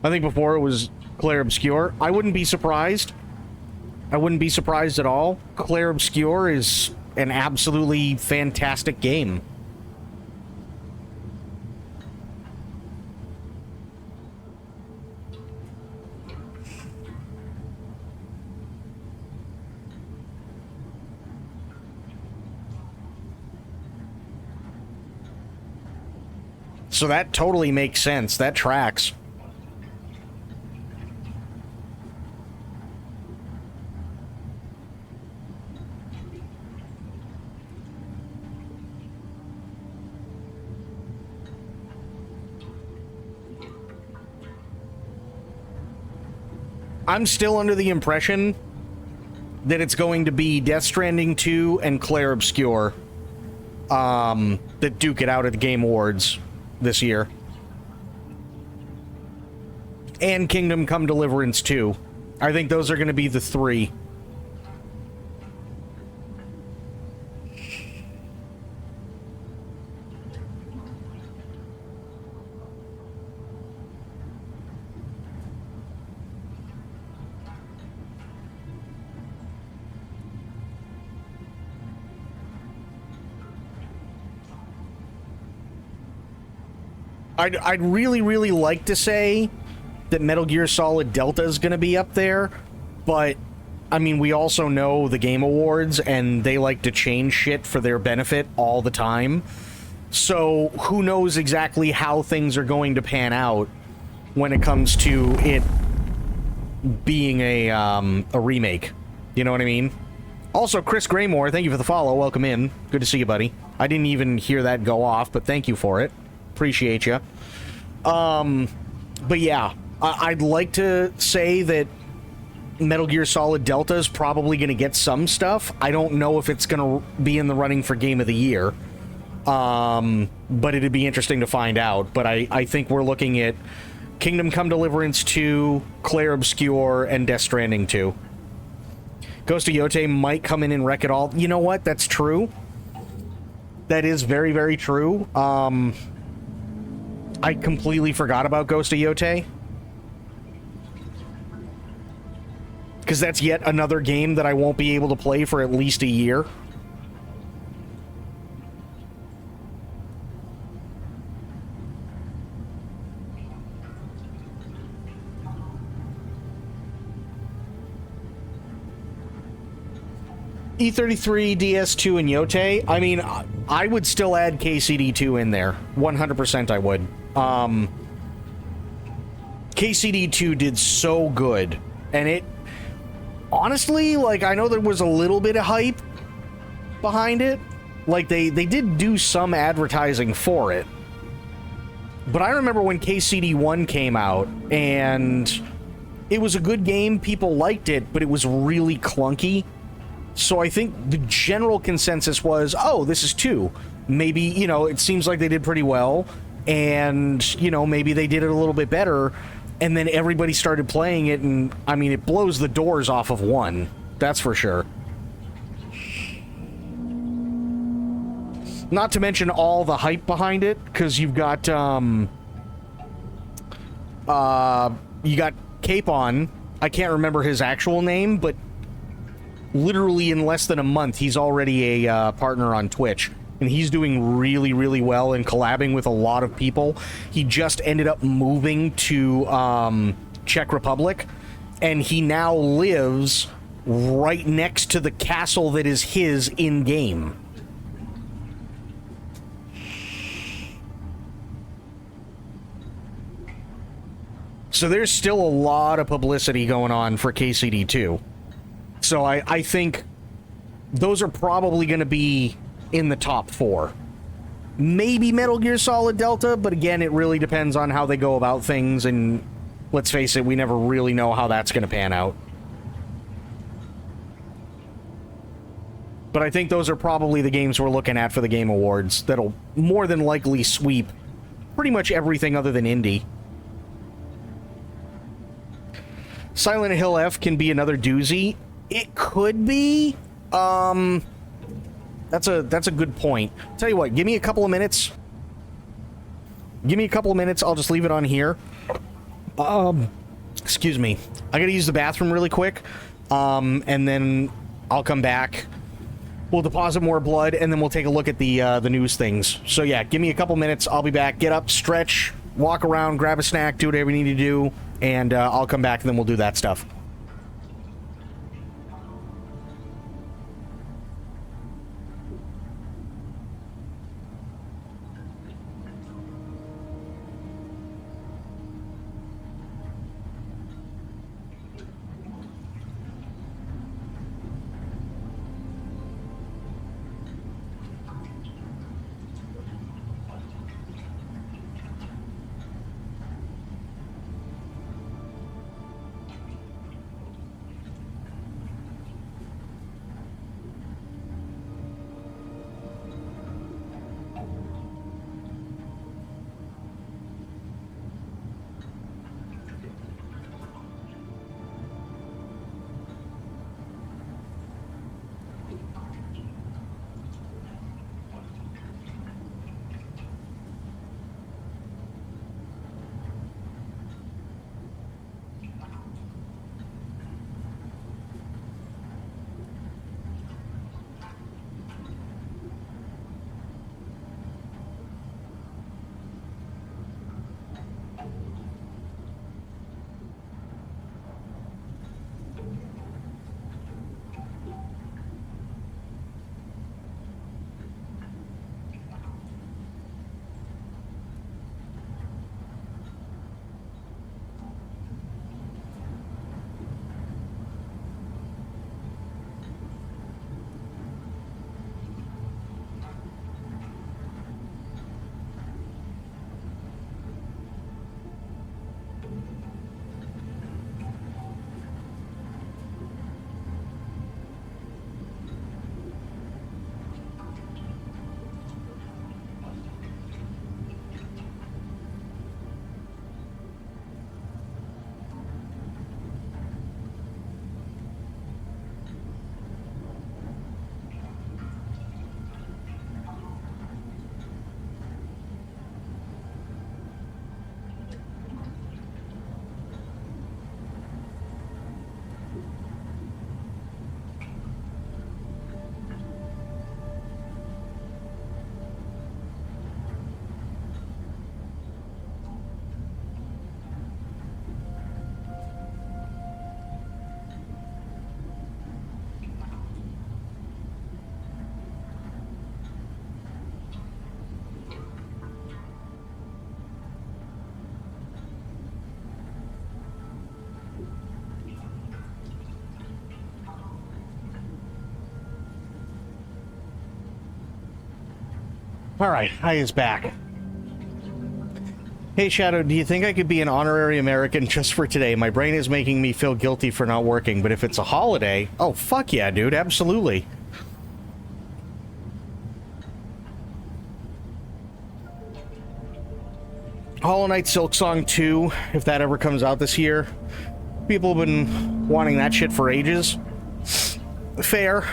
I think before it was Claire Obscure. I wouldn't be surprised. I wouldn't be surprised at all. Claire Obscure is an absolutely fantastic game. So that totally makes sense. That tracks. I'm still under the impression that it's going to be Death Stranding 2 and Clair Obscur that duke it out at the Game Awards this year. And Kingdom Come Deliverance 2. I think those are going to be the three. I'd really, really like to say that Metal Gear Solid Delta is going to be up there, but, I mean, we also know the Game Awards, and they like to change shit for their benefit all the time. So, who knows exactly how things are going to pan out when it comes to it being a remake. You know what I mean? Also, Chris Graymore, thank you for the follow. Welcome in. Good to see you, buddy. I didn't even hear that go off, but thank you for it. Appreciate you. But yeah, I'd like to say that Metal Gear Solid Delta is probably going to get some stuff. I don't know if it's going to be in the running for Game of the Year. But it'd be interesting to find out. But I think we're looking at Kingdom Come Deliverance 2, Clair Obscur, and Death Stranding 2. Ghost of Yote might come in and wreck it all. You know what? That's true. That is very, very true. I completely forgot about Ghost of Yote. Because that's yet another game that I won't be able to play for at least a year. E33, DS2, and Yote. I mean, I would still add KCD2 in there. 100% I would. KCD2 did so good. And it... Honestly, like, I know there was a little bit of hype behind it. Like, they did do some advertising for it. But I remember when KCD1 came out, and it was a good game, people liked it, but it was really clunky. So I think the general consensus was, oh, this is 2. Maybe, you know, it seems like they did pretty well, and, you know, maybe they did it a little bit better, and then everybody started playing it, and, I mean, it blows the doors off of 1. That's for sure. Not to mention all the hype behind it, because you've got, you got Capon. I can't remember his actual name, but literally in less than a month, he's already a partner on Twitch, and he's doing really, really well and collabing with a lot of people. He just ended up moving to Czech Republic, and he now lives right next to the castle that is his in-game. So there's still a lot of publicity going on for KCD2. So I think those are probably going to be in the top 4. Maybe Metal Gear Solid Delta, but again, it really depends on how they go about things, and let's face it, we never really know how that's going to pan out. But I think those are probably the games we're looking at for the Game Awards that'll more than likely sweep pretty much everything other than indie. Silent Hill F can be another doozy. It could be. That's a good point. Tell you what, give me a couple of minutes. I'll just leave it on here. Excuse me. I gotta use the bathroom really quick. And then I'll come back. We'll deposit more blood, and then we'll take a look at the news things. So yeah, give me a couple minutes. I'll be back. Get up, stretch, walk around, grab a snack, do whatever you need to do, and I'll come back, and then we'll do that stuff. All right, I is back. Hey, Shadow, do you think I could be an honorary American just for today? My brain is making me feel guilty for not working, but if it's a holiday... Oh, fuck yeah, dude, absolutely. Hollow Knight Silksong 2, if that ever comes out this year. People have been wanting that shit for ages. Fair.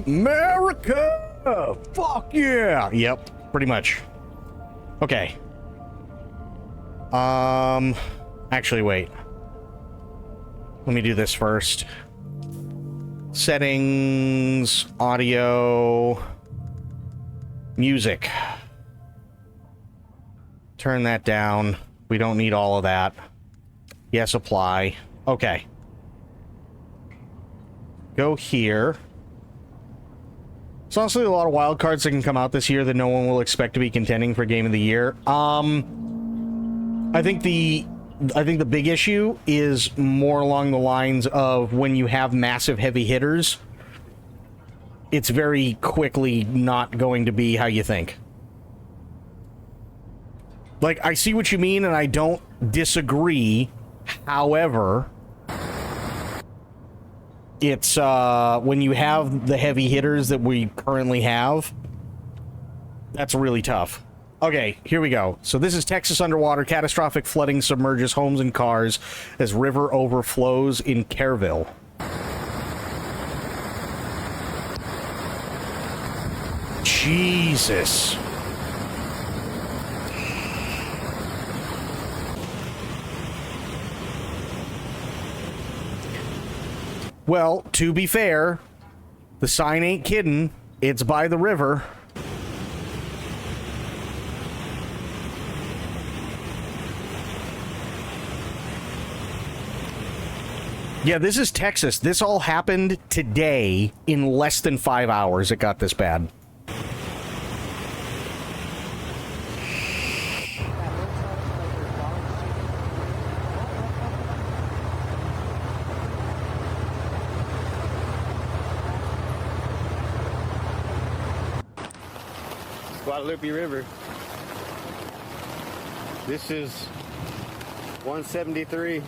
America! Fuck yeah! Yep, pretty much. Okay. Actually, wait. Let me do this first. Settings, audio, music. Turn that down. We don't need all of that. Yes, apply. Okay. Go here. There's honestly a lot of wild cards that can come out this year that no one will expect to be contending for Game of the Year. I think the big issue is more along the lines of when you have massive heavy hitters, it's very quickly not going to be how you think. Like, I see what you mean, and I don't disagree. However, it's, when you have the heavy hitters that we currently have, that's really tough. Okay, here we go. So this is Texas underwater. Catastrophic flooding submerges homes and cars as river overflows in Kerrville. Jesus. Well, to be fair, the sign ain't kidding. It's by the river. Yeah, this is Texas. This all happened today. In less than 5 hours, it got this bad. Guadalupe River. This is 173.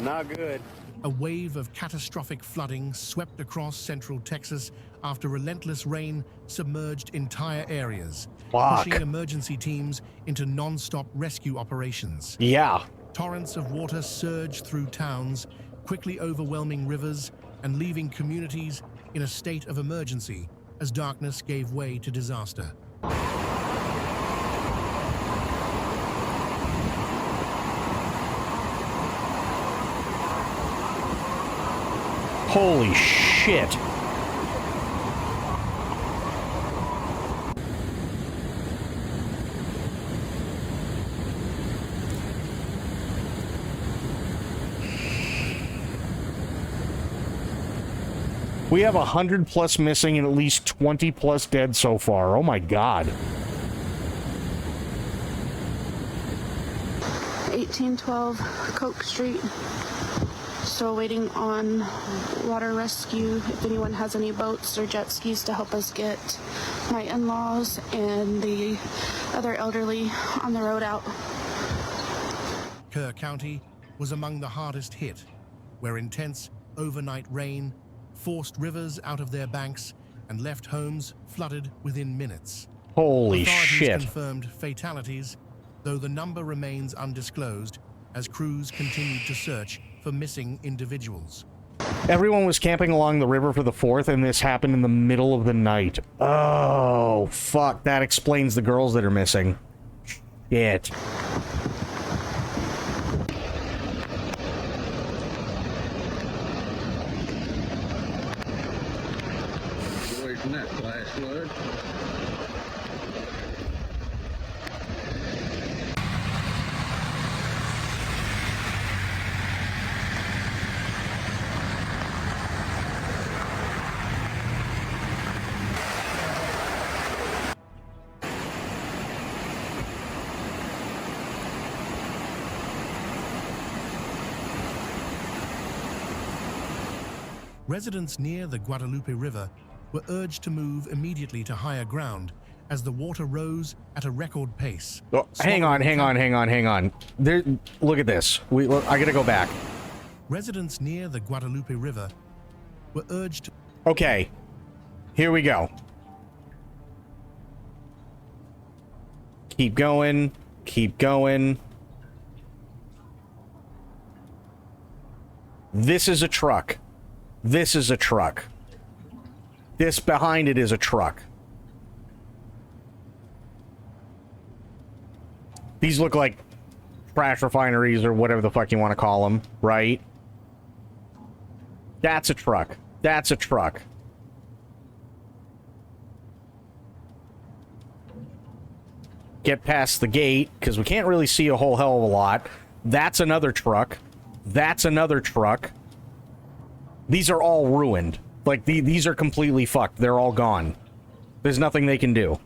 Not good. A wave of catastrophic flooding swept across central Texas after relentless rain submerged entire areas, pushing emergency teams into non-stop rescue operations. Yeah. Torrents of water surged through towns, quickly overwhelming rivers and leaving communities in a state of emergency as darkness gave way to disaster. Holy shit. We have 100 plus missing and at least 20 plus dead so far. Oh my god. 1812 Coke Street. Still waiting on water rescue. If anyone has any boats or jet skis to help us get my in-laws and the other elderly on the road out. Kerr County was among the hardest hit, where intense overnight rain forced rivers out of their banks and left homes flooded within minutes. Holy Authorities shit. confirmed fatalities, though the number remains undisclosed as crews continued to search for missing individuals. Everyone was camping along the river for the 4th, and this happened in the middle of the night. Oh, fuck. That explains the girls that are missing. Shit. Away from that flash flood. Residents near the Guadalupe River were urged to move immediately to higher ground as the water rose at a record pace. Oh, hang on. There, look at this. I gotta go back. Residents near the Guadalupe River were urged to... Okay, here we go. Keep going. Keep going. This is a truck. This is a truck. This behind it is a truck. These look like trash refineries or whatever the fuck you want to call them, right? That's a truck. That's a truck. Get past the gate, because we can't really see a whole hell of a lot. That's another truck. That's another truck. These are all ruined. Like, these are completely fucked. They're all gone. There's nothing they can do.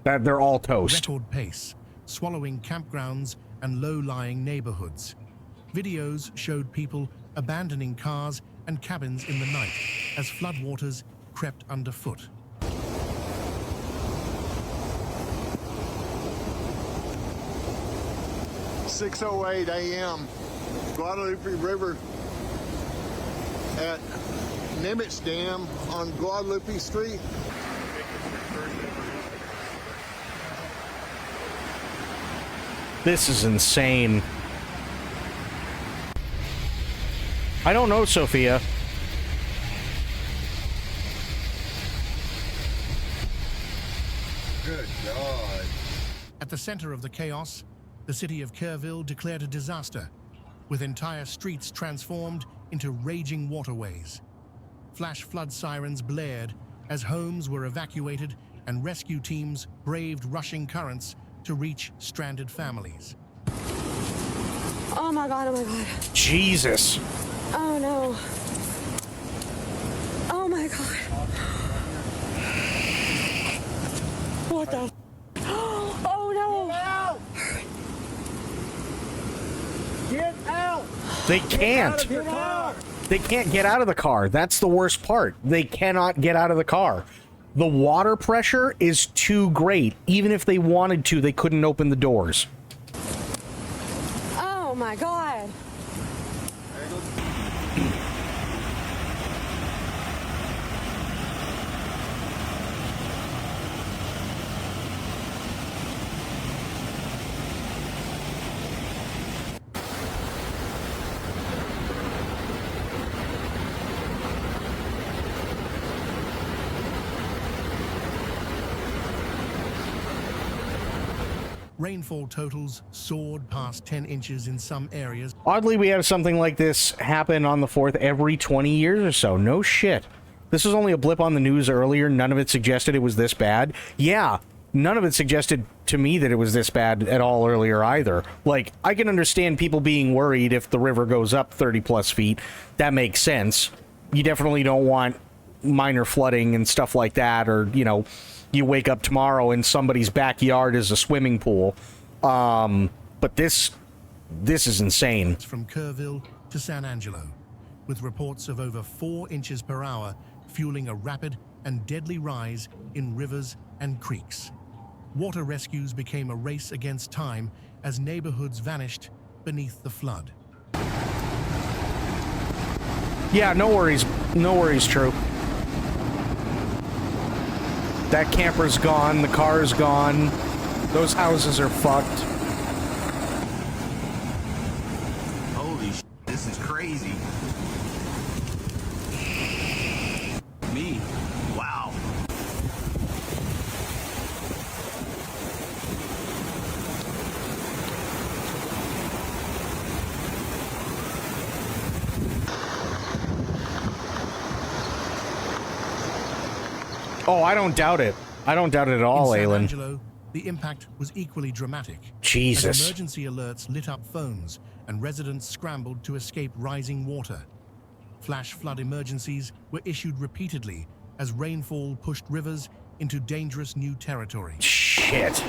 They're all toast. Record pace, swallowing campgrounds and low-lying neighborhoods. Videos showed people abandoning cars and cabins in the night as floodwaters crept underfoot. .6:08 a.m. Guadalupe River at Nimitz Dam on Guadalupe Street. This is insane. I don't know, Sophia. Good God. At the center of the chaos, the city of Kerrville declared a disaster, with entire streets transformed into raging waterways. Flash flood sirens blared as homes were evacuated and rescue teams braved rushing currents to reach stranded families. Oh my God, oh my God. Jesus. Oh no. Oh my God. What the? Oh no. Get out! They can't. They can't get out of the car. That's the worst part. They cannot get out of the car. The water pressure is too great. Even if they wanted to, they couldn't open the doors. Oh my God. Rainfall totals soared past 10 inches in some areas. Oddly, we have something like this happen on the 4th every 20 years or so. No shit. This was only a blip on the news earlier. None of it suggested it was this bad. Yeah, none of it suggested to me that it was this bad at all earlier either. Like, I can understand people being worried if the river goes up 30 plus feet. That makes sense. You definitely don't want minor flooding and stuff like that, or, you know, you wake up tomorrow and somebody's backyard is a swimming pool. But this is insane. From Kerrville to San Angelo, with reports of over 4 inches per hour, fueling a rapid and deadly rise in rivers and creeks. Water rescues became a race against time as neighborhoods vanished beneath the flood. Yeah, no worries. No worries, True. That camper's gone, the car's gone, those houses are fucked. Holy shit, this is crazy. Me? Wow. Oh, I don't doubt it. I don't doubt it at all, In San Aylin. Angelo, the impact was equally dramatic. Jesus. As emergency alerts lit up phones and residents scrambled to escape rising water. Flash flood emergencies were issued repeatedly as rainfall pushed rivers into dangerous new territory. Shit.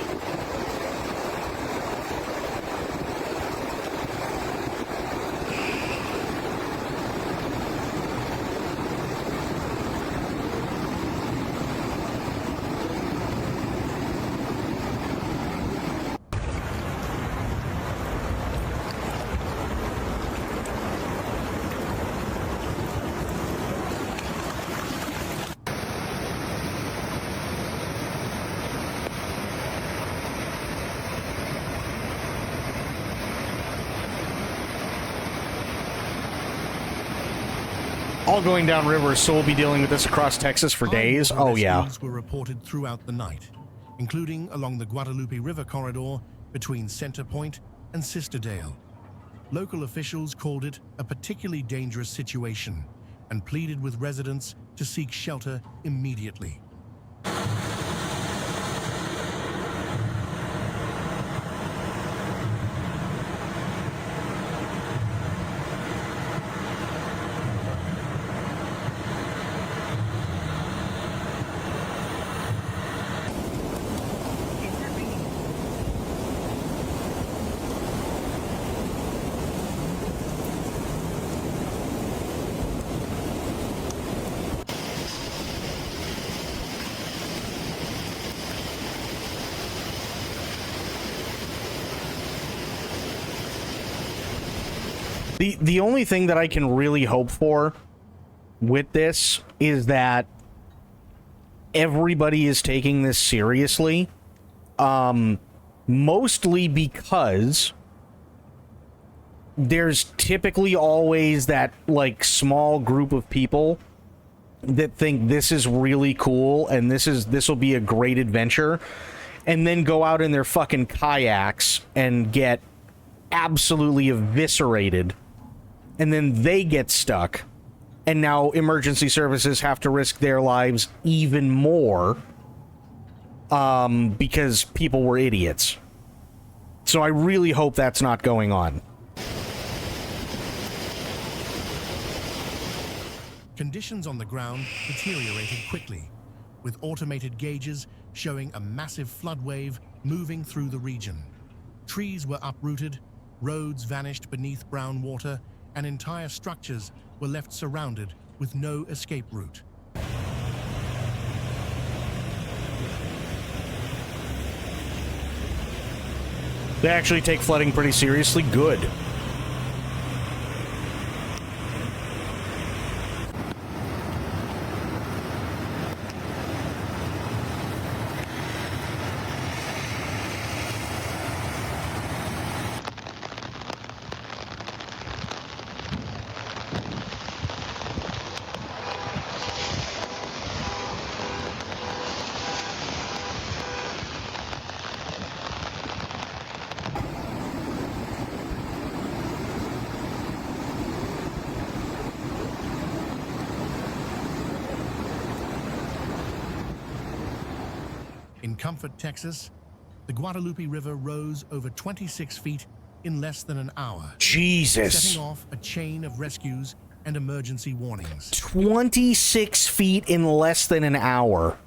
all going downriver, so we'll be dealing with this across Texas for days. Oh, yeah. Rescues were reported throughout the night, including along the Guadalupe River corridor between Center Point and Sisterdale. Local officials called it a particularly dangerous situation and pleaded with residents to seek shelter immediately. The only thing that I can really hope for with this is that everybody is taking this seriously. Mostly because there's typically always that, like, small group of people that think this is really cool and this will be a great adventure, and then go out in their fucking kayaks and get absolutely eviscerated, and then they get stuck, and now emergency services have to risk their lives even more because people were idiots. So I really hope that's not going on. Conditions on the ground deteriorated quickly, with automated gauges showing a massive flood wave moving through the region. Trees were uprooted, roads vanished beneath brown water, and entire structures were left surrounded with no escape route. They actually take flooding pretty seriously. Good. In Comfort, Texas, the Guadalupe River rose over 26 feet in less than an hour. Jesus. Setting off a chain of rescues and emergency warnings. 26 feet in less than an hour.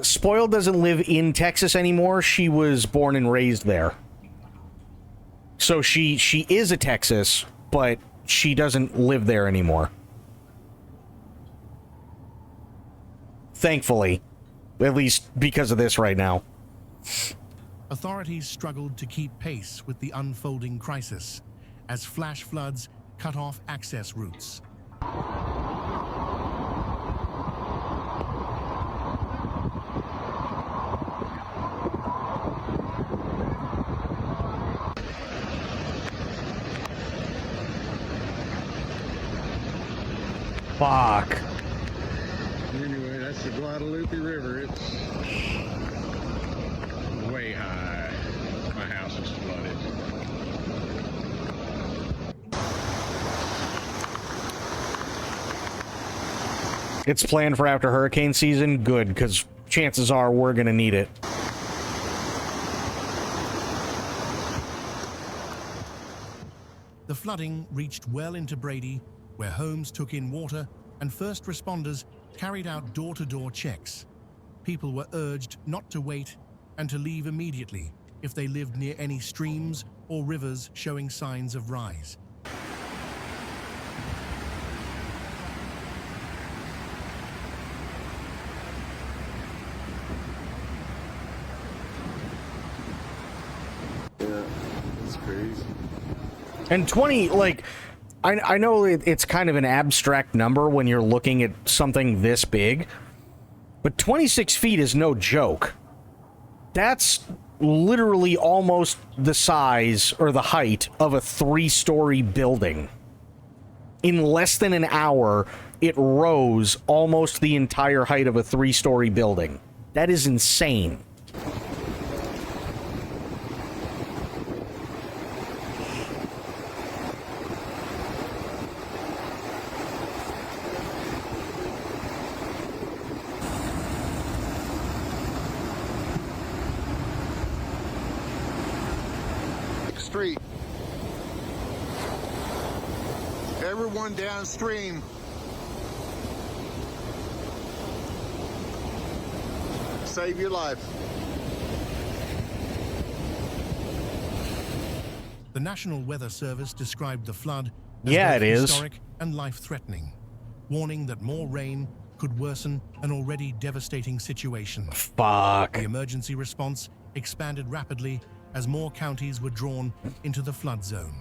Spoiled doesn't live in Texas anymore. She was born and raised there. So she is a Texas, but she doesn't live there anymore. Thankfully. At least because of this right now. Authorities struggled to keep pace with the unfolding crisis as flash floods cut off access routes. Fuck. Anyway, that's the Guadalupe River. It's way high. My house is flooded. It's planned for after hurricane season. Good, because chances are we're going to need it. The flooding reached well into Brady, where homes took in water and first responders carried out door-to-door checks. People were urged not to wait and to leave immediately if they lived near any streams or rivers showing signs of rise. Yeah, that's crazy. And 20, like, I know it's kind of an abstract number when you're looking at something this big, but 26 feet is no joke. That's literally almost the size or the height of a 3-story building. In less than an hour, it rose almost the entire height of a 3-story building. That is insane. Street. Everyone downstream. Save your life. The National Weather Service described the flood as it is historic and life-threatening, warning that more rain could worsen an already devastating situation. Fuck. The emergency response expanded rapidly as more counties were drawn into the flood zone.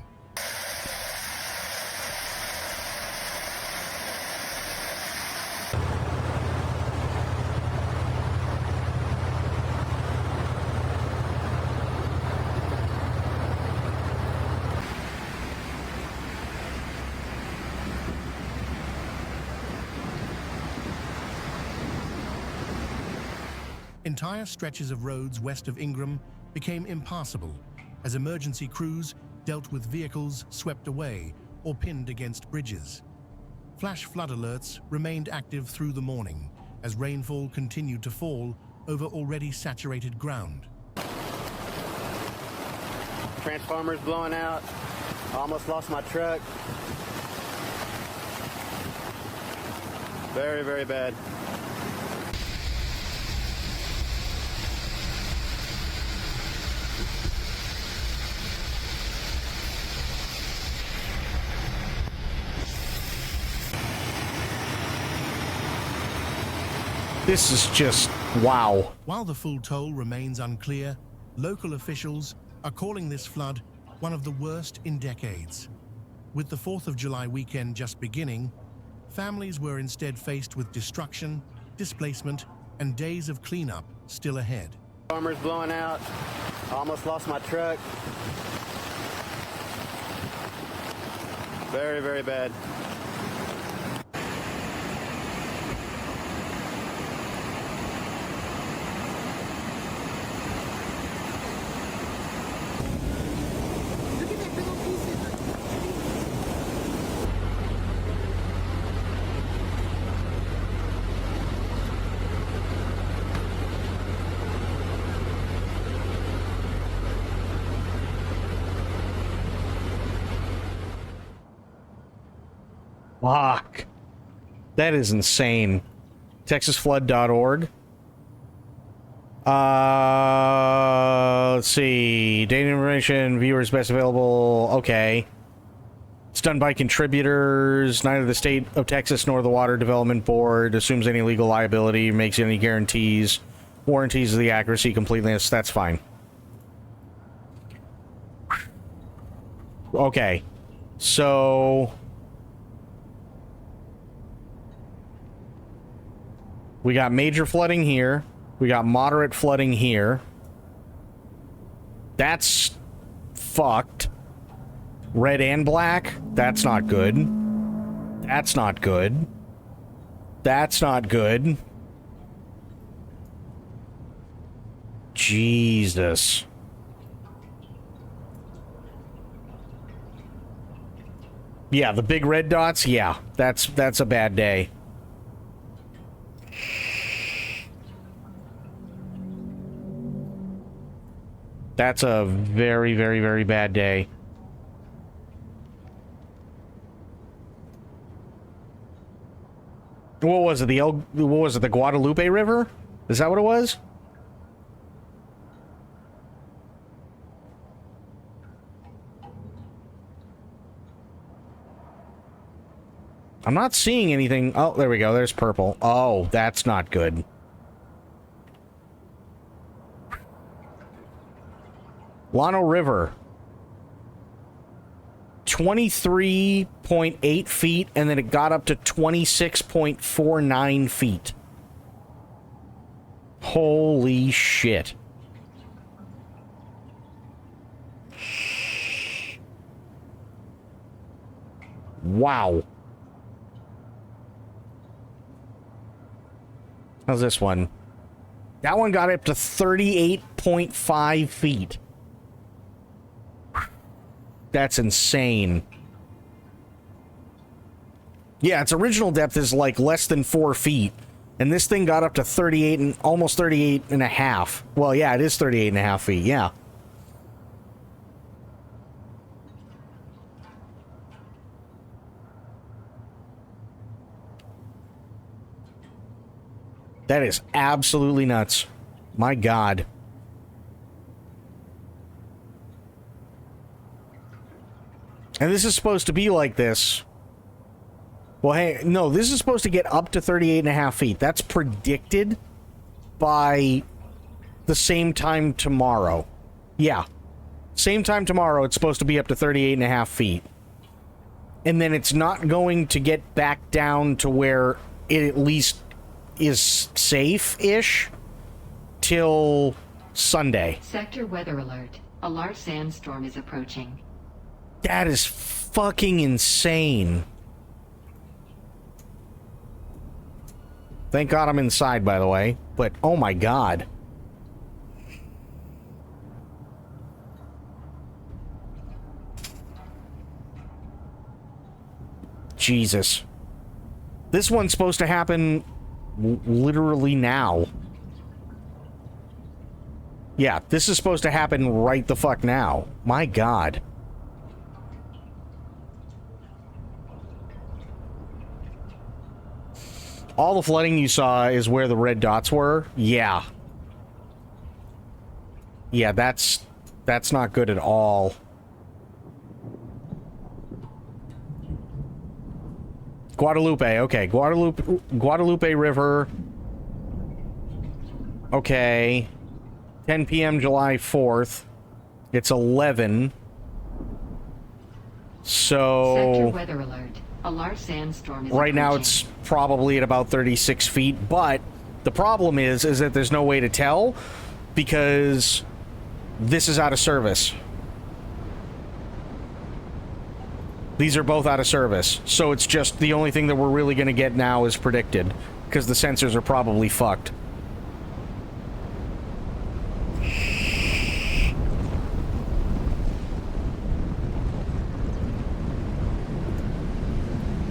Entire stretches of roads west of Ingram became impassable as emergency crews dealt with vehicles swept away or pinned against bridges. Flash flood alerts remained active through the morning as rainfall continued to fall over already saturated ground. Transformers blowing out. Almost lost my truck. Very, very bad. This is just wow. While the full toll remains unclear, local officials are calling this flood one of the worst in decades. With the 4th of July weekend just beginning, families were instead faced with destruction, displacement, and days of cleanup still ahead. Farmers blowing out. Almost lost my truck. Very, very bad. Fuck. That is insane. TexasFlood.org. Let's see. Data information, viewers best available. Okay. It's done by contributors. Neither the state of Texas nor the Water Development Board assumes any legal liability, makes any guarantees, warranties of the accuracy, completeness. That's fine. Okay. So we got major flooding here. We got moderate flooding here. That's fucked. Red and black? That's not good. That's not good. That's not good. Jesus. Yeah, the big red dots, yeah. That's a bad day. That's a very, very, very bad day. What was it? The Guadalupe River? Is that what it was? I'm not seeing anything. Oh, there we go. There's purple. Oh, that's not good. Llano River. 23.8 feet, and then it got up to 26.49 feet. Holy shit. Wow. How's this one? That one got up to 38.5 feet. That's insane. Yeah, its original depth is like less than 4 feet. And this thing got up to 38 and almost 38 and a half. Well, yeah, it is 38 and a half feet, yeah. That is absolutely nuts. My God. And this is supposed to be like this. Well, hey, no, this is supposed to get up to 38 and a half feet. That's predicted by the same time tomorrow. Yeah. Same time tomorrow, it's supposed to be up to 38 and a half feet. And then it's not going to get back down to where it at least is safe-ish till Sunday. Sector weather alert. A large sandstorm is approaching. That is fucking insane. Thank God I'm inside, by the way. But, oh my God. Jesus. This one's supposed to happen literally now. Yeah, this is supposed to happen right the fuck now. My God. All the flooding you saw is where the red dots were? Yeah. Yeah, that's not good at all. Guadalupe, okay. Guadalupe River. Okay. 10 p.m. July 4th. It's 11. So... Sector weather alert. A large sandstorm is right now approaching. it's probably at about 36 feet, but the problem is that there's no way to tell because this is out of service. These are both out of service, so it's just the only thing that we're really going to get now is predicted because the sensors are probably fucked.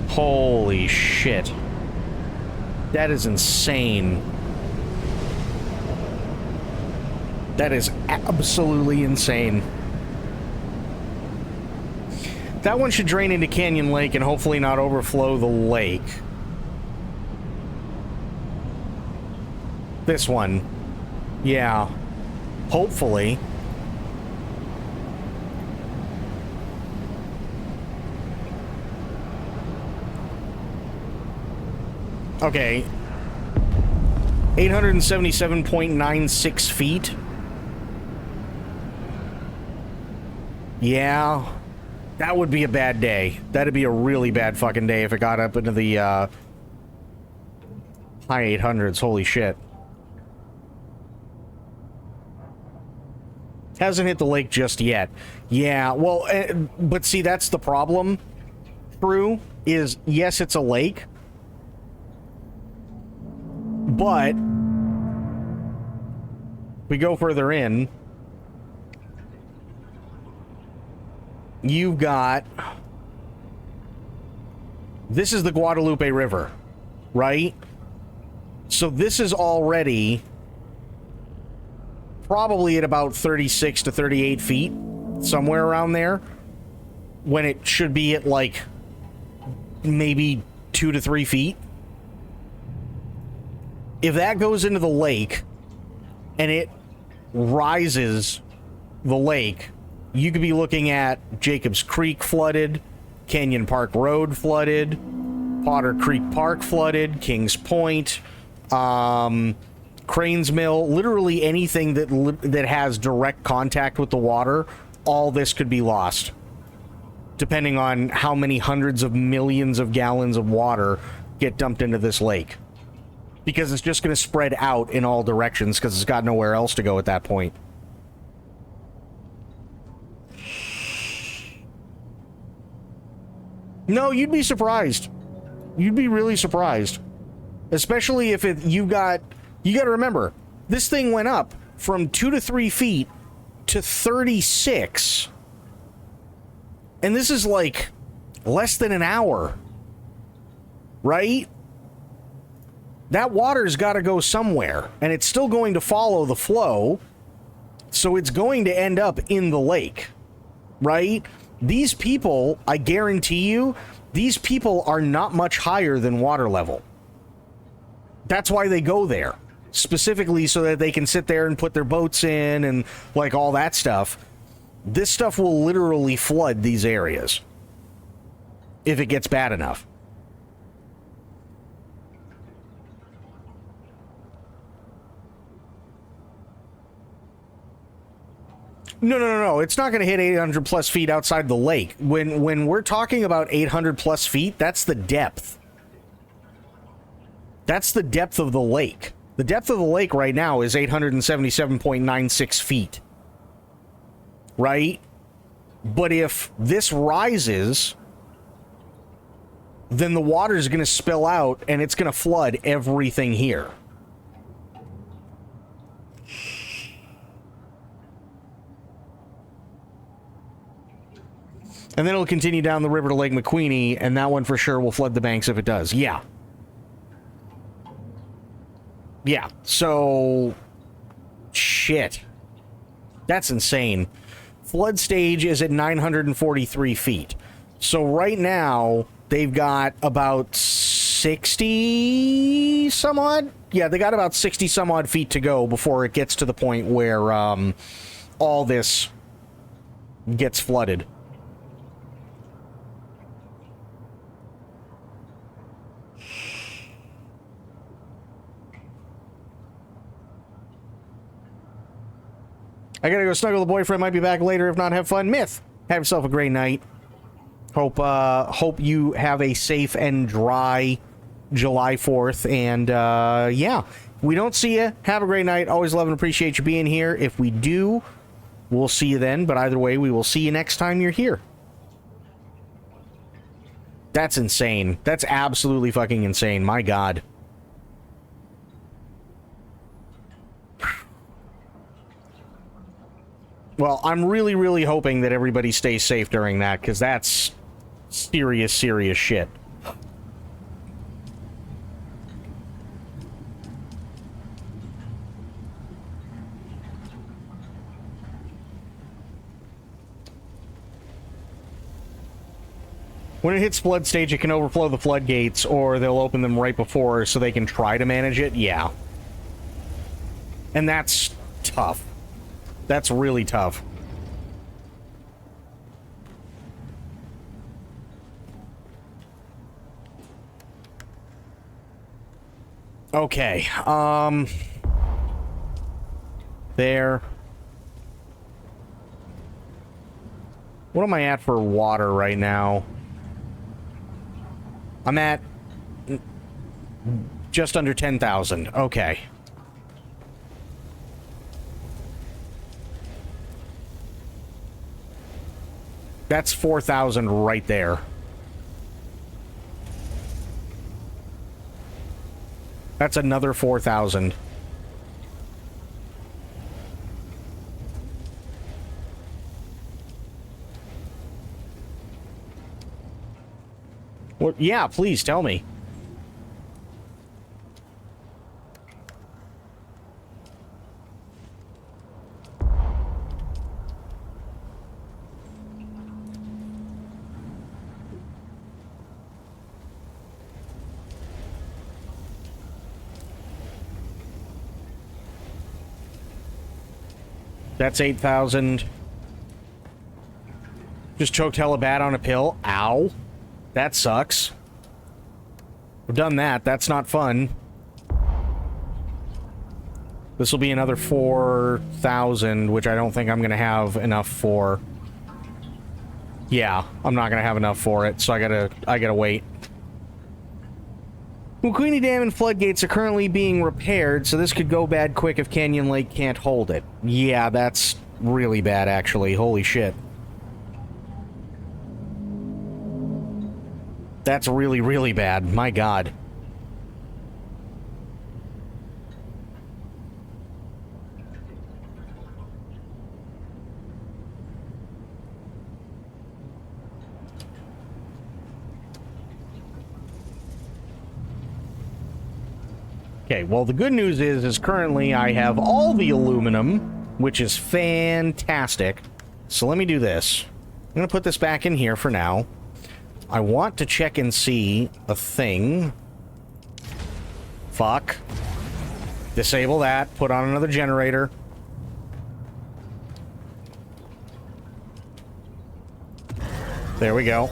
Holy shit. That is insane. That is absolutely insane. That one should drain into Canyon Lake and hopefully not overflow the lake. This one. Yeah. Hopefully. Okay. 877.96 feet. Yeah. That would be a bad day. That'd be a really bad fucking day if it got up into the, high 800s. Holy shit. Hasn't hit the lake just yet. Yeah, well, but see, that's the problem, Drew, is, yes, it's a lake, but we go further in. You've got... This is the Guadalupe River, right? So this is already probably at about 36 to 38 feet, somewhere around there, when it should be at like maybe 2 to 3 feet. If that goes into the lake and it rises the lake, you could be looking at Jacobs Creek flooded, Canyon Park Road flooded, Potter Creek Park flooded, Kings Point, Cranes Mill, literally anything that has direct contact with the water, all this could be lost. Depending on how many hundreds of millions of gallons of water get dumped into this lake. Because it's just going to spread out in all directions because it's got nowhere else to go at that point. No, you'd be surprised. You'd be really surprised. Especially if you got to remember, this thing went up from 2 to 3 feet to 36. And this is like less than an hour. Right? That water's got to go somewhere, and it's still going to follow the flow, so it's going to end up in the lake. Right? These people, I guarantee you, these people are not much higher than water level. That's why they go there. Specifically so that they can sit there and put their boats in and like all that stuff. This stuff will literally flood these areas if it gets bad enough. No. It's not going to hit 800 plus feet outside the lake. When we're talking about 800 plus feet, that's the depth. That's the depth of the lake. The depth of the lake right now is 877.96 feet. Right? But if this rises, then the water is going to spill out and it's going to flood everything here. And then it'll continue down the river to Lake McQueenie, and that one for sure will flood the banks if it does. Yeah. Yeah, so... Shit. That's insane. Flood stage is at 943 feet. So right now, they've got about 60 some odd? Yeah, they got about 60 some odd feet to go before it gets to the point where all this gets flooded. I gotta go snuggle the boyfriend. Might be back later. If not, have fun. Myth, have yourself a great night. Hope you have a safe and dry July 4th. And yeah, we don't see you. Have a great night. Always love and appreciate you being here. If we do, we'll see you then. But either way, we will see you next time you're here. That's insane. That's absolutely fucking insane. My God. Well, I'm really, really hoping that everybody stays safe during that, because that's serious, serious shit. When it hits flood stage, it can overflow the floodgates, or they'll open them right before so they can try to manage it. Yeah. And that's tough. That's really tough. Okay, there. What am I at for water right now? I'm at just under 10,000. Okay. That's 4,000 right there. That's another 4,000. What? Yeah, please tell me. That's 8,000. Just choked hella bad on a pill. Ow. That sucks. We've done that. That's not fun. This will be another 4,000, which I don't think I'm going to have enough for. Yeah, I'm not going to have enough for it, so I gotta wait. McQueenie Dam and floodgates are currently being repaired, so this could go bad quick if Canyon Lake can't hold it. Yeah, that's really bad, actually. Holy shit. That's really, really bad. My God. Okay, well, the good news is currently I have all the aluminum, which is fantastic. So let me do this. I'm going to put this back in here for now. I want to check and see a thing. Fuck. Disable that. Put on another generator. There we go.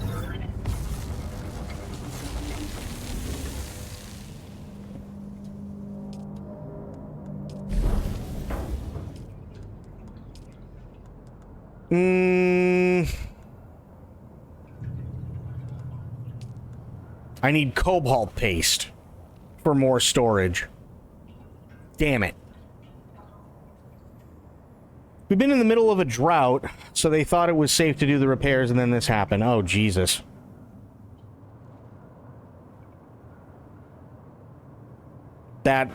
I need cobalt paste for more storage. Damn it. We've been in the middle of a drought, so they thought it was safe to do the repairs, and then this happened. Oh, Jesus. That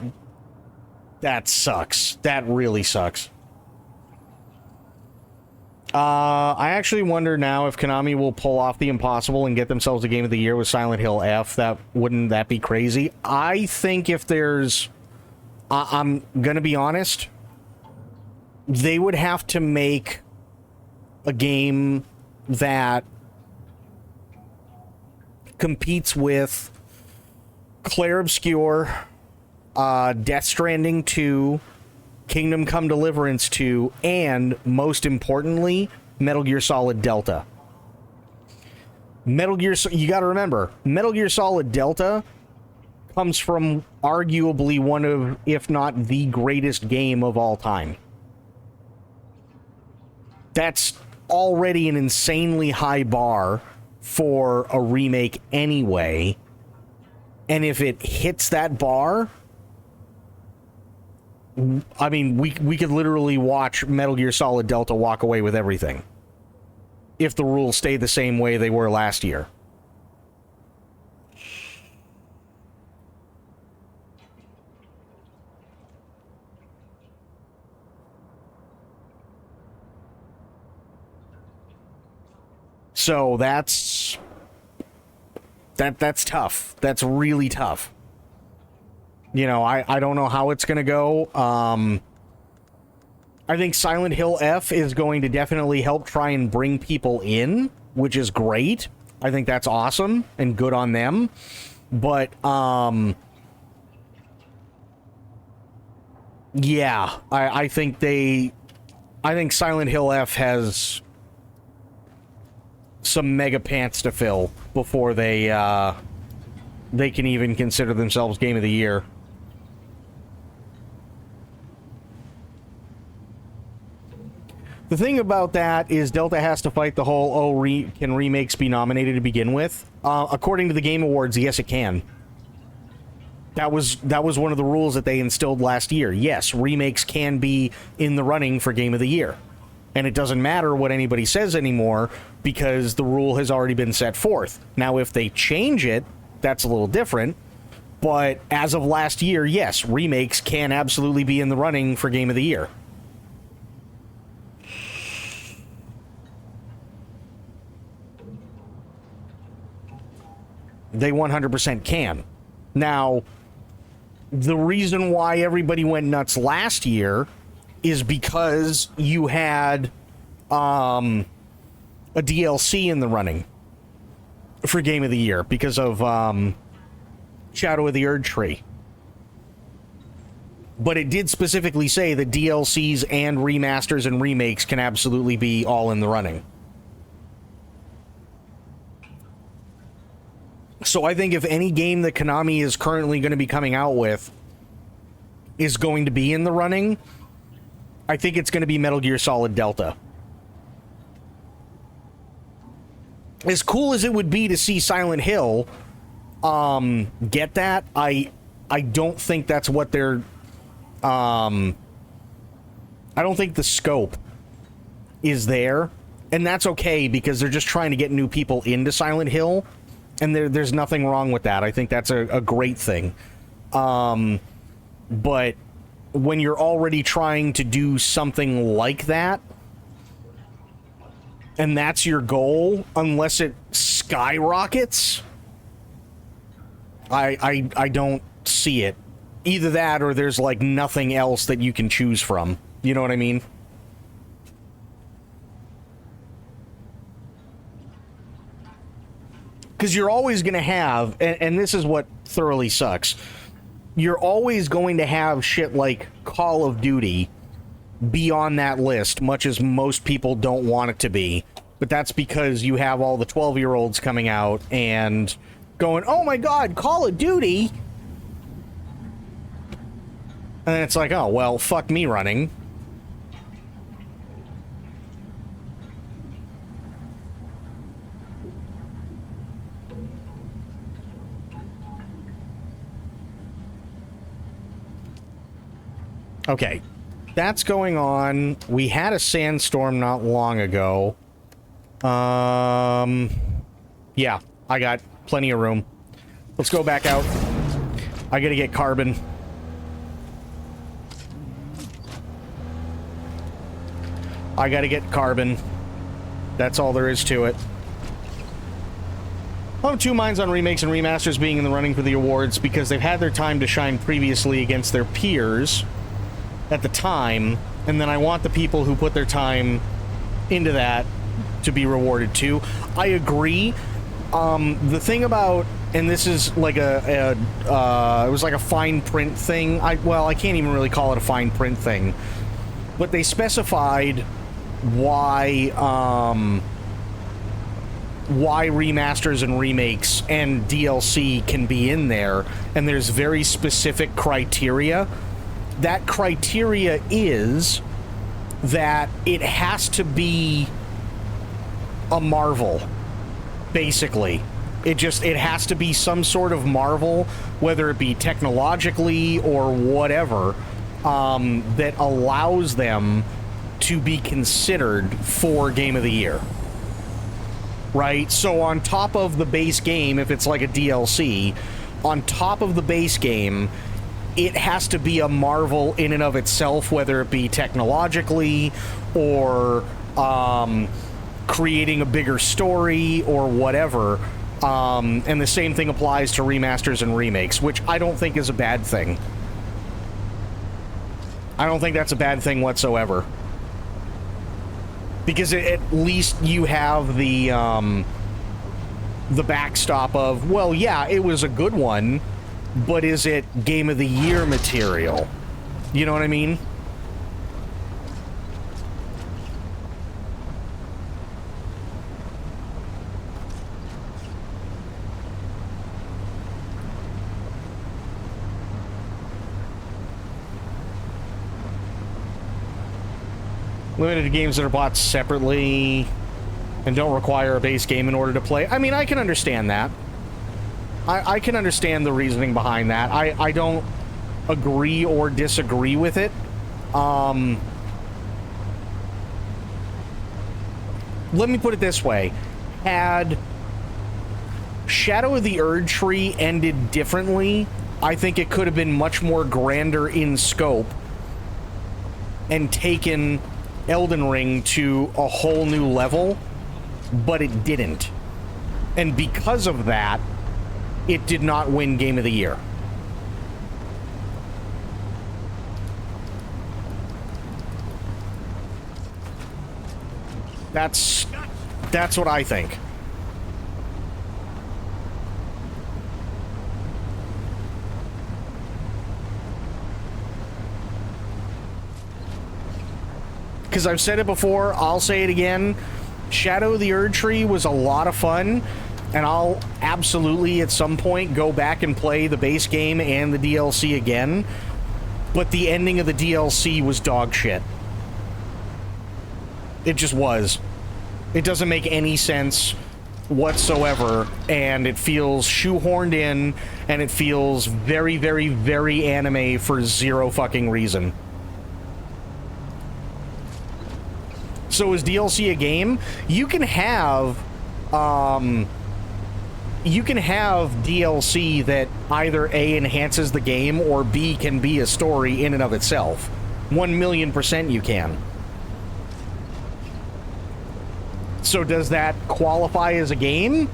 sucks. That really sucks. I actually wonder now if Konami will pull off the impossible and get themselves a Game of the Year with Silent Hill F. Wouldn't that be crazy? I think if there's... I'm gonna be honest. They would have to make a game that competes with Clair Obscur, Death Stranding 2, Kingdom Come Deliverance 2, and, most importantly, Metal Gear Solid Delta. You gotta remember, Metal Gear Solid Delta comes from arguably one of, if not the greatest game of all time. That's already an insanely high bar for a remake anyway. And if it hits that bar... I mean, we could literally watch Metal Gear Solid Delta walk away with everything. If the rules stay the same way they were last year. So that's tough. That's really tough. You know, I don't know how it's going to go. I think Silent Hill F is going to definitely help try and bring people in, which is great. I think that's awesome and good on them. But, yeah, I think Silent Hill F has some mega pants to fill before they can even consider themselves Game of the Year. The thing about that is Delta has to fight the whole, can remakes be nominated to begin with? According to the Game Awards, yes, it can. That was one of the rules that they instilled last year. Yes, remakes can be in the running for Game of the Year. And it doesn't matter what anybody says anymore because the rule has already been set forth. Now, if they change it, that's a little different. But as of last year, yes, remakes can absolutely be in the running for Game of the Year. They 100% can. Now, the reason why everybody went nuts last year is because you had a DLC in the running for Game of the Year because of Shadow of the Erd Tree. But it did specifically say that DLCs and remasters and remakes can absolutely be all in the running. So I think if any game that Konami is currently going to be coming out with is going to be in the running, I think it's going to be Metal Gear Solid Delta. As cool as it would be to see Silent Hill get that, I don't think that's what they're... I don't think the scope is there. And that's okay, because they're just trying to get new people into Silent Hill. And there's nothing wrong with that. I think that's a great thing. But when you're already trying to do something like that, and that's your goal, unless it skyrockets, I don't see it. Either that or there's like nothing else that you can choose from. You know what I mean? Because you're always going to have, and this is what thoroughly sucks, you're always going to have shit like Call of Duty be on that list, much as most people don't want it to be. But that's because you have all the 12-year-olds coming out and going, oh my god, Call of Duty? And it's like, oh, well, fuck me running. Okay, that's going on. We had a sandstorm not long ago. Yeah, I got plenty of room. Let's go back out. I gotta get carbon. I gotta get carbon. That's all there is to it. I'm 2 minds on remakes and remasters being in the running for the awards because they've had their time to shine previously against their peers at the time, and then I want the people who put their time into that to be rewarded too. I agree. The thing about, and this is like it was like a fine print thing. Well, I can't even really call it a fine print thing, but they specified why remasters and remakes and DLC can be in there, and there's very specific criteria. That criteria is that it has to be a marvel, basically. It has to be some sort of marvel, whether it be technologically or whatever, that allows them to be considered for Game of the Year. Right? So on top of the base game, if it's like a DLC, on top of the base game, it has to be a marvel in and of itself, whether it be technologically or creating a bigger story or whatever. And the same thing applies to remasters and remakes, which I don't think is a bad thing. I don't think that's a bad thing whatsoever. Because at least you have the backstop of, well, yeah, it was a good one, but is it Game of the Year material? You know what I mean? Limited games that are bought separately and don't require a base game in order to play. I mean, I can understand that. I can understand the reasoning behind that. I don't agree or disagree with it. Let me put it this way. Had Shadow of the Erdtree ended differently, I think it could have been much more grander in scope and taken Elden Ring to a whole new level, but it didn't. And because of that, it did not win Game of the Year. That's what I think. Because I've said it before, I'll say it again. Shadow of the Erdtree was a lot of fun, and I'll absolutely at some point go back and play the base game and the DLC again. But the ending of the DLC was dog shit. It just was. It doesn't make any sense whatsoever, and it feels shoehorned in, and it feels very, very, very anime for zero fucking reason. So is DLC a game? You can have you can have DLC that either A, enhances the game, or B, can be a story in and of itself. 1,000,000% you can. So does that qualify as a game?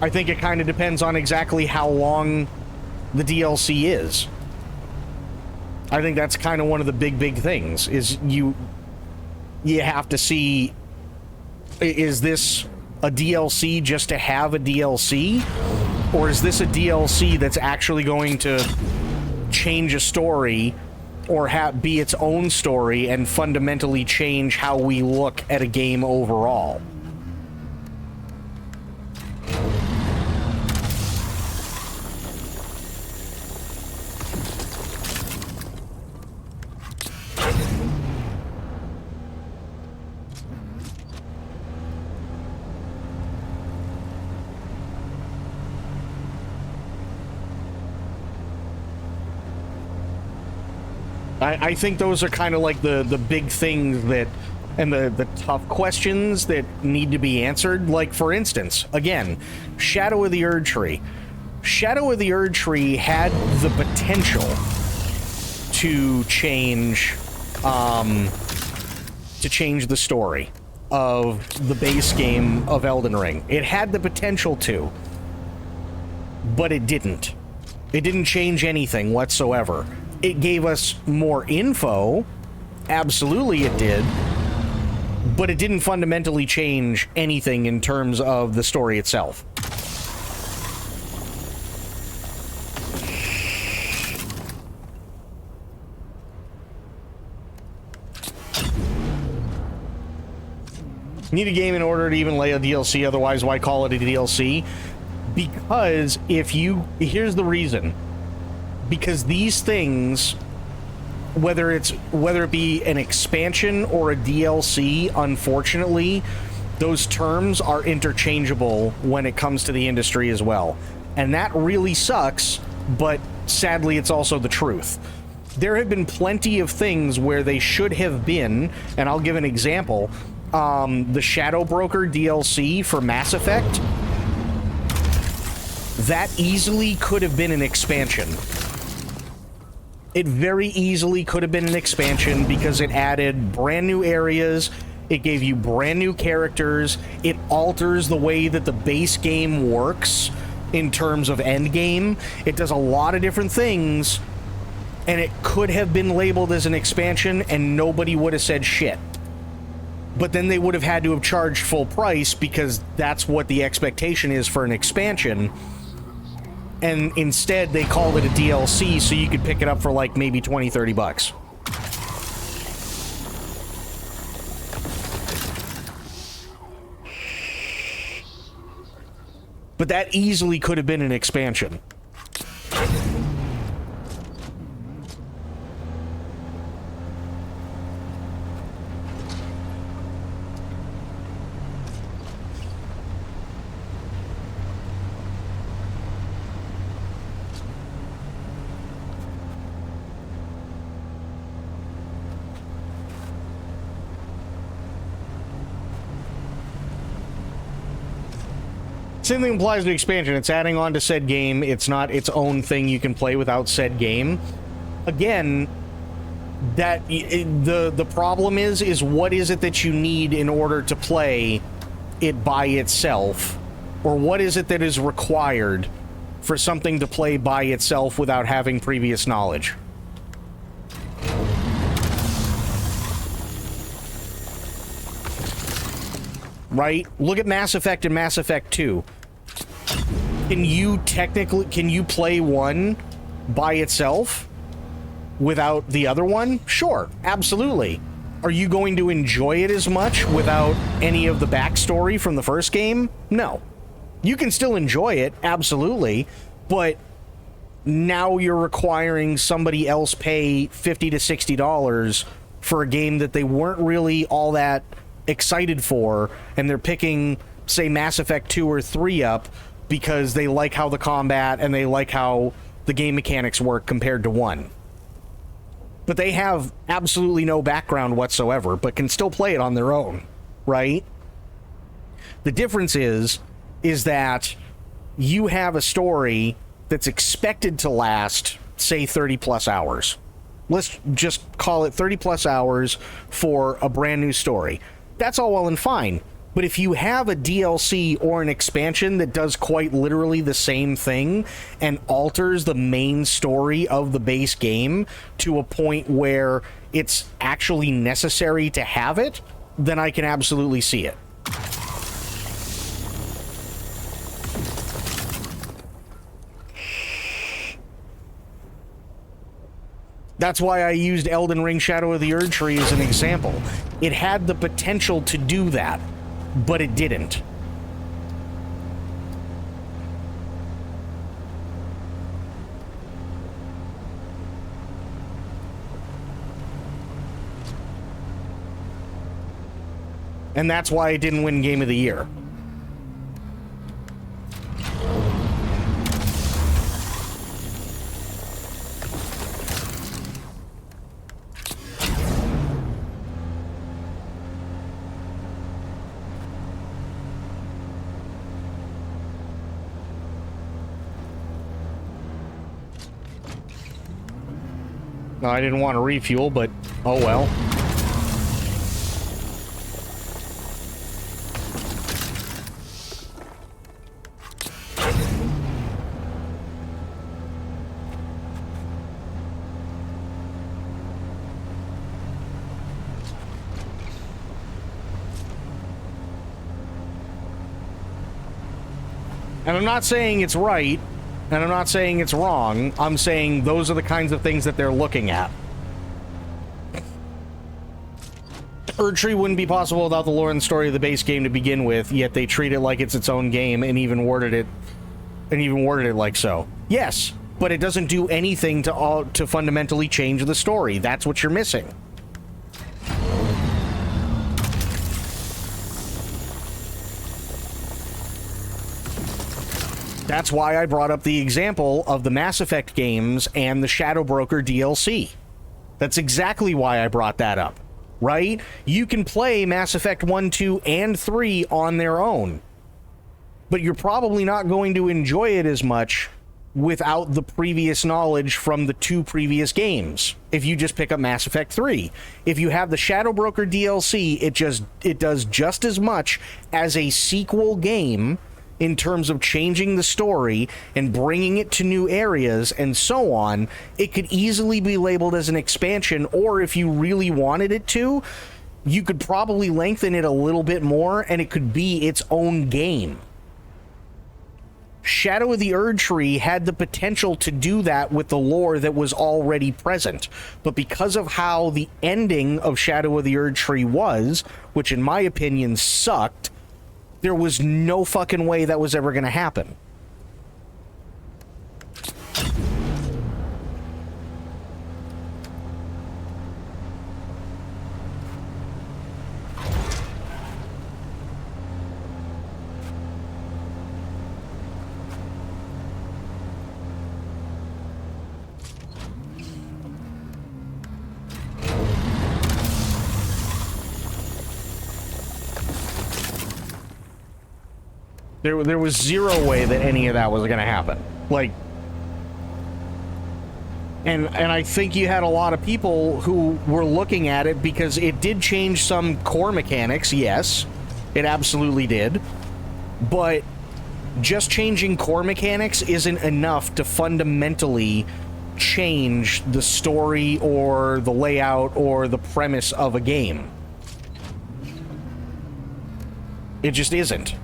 I think it kind of depends on exactly how long the DLC is. I think that's kind of one of the big things, is you have to see, is this a DLC just to have a DLC? Or is this a DLC that's actually going to change a story or be its own story and fundamentally change how we look at a game overall? I think those are kind of like the big things that, and the tough questions that need to be answered. Like, for instance, again, Shadow of the Erdtree. Shadow of the Erdtree had the potential to change the story of the base game of Elden Ring. It had the potential to, but it didn't. It didn't change anything whatsoever. It gave us more info, absolutely it did, but it didn't fundamentally change anything in terms of the story itself. Need a game in order to even lay a DLC, otherwise why call it a DLC? Because here's the reason. Because these things, whether it be an expansion or a DLC, unfortunately, those terms are interchangeable when it comes to the industry as well. And that really sucks, but sadly it's also the truth. There have been plenty of things where they should have been, and I'll give an example. The Shadow Broker DLC for Mass Effect, that easily could have been an expansion. It very easily could have been an expansion because it added brand new areas, it gave you brand new characters, it alters the way that the base game works in terms of endgame. It does a lot of different things, and it could have been labeled as an expansion and nobody would have said shit. But then they would have had to have charged full price because that's what the expectation is for an expansion. And instead they called it a DLC so you could pick it up for like maybe 20-30 bucks. But that easily could have been an expansion. Same thing applies to expansion. It's adding on to said game. It's not its own thing you can play without said game. Again, the problem is what is it that you need in order to play it by itself? Or what is it that is required for something to play by itself without having previous knowledge? Right? Look at Mass Effect and Mass Effect 2. Can you play one by itself without the other one? Sure, absolutely. Are you going to enjoy it as much without any of the backstory from the first game? No. You can still enjoy it, absolutely, but now you're requiring somebody else pay $50 to $60 for a game that they weren't really all that excited for, and they're picking, say, Mass Effect 2 or 3 up because they like how the combat and they like how the game mechanics work compared to 1. But they have absolutely no background whatsoever, but can still play it on their own, right? The difference is that you have a story that's expected to last, say, 30 plus hours. Let's just call it 30 plus hours for a brand new story. That's all well and fine. But if you have a DLC or an expansion that does quite literally the same thing and alters the main story of the base game to a point where it's actually necessary to have it, then I can absolutely see it. That's why I used Elden Ring Shadow of the Erdtree as an example. It had the potential to do that, but it didn't. And that's why it didn't win Game of the Year. No, I didn't want to refuel, but oh well. And I'm not saying it's right, and I'm not saying it's wrong. I'm saying those are the kinds of things that they're looking at. Erdtree wouldn't be possible without the lore and story of the base game to begin with, yet they treat it like it's its own game and even worded it like so. Yes, but it doesn't do anything to fundamentally change the story. That's what you're missing. That's why I brought up the example of the Mass Effect games and the Shadow Broker DLC. That's exactly why I brought that up, right? You can play Mass Effect 1, 2, and 3 on their own, but you're probably not going to enjoy it as much without the previous knowledge from the 2 previous games. If you just pick up Mass Effect 3. If you have the Shadow Broker DLC, it does just as much as a sequel game in terms of changing the story and bringing it to new areas and so on. It could easily be labeled as an expansion, or if you really wanted it to, you could probably lengthen it a little bit more and it could be its own game. Shadow of the Erdtree had the potential to do that with the lore that was already present, but because of how the ending of Shadow of the Erdtree was, which in my opinion sucked, there was no fucking way that was ever going to happen. There was zero way that any of that was going to happen. Like, and I think you had a lot of people who were looking at it because it did change some core mechanics. Yes, it absolutely did. But just changing core mechanics isn't enough to fundamentally change the story or the layout or the premise of a game. It just isn't.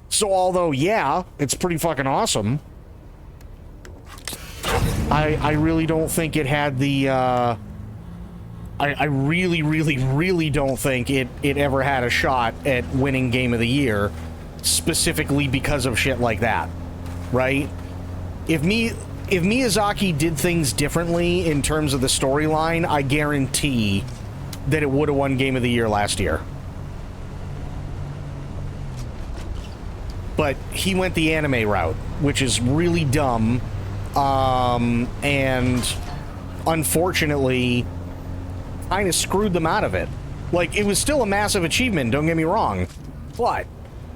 So although, yeah, it's pretty fucking awesome, I really don't think it had the, I really don't think it ever had a shot at winning Game of the Year, specifically because of shit like that, right? If Miyazaki did things differently in terms of the storyline, I guarantee that it would have won Game of the Year last year. But he went the anime route, which is really dumb, and unfortunately, kind of screwed them out of it. Like, it was still a massive achievement, don't get me wrong, but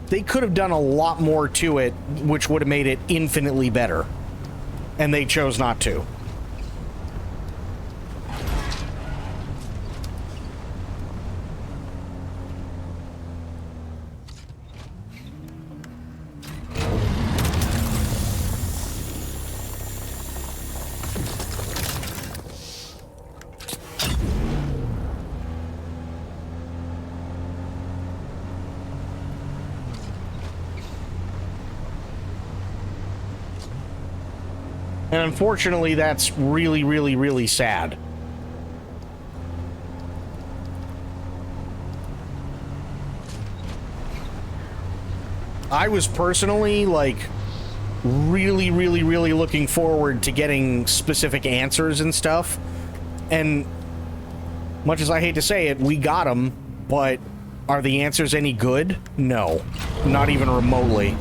they could have done a lot more to it, which would have made it infinitely better. And they chose not to. And unfortunately, that's really, really, really sad. I was personally, like, really, really, really looking forward to getting specific answers and stuff. And much as I hate to say it, we got them, but are the answers any good? No. Not even remotely.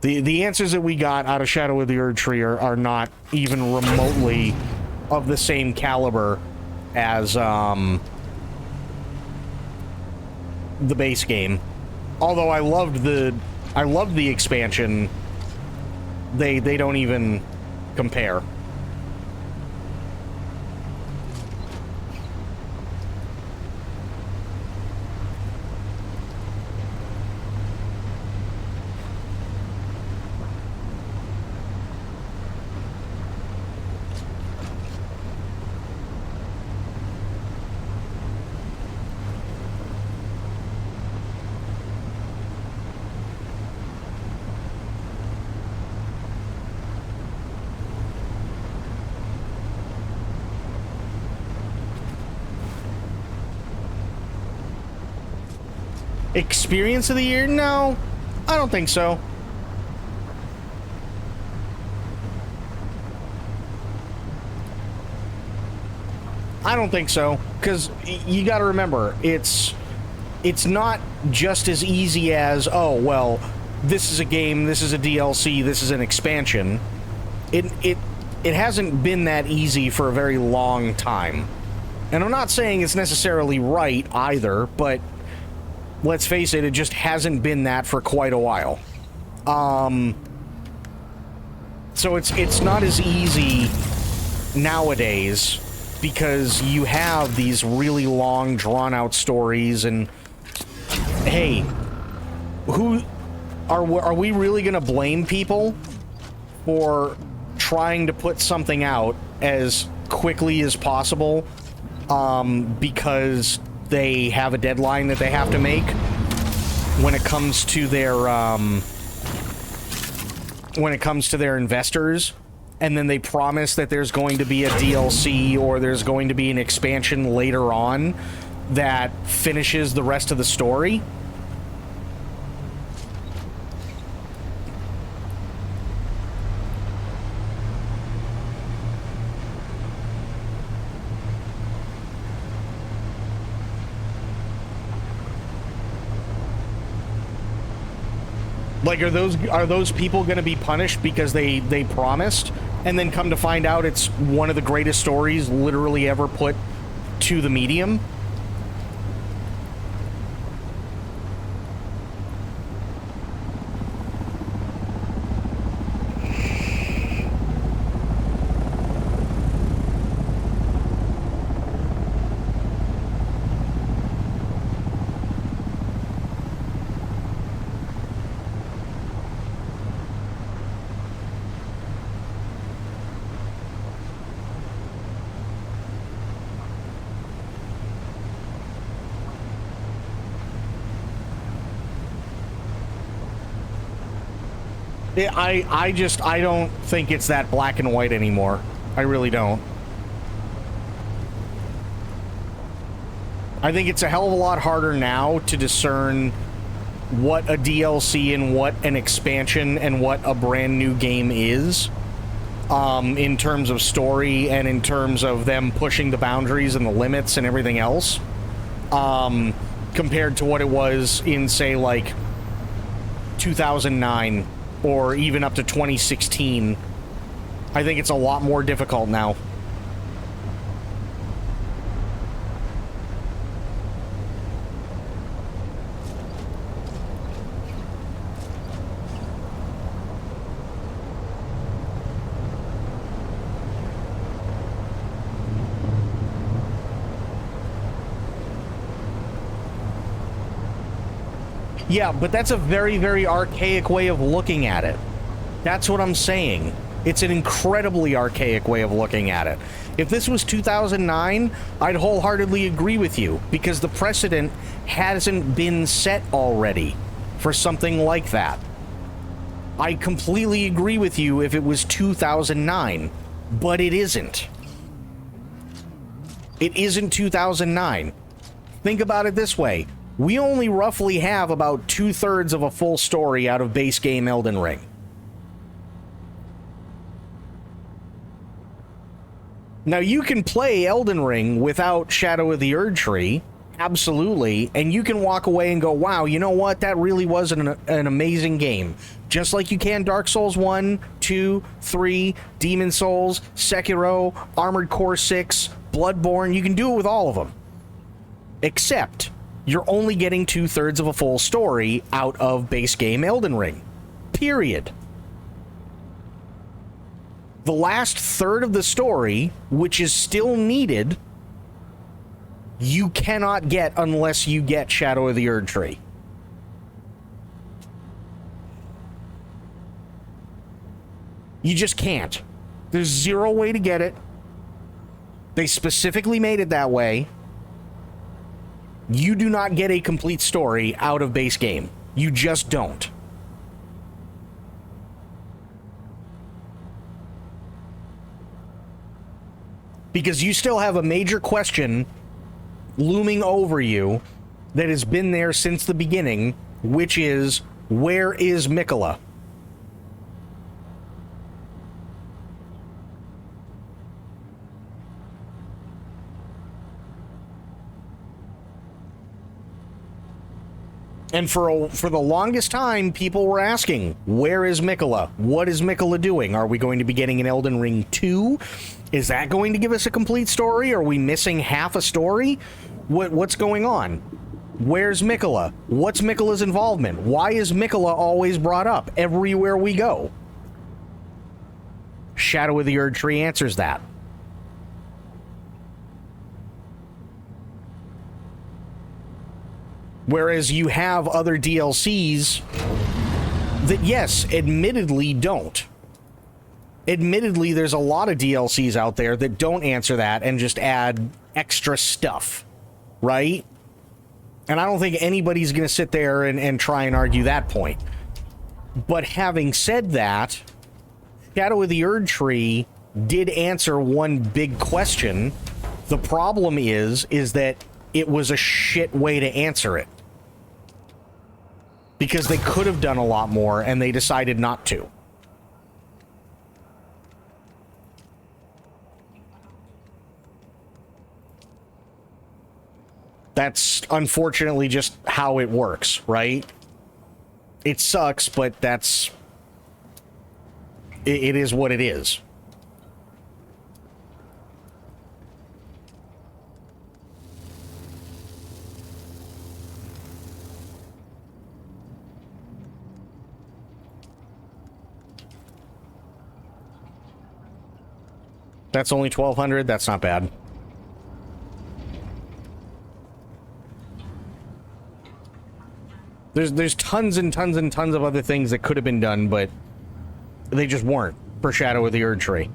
The answers that we got out of Shadow of the Erdtree are not even remotely of the same caliber as the base game. Although I loved the expansion, they don't even compare. Experience of the year? No, I don't think so. I don't think so, because you got to remember, it's not just as easy as, oh, well, this is a game, this is a DLC, this is an expansion. It hasn't been that easy for a very long time. And I'm not saying it's necessarily right either, but let's face it, it just hasn't been that for quite a while. So it's not as easy nowadays because you have these really long, drawn-out stories, and hey, who are we really gonna blame people for trying to put something out as quickly as possible because they have a deadline that they have to make when it comes to their investors, and then they promise that there's going to be a DLC or there's going to be an expansion later on that finishes the rest of the story? Like, are those people going to be punished because they promised, and then come to find out it's one of the greatest stories literally ever put to the medium? I don't think it's that black and white anymore. I really don't. I think it's a hell of a lot harder now to discern what a DLC and what an expansion and what a brand new game is, in terms of story and in terms of them pushing the boundaries and the limits and everything else. compared to what it was in, say, like 2009 or even up to 2016. I think it's a lot more difficult now. Yeah, but that's a very, very archaic way of looking at it. That's what I'm saying. It's an incredibly archaic way of looking at it. If this was 2009, I'd wholeheartedly agree with you, because the precedent hasn't been set already for something like that. I completely agree with you if it was 2009, but it isn't. It isn't 2009. Think about it this way. We only roughly have about 2/3 of a full story out of base game Elden Ring. Now, you can play Elden Ring without Shadow of the Erdtree, absolutely, and you can walk away and go, wow, you know what, that really was an amazing game. Just like you can Dark Souls 1, 2, 3, Demon Souls, Sekiro, Armored Core 6, Bloodborne, you can do it with all of them. Except, you're only getting 2/3 of a full story out of base game Elden Ring. Period. The last third of the story, which is still needed, you cannot get unless you get Shadow of the Erdtree. You just can't. There's zero way to get it. They specifically made it that way. You do not get a complete story out of base game. You just don't. Because you still have a major question looming over you that has been there since the beginning, which is, where is Mikola? And for the longest time, people were asking, where is Mikola? What is Mikola doing? Are we going to be getting an Elden Ring 2? Is that going to give us a complete story? Are we missing half a story? What's going on? Where's Mikola? What's Mikola's involvement? Why is Mikola always brought up everywhere we go? Shadow of the Erdtree answers that. Whereas you have other DLCs that, yes, admittedly don't. Admittedly, there's a lot of DLCs out there that don't answer that and just add extra stuff, right? And I don't think anybody's going to sit there and try and argue that point. But having said that, Shadow of the Erdtree did answer one big question. The problem is that it was a shit way to answer it. Because they could have done a lot more, and they decided not to. That's unfortunately just how it works, right? It sucks, but that's... It is what it is. That's only 1,200. That's not bad. There's tons and tons and tons of other things that could have been done, but they just weren't for Shadow of the Erdtree.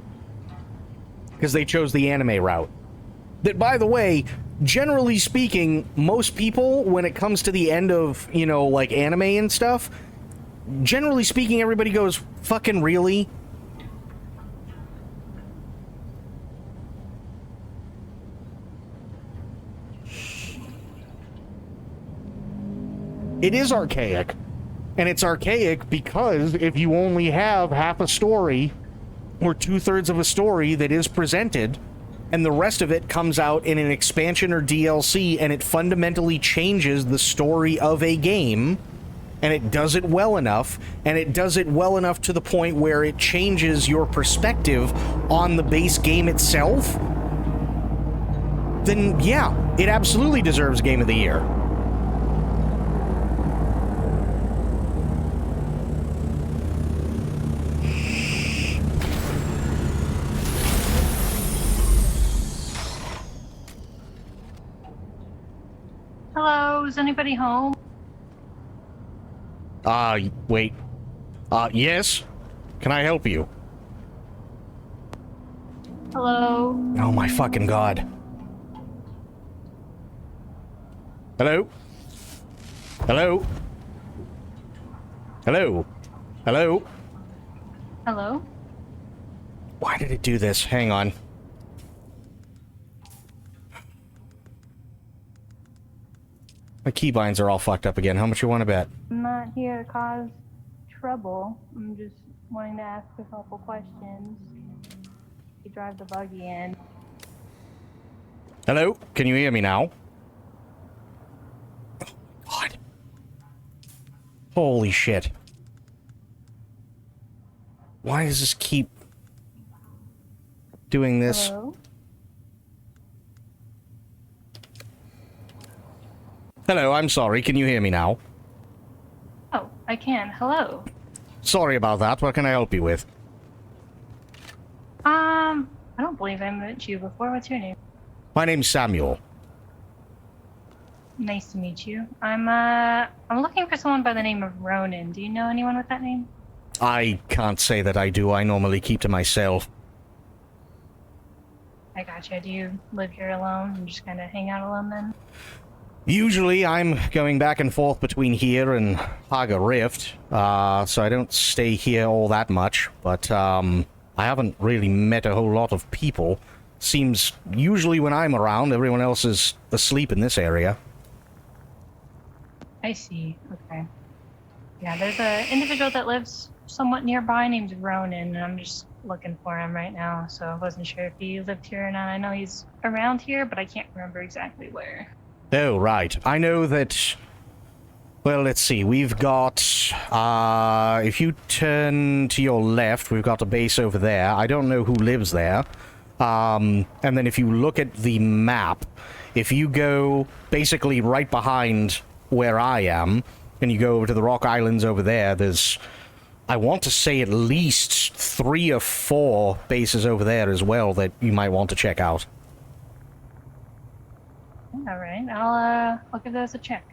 Because they chose the anime route. That, by the way, generally speaking, most people, when it comes to the end of, you know, like anime and stuff, generally speaking, everybody goes, fucking really? It is archaic, and it's archaic because if you only have half a story or 2/3 of a story that is presented, and the rest of it comes out in an expansion or DLC, and it fundamentally changes the story of a game, and it does it well enough, and it does it well enough to the point where it changes your perspective on the base game itself, then yeah, it absolutely deserves Game of the Year. Hello, is anybody home? Wait. Yes? Can I help you? Hello? Oh my fucking god. Hello? Hello? Hello? Hello? Hello? Why did it do this? Hang on. My keybinds are all fucked up again. How much you want to bet? I'm not here to cause trouble. I'm just wanting to ask a couple questions. You drive the buggy in. Hello? Can you hear me now? Oh, God. Holy shit. Why does this keep doing this? Hello? Hello, I'm sorry. Can you hear me now? Oh, I can. Hello. Sorry about that. What can I help you with? I don't believe I met you before. What's your name? My name's Samuel. Nice to meet you. I'm looking for someone by the name of Ronan. Do you know anyone with that name? I can't say that I do. I normally keep to myself. I gotcha. Do you live here alone and just kind of hang out alone then? Usually, I'm going back and forth between here and Haga Rift, so I don't stay here all that much, but, I haven't really met a whole lot of people. Seems usually when I'm around, everyone else is asleep in this area. I see. Okay. Yeah, there's an individual that lives somewhat nearby named Ronan, and I'm just looking for him right now, so I wasn't sure if he lived here or not. I know he's around here, but I can't remember exactly where. Oh, right. I know that... Well, let's see. We've got... if you turn to your left, we've got a base over there. I don't know who lives there. And then if you look at the map, if you go basically right behind where I am, and you go over to the Rock Islands over there, there's... I want to say at least 3 or 4 bases over there as well that you might want to check out. All right, I'll give those a check.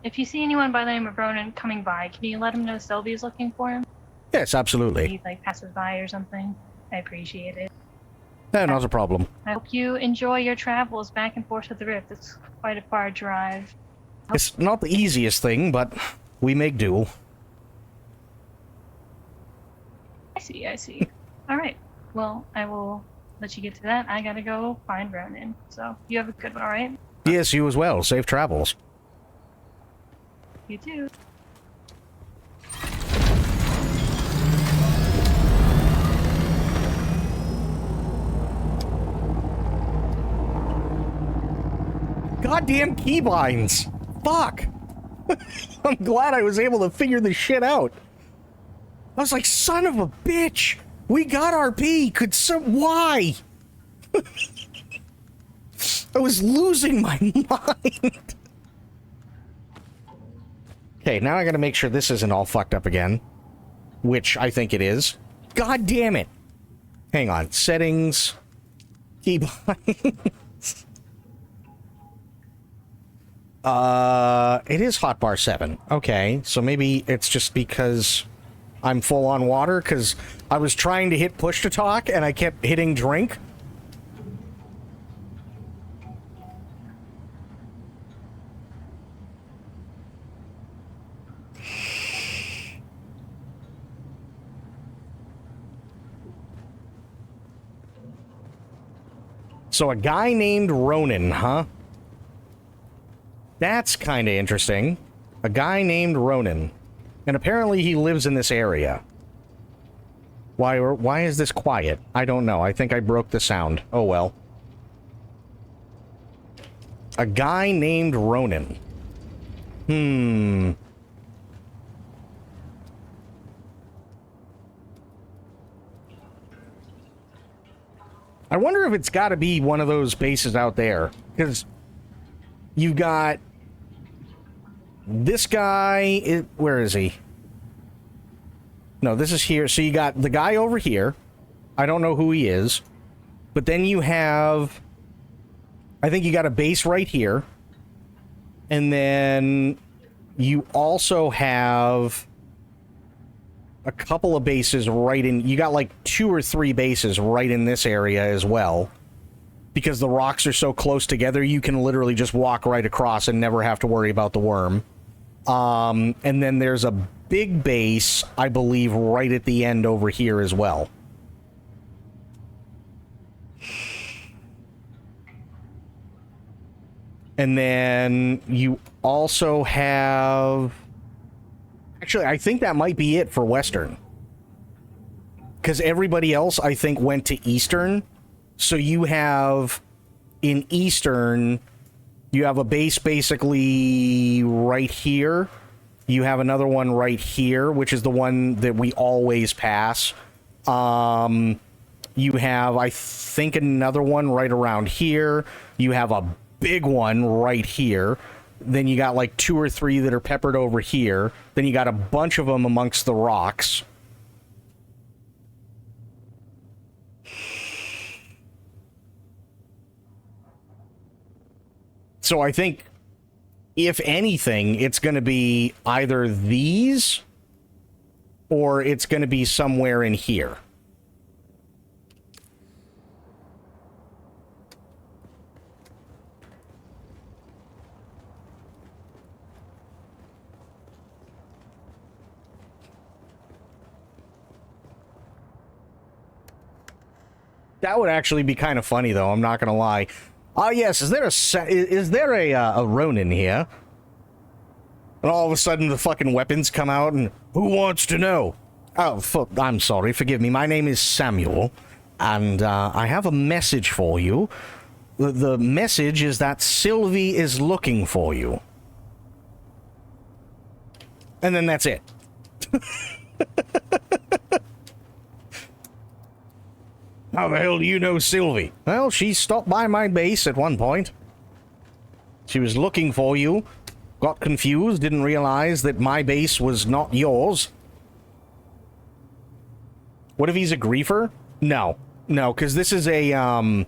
If you see anyone by the name of Ronan coming by, can you let him know Sylvie's looking for him? Yes, absolutely. He, like, passes by or something. I appreciate it. No, not a problem. I hope you enjoy your travels back and forth to the Rift. It's quite a far drive. It's not the easiest thing, but we make do. I see. All right. Well, I will let you get to that. I gotta go find Ronan. So, you have a good one, all right? Yes, you as well. Safe travels. You too. Goddamn keybinds! Fuck! I'm glad I was able to figure this shit out. I was like, son of a bitch! We got RP! Could some... Why? I was losing my mind! Okay, now I gotta make sure this isn't all fucked up again. Which I think it is. God damn it! Hang on. Settings... Keybinds... it is hotbar 7. Okay, so maybe it's just because I'm full on water, because I was trying to hit push to talk and I kept hitting drink. So a guy named Ronan, huh? That's kind of interesting. A guy named Ronan. And apparently he lives in this area. Why is this quiet? I don't know. I think I broke the sound. Oh well. A guy named Ronan. I wonder if it's got to be one of those bases out there. Because you've got this guy. Where is he? No, this is here. So you got the guy over here. I don't know who he is. But then you have... I think you got a base right here. And then you also have a couple of bases right in... You got like 2 or 3 bases right in this area as well. Because the rocks are so close together, you can literally just walk right across and never have to worry about the worm. And then there's a big base, I believe, right at the end over here as well. And then you also have... Actually, I think that might be it for Western. Because everybody else, I think, went to Eastern. So you have... In Eastern, you have a base basically right here. You have another one right here, which is the one that we always pass. You have, I think, another one right around here. You have a big one right here. Then you got like 2 or 3 that are peppered over here. Then you got a bunch of them amongst the rocks. So I think, if anything, it's going to be either these or it's going to be somewhere in here. That would actually be kind of funny, though. I'm not going to lie. Oh, yes. Is there a Ronin here? And all of a sudden, the fucking weapons come out, and who wants to know? Oh, I'm sorry. Forgive me. My name is Samuel, and I have a message for you. The message is that Sylvie is looking for you. And then that's it. How the hell do you know Sylvie? Well, she stopped by my base at one point. She was looking for you, got confused, didn't realize that my base was not yours. What if he's a griefer? No. No, because this is a,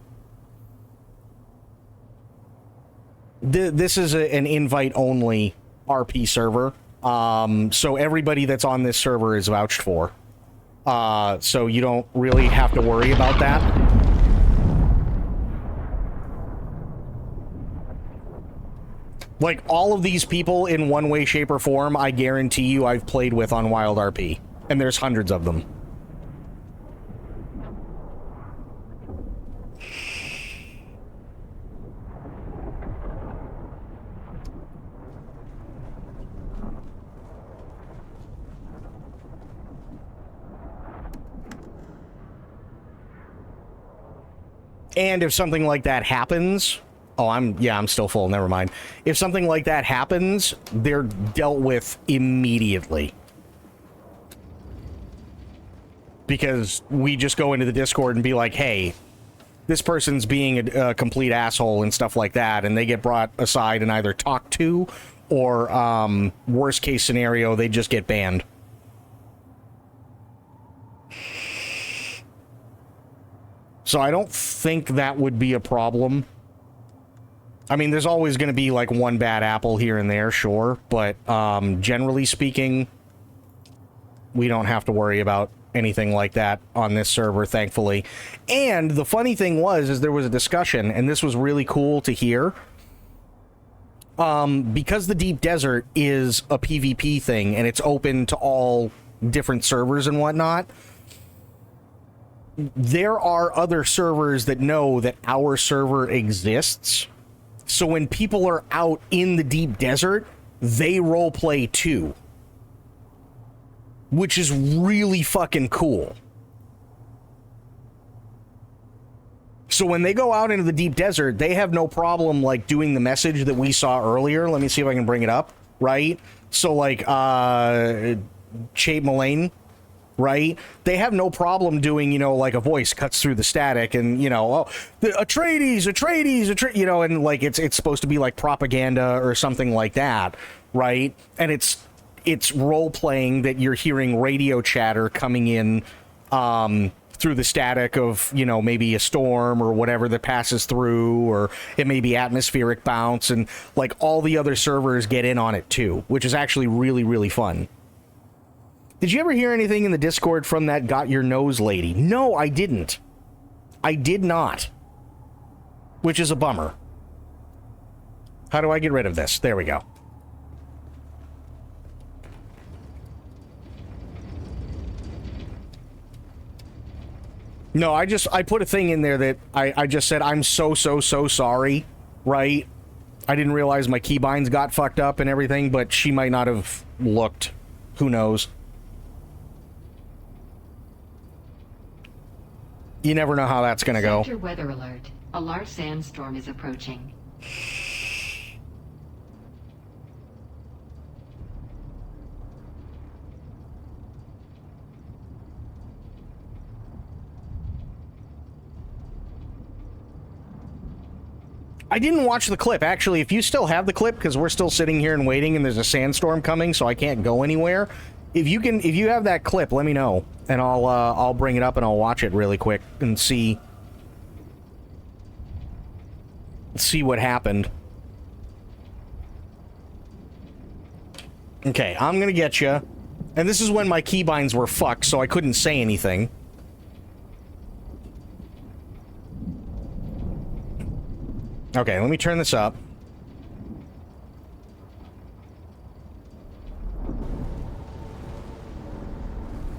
this is an invite-only RP server. So everybody that's on this server is vouched for. So you don't really have to worry about that. Like, all of these people in one way, shape, or form, I guarantee you I've played with on Wild RP. And there's hundreds of them. And if something like that happens... Oh, I'm still full, never mind. If something like that happens, they're dealt with immediately. Because we just go into the Discord and be like, hey, this person's being a complete asshole and stuff like that, and they get brought aside and either talked to, or, worst case scenario, they just get banned. So I don't think that would be a problem. I mean, there's always going to be, like, one bad apple here and there, sure. But, generally speaking, we don't have to worry about anything like that on this server, thankfully. And the funny thing is there was a discussion, and this was really cool to hear. Because the Deep Desert is a PvP thing, and it's open to all different servers and whatnot, there are other servers that know that our server exists. So when people are out in the Deep Desert, they roleplay too. Which is really fucking cool. So when they go out into the deep desert, they have no problem, like, doing the message that we saw earlier. Let me see if I can bring it up, right? So, like, Chape Mullane, right? They have no problem doing, you know, like a voice cuts through the static and, you know, oh, Atreides, you know, and, like, it's supposed to be, like, propaganda or something like that, right? And it's role-playing that you're hearing radio chatter coming in, through the static of, you know, maybe a storm or whatever that passes through, or it may be atmospheric bounce, and like all the other servers get in on it too, which is actually really, really fun. Did you ever hear anything in the Discord from that got your nose lady? No, I didn't. I did not. Which is a bummer. How do I get rid of this? There we go. No, I put a thing in there that I just said, I'm so sorry, right? I didn't realize my keybinds got fucked up and everything, but she might not have looked. Who knows? You never know how that's gonna go. Sector weather alert. A large sandstorm is approaching. I didn't watch the clip. Actually, if you still have the clip, because we're still sitting here and waiting and there's a sandstorm coming, so I can't go anywhere. If you have that clip, let me know, and I'll bring it up and I'll watch it really quick and see what happened. Okay, I'm gonna get you. And this is when my keybinds were fucked, so I couldn't say anything. Okay, let me turn this up.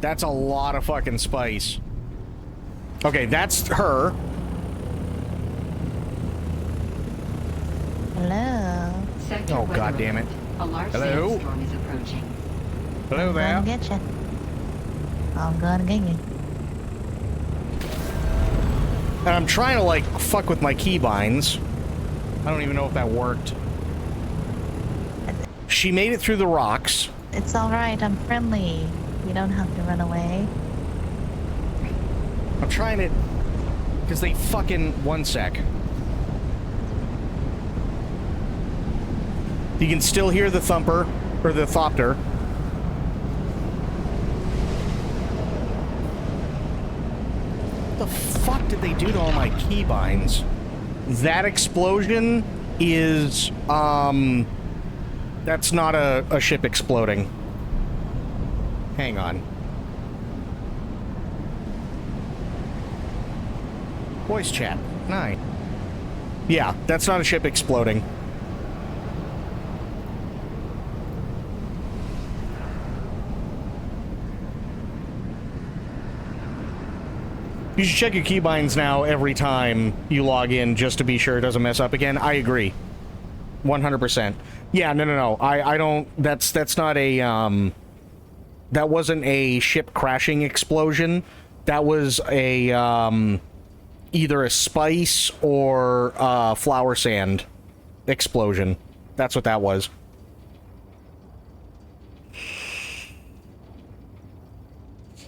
That's a lot of fucking spice. Okay, that's her. Hello. Oh, god damn it. A large Hello? sandstorm is approaching. Hello there. I'm gonna get you. I'm gonna get you. And I'm trying to, like, fuck with my keybinds. I don't even know if that worked. She made it through the rocks. It's alright, I'm friendly. You don't have to run away. I'm trying to... Because they fucking... One sec. You can still hear the thumper, or the thopter. What the fuck did they do to all my keybinds? That explosion is, that's not a ship exploding. Hang on. Voice chat. 9. Yeah, that's not a ship exploding. You should check your keybinds now every time you log in just to be sure it doesn't mess up again. I agree. 100%. Yeah, no. I don't... That's not a, that wasn't a ship crashing explosion. That was a, either a spice or flower sand explosion. That's what that was.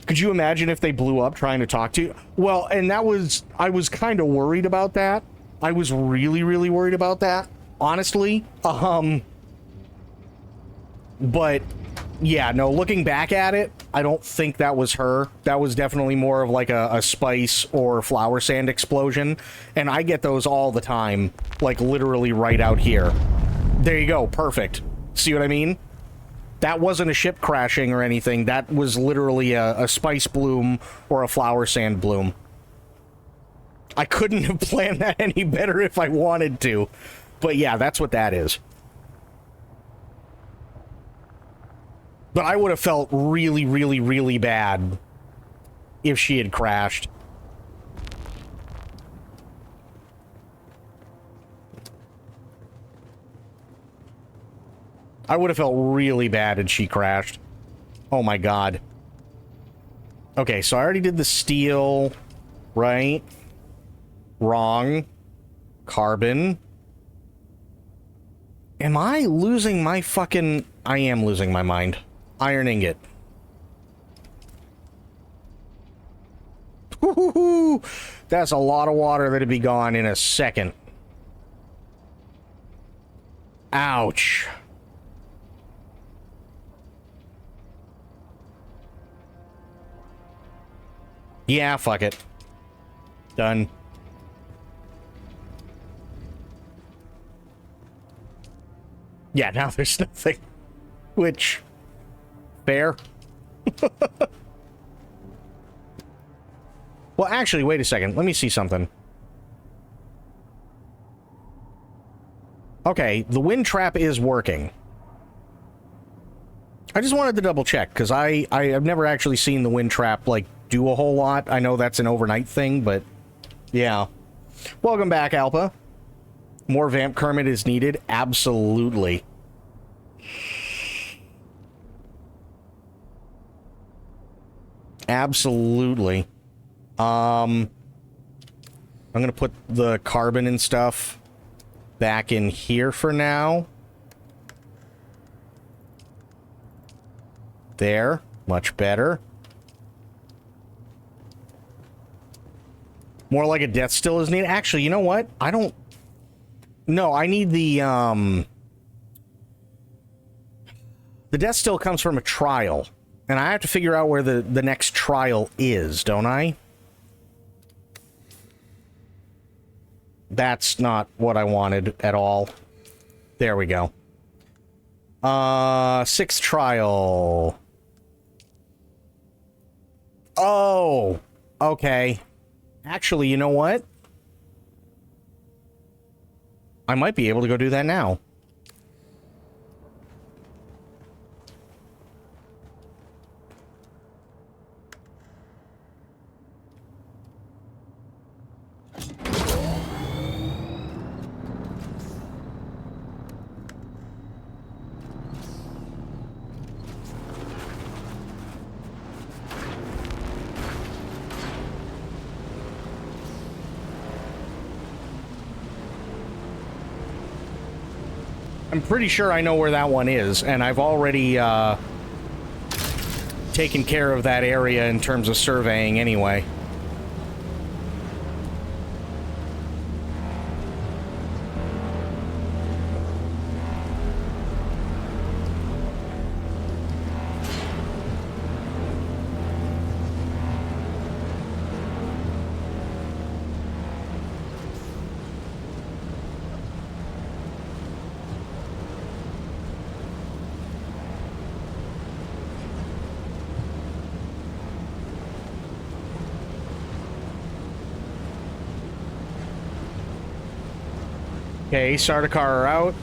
Could you imagine if they blew up trying to talk to you? Well, and that was... I was kind of worried about that. I was really, really worried about that, honestly. But, yeah, no, looking back at it, I don't think that was her. That was definitely more of like a spice or flower sand explosion. And I get those all the time, like literally right out here. There you go, perfect. See what I mean? That wasn't a ship crashing or anything. That was literally a spice bloom or a flower sand bloom. I couldn't have planned that any better if I wanted to. But yeah, that's what that is. But I would have felt really, really, really bad if she had crashed. I would have felt really bad had she crashed. Oh my god. Okay, so I already did the steel, right? Wrong. Carbon. Am I losing my fucking... I am losing my mind. Iron ingot. Woo-hoo-hoo! That's a lot of water that'd be gone in a second. Ouch. Yeah, fuck it. Done. Yeah, now there's nothing. Which... fair. Well, actually, wait a second. Let me see something. Okay, the wind trap is working. I just wanted to double check, because I've never actually seen the wind trap, like, do a whole lot. I know that's an overnight thing, but... yeah. Welcome back, Alpa. More Vamp Kermit is needed? Absolutely. Absolutely. I'm gonna put the carbon and stuff back in here for now. There. Much better. More like a death still is needed. Actually, you know what? I don't... No, I need the death still comes from a trial. And I have to figure out where the next trial is, don't I? That's not what I wanted at all. There we go. 6th trial. Oh, okay. Actually, you know what? I might be able to go do that now. I'm pretty sure I know where that one is, and I've already, taken care of that area in terms of surveying anyway. Okay, Sardaukar are out.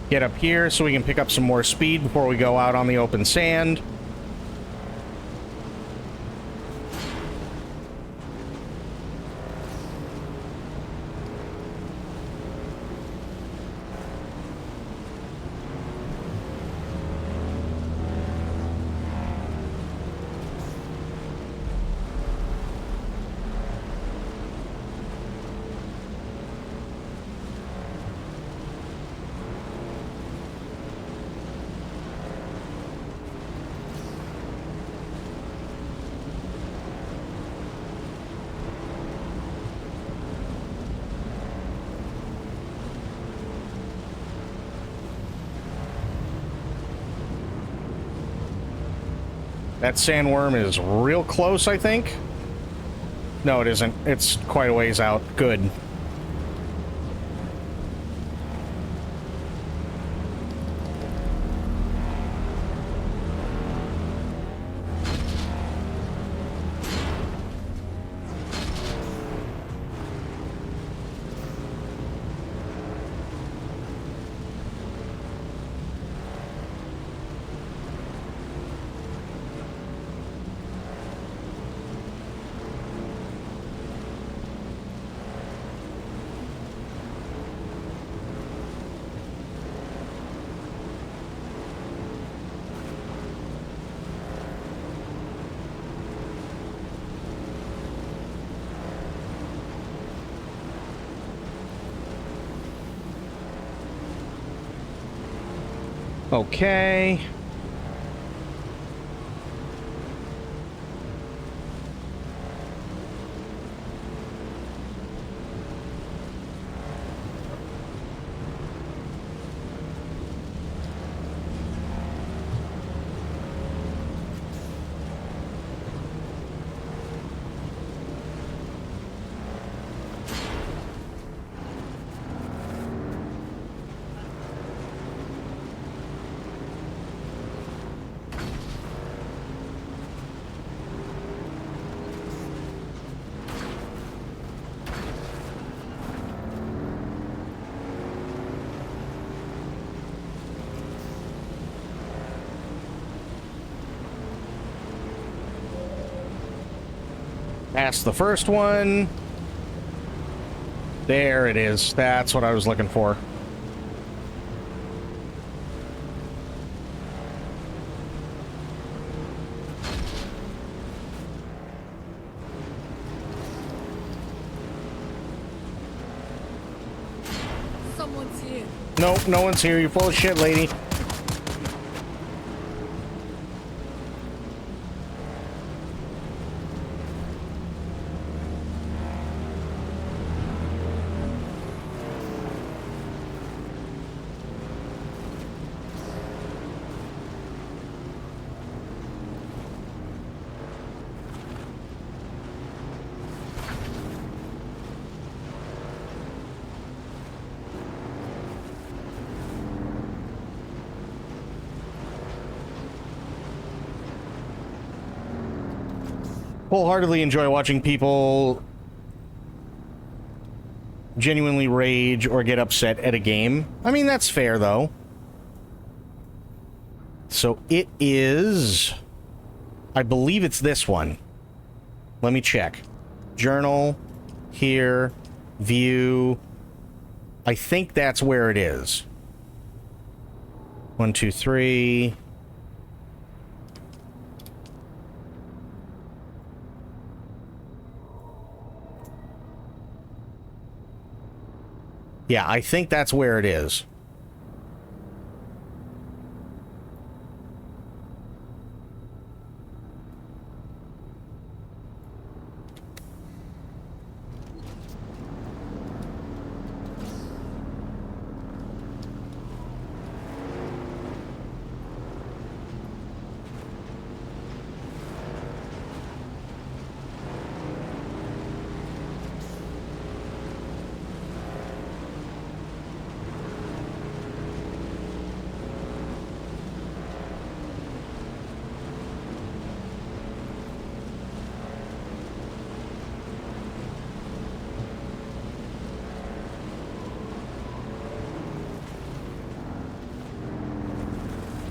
Get up here so we can pick up some more speed before we go out on the open sand. That sandworm is real close, I think. No, it isn't. It's quite a ways out. Good. Okay. That's the first one. There it is. That's what I was looking for. Someone's here. Nope, no one's here. You're full of shit, lady. Wholeheartedly enjoy watching people genuinely rage or get upset at a game. I mean, that's fair, though. So it is... I believe it's this one. Let me check. Journal. Here. View. I think that's where it is. 1, 2, 3... Yeah, I think that's where it is.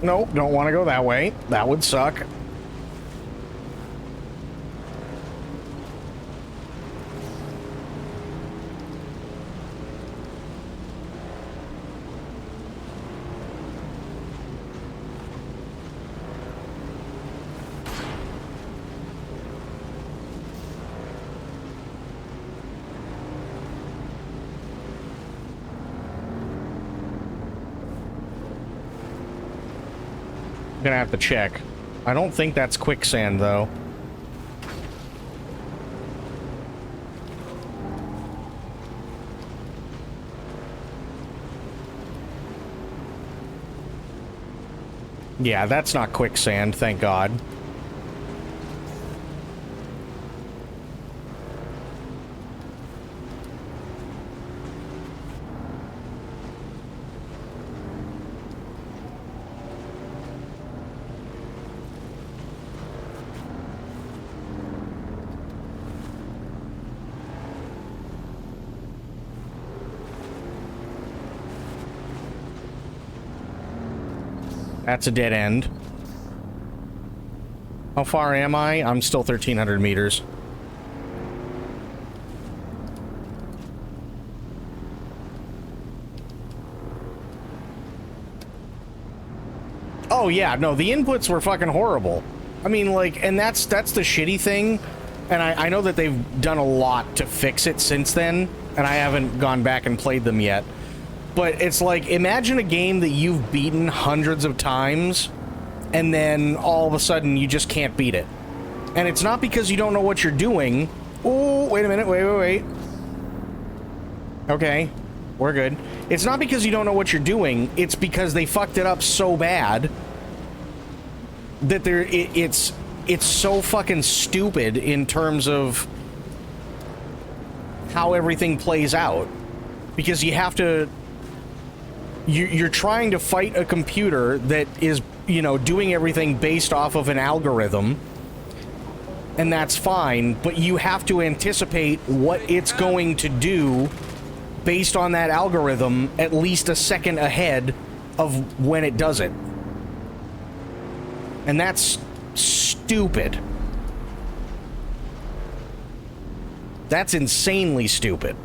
Nope, don't want to go that way. That would suck. Gonna have to check. I don't think that's quicksand, though. Yeah, that's not quicksand, thank God. That's a dead end. How far am I? I'm still 1,300 meters. Oh yeah, no, the inputs were fucking horrible. I mean, like, and that's the shitty thing. And I know that they've done a lot to fix it since then, and I haven't gone back and played them yet. But it's like, imagine a game that you've beaten hundreds of times, and then all of a sudden you just can't beat it. And it's not because you don't know what you're doing. Oh, wait a minute, wait. Okay, we're good. It's not because you don't know what you're doing, it's because they fucked it up so bad that it's so fucking stupid in terms of how everything plays out. Because you have to... You're trying to fight a computer that is, you know, doing everything based off of an algorithm, and that's fine, but you have to anticipate what it's going to do based on that algorithm at least a second ahead of when it does it. And that's stupid. That's insanely stupid.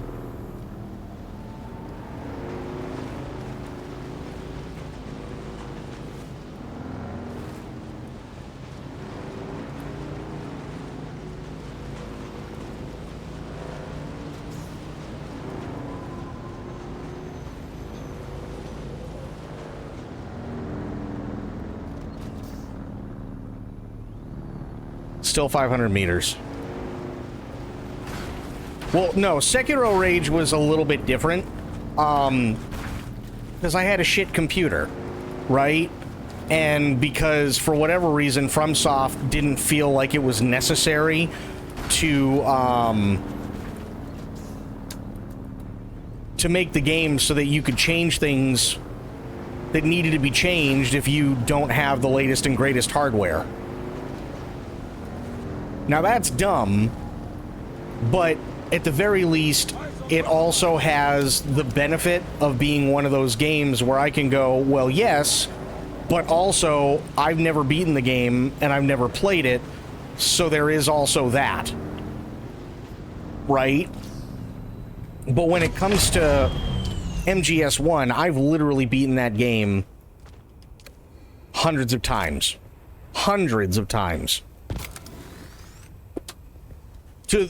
Still 500 meters. Well, no, Sekiro Rage was a little bit different. Because I had a shit computer, right? And because, for whatever reason, FromSoft didn't feel like it was necessary to make the game so that you could change things that needed to be changed if you don't have the latest and greatest hardware. Now that's dumb, but at the very least, it also has the benefit of being one of those games where I can go, well, yes, but also I've never beaten the game and I've never played it, so there is also that. Right? But when it comes to MGS1, I've literally beaten that game hundreds of times. Hundreds of times.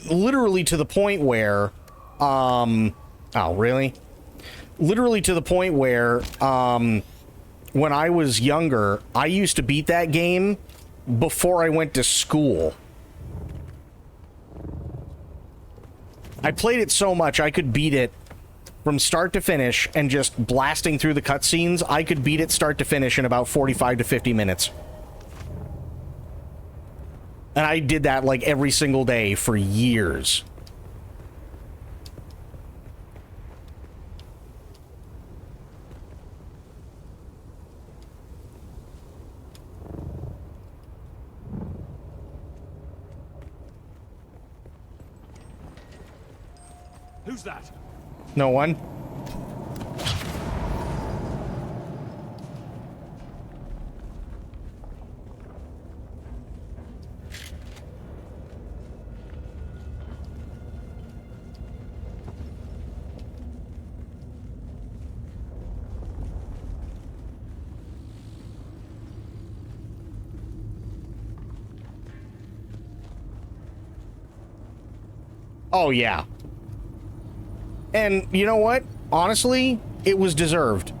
Literally to the point where, oh, really? Literally to the point where, when I was younger, I used to beat that game before I went to school. I played it so much, I could beat it from start to finish, and just blasting through the cutscenes, I could beat it start to finish in about 45 to 50 minutes. And I did that, like, every single day for years. Who's that? No one. Oh, yeah. And you know what? Honestly, it was deserved.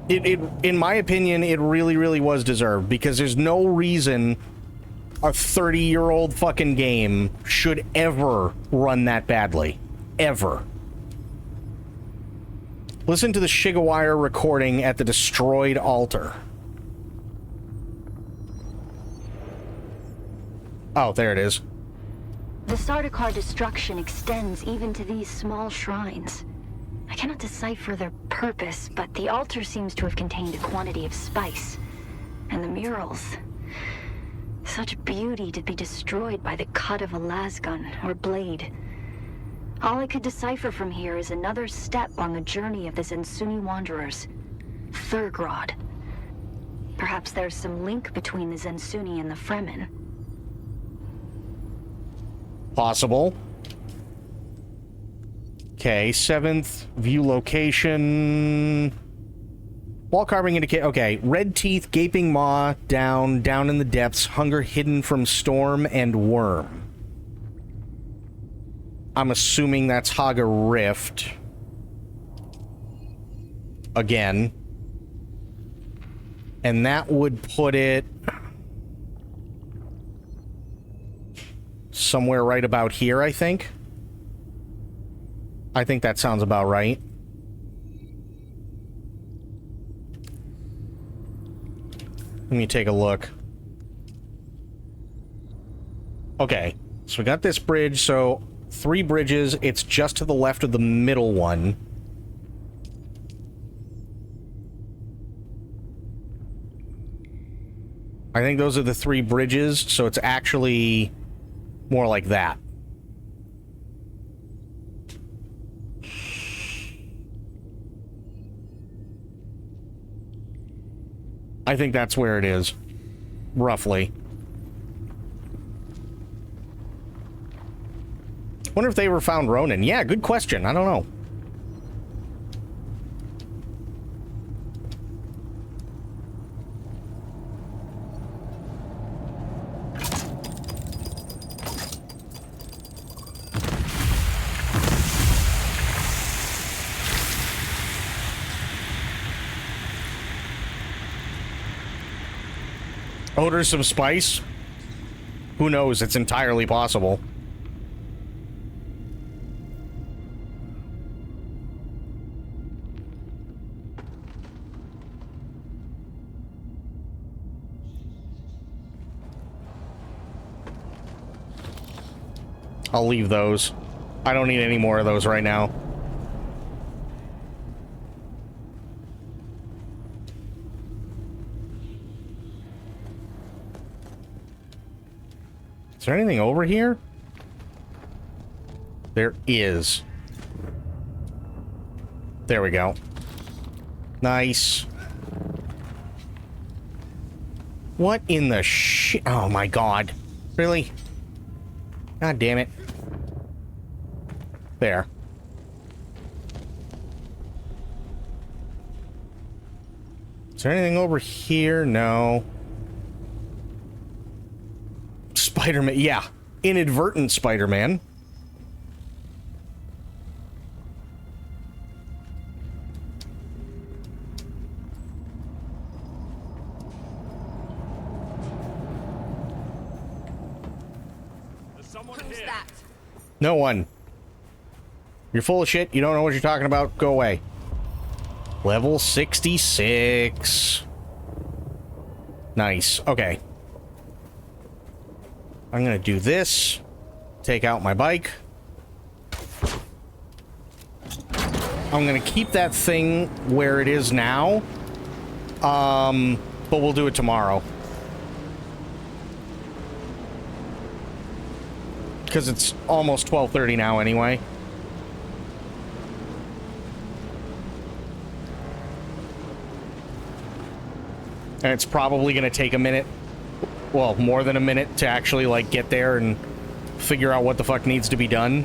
In my opinion, it really, really was deserved, because there's no reason a 30-year-old fucking game should ever run that badly. Ever. Listen to the Shigawire recording at the destroyed altar. Oh, there it is. The Sardaukar destruction extends even to these small shrines. I cannot decipher their purpose, but the altar seems to have contained a quantity of spice. And the murals. Such beauty to be destroyed by the cut of a lasgun or blade. All I could decipher from here is another step on the journey of the Zensuni Wanderers. Thurgrod. Perhaps there's some link between the Zensuni and the Fremen. Possible. Okay, 7th, view location. Wall carving indicate. Okay, red teeth, gaping maw, down in the depths, hunger hidden from storm and worm. I'm assuming that's Haga Rift. again. And that would put it somewhere right about here, I think. I think that sounds about right. Let me take a look. Okay, so we got this bridge, so 3 bridges. It's just to the left of the middle one. I think those are the 3 bridges, so it's actually more like that. I think that's where it is, roughly. Wonder if they ever found Ronan. Yeah, good question. I don't know. Odors of spice? Who knows? It's entirely possible. I'll leave those. I don't need any more of those right now. Is there anything over here? There is. There we go. Nice. What in the shit? Oh my god. Really? God damn it. There. Is there anything over here? No. Spider-Man. Yeah. Inadvertent Spider-Man. Who's that? No one. You're full of shit. You don't know what you're talking about. Go away. Level 66. Nice. Okay. I'm gonna do this. Take out my bike. I'm gonna keep that thing where it is now. But we'll do it tomorrow. Because it's almost 12:30 now anyway. And it's probably going to take a minute, well, more than a minute to actually, like, get there and figure out what the fuck needs to be done.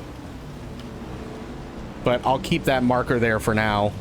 But I'll keep that marker there for now.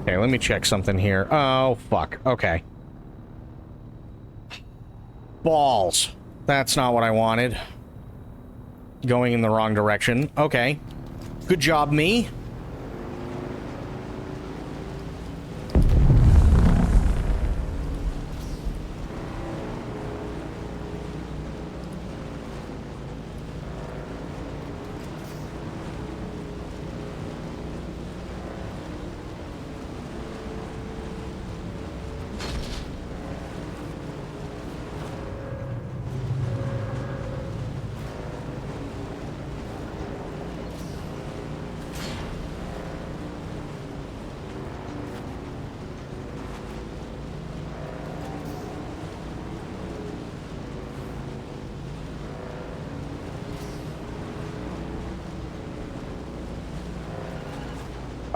Okay, let me check something here. Oh, fuck. Okay. Balls. That's not what I wanted. Going in the wrong direction. Okay. Good job, me.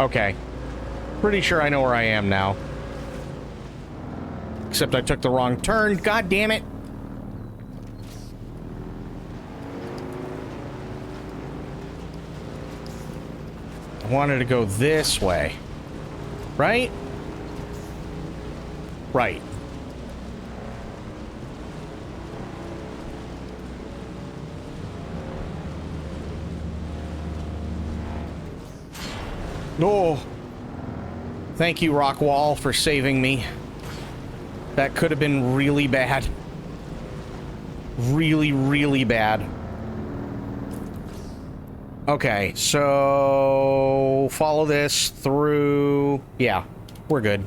Okay. Pretty sure I know where I am now. Except I took the wrong turn. God damn it. I wanted to go this way. Right? Right. Oh. Thank you, Rockwall, for saving me. That could have been really bad. Really, really bad. Okay, so follow this through. Yeah, we're good.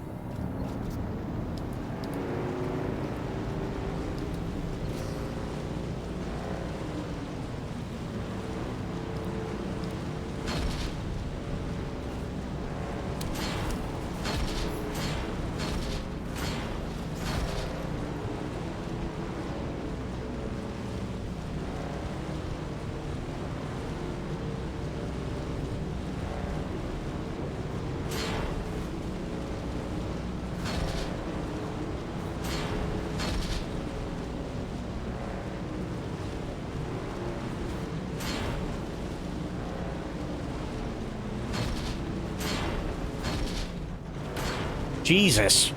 Jesus.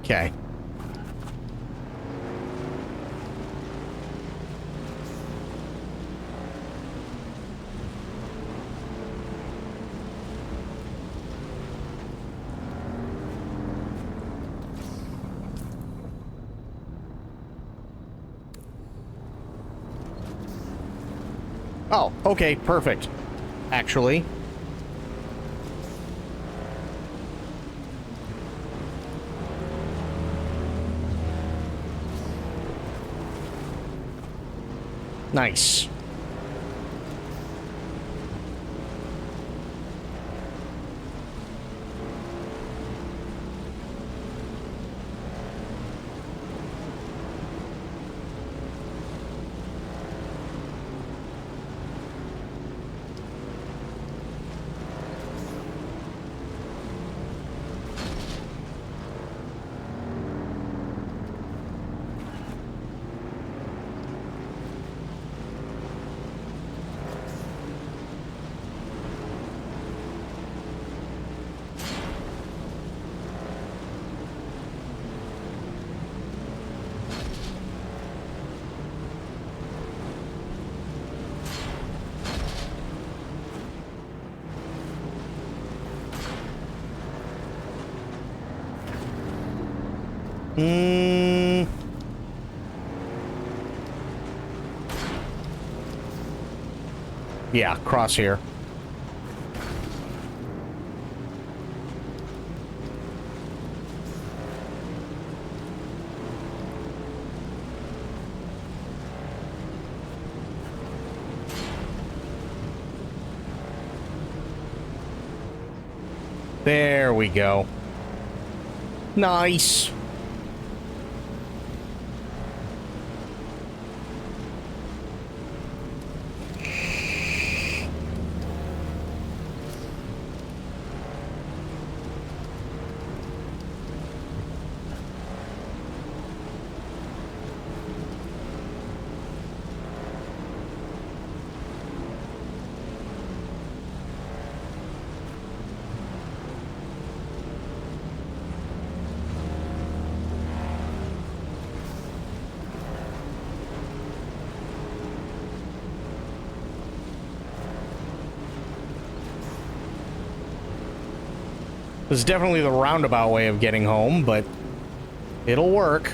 Okay. Oh, okay, perfect. Actually. Nice. Yeah, cross here. There we go. Nice. This is definitely the roundabout way of getting home, but it'll work.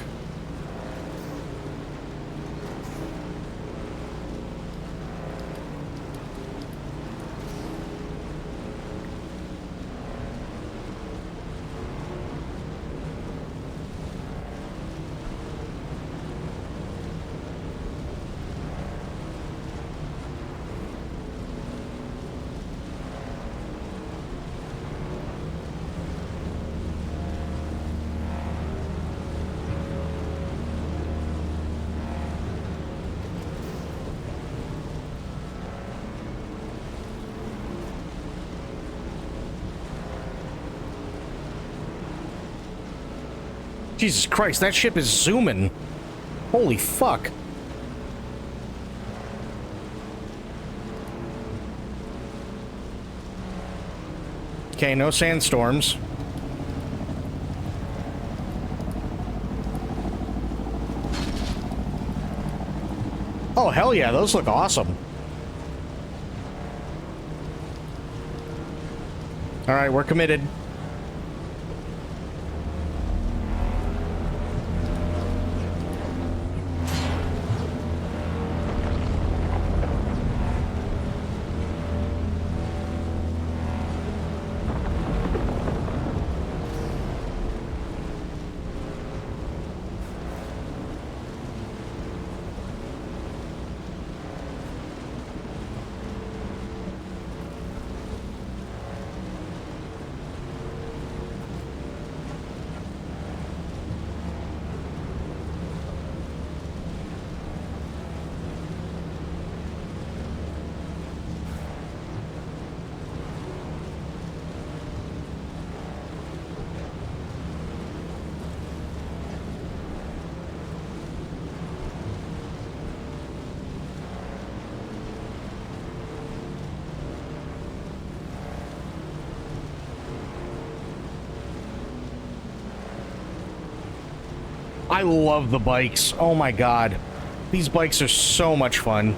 Jesus Christ, that ship is zooming. Holy fuck. Okay, no sandstorms. Oh, hell yeah, those look awesome. All right, we're committed. I love the bikes. Oh my god. These bikes are so much fun.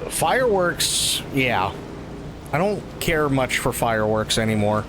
Fireworks, yeah. I don't care much for fireworks anymore.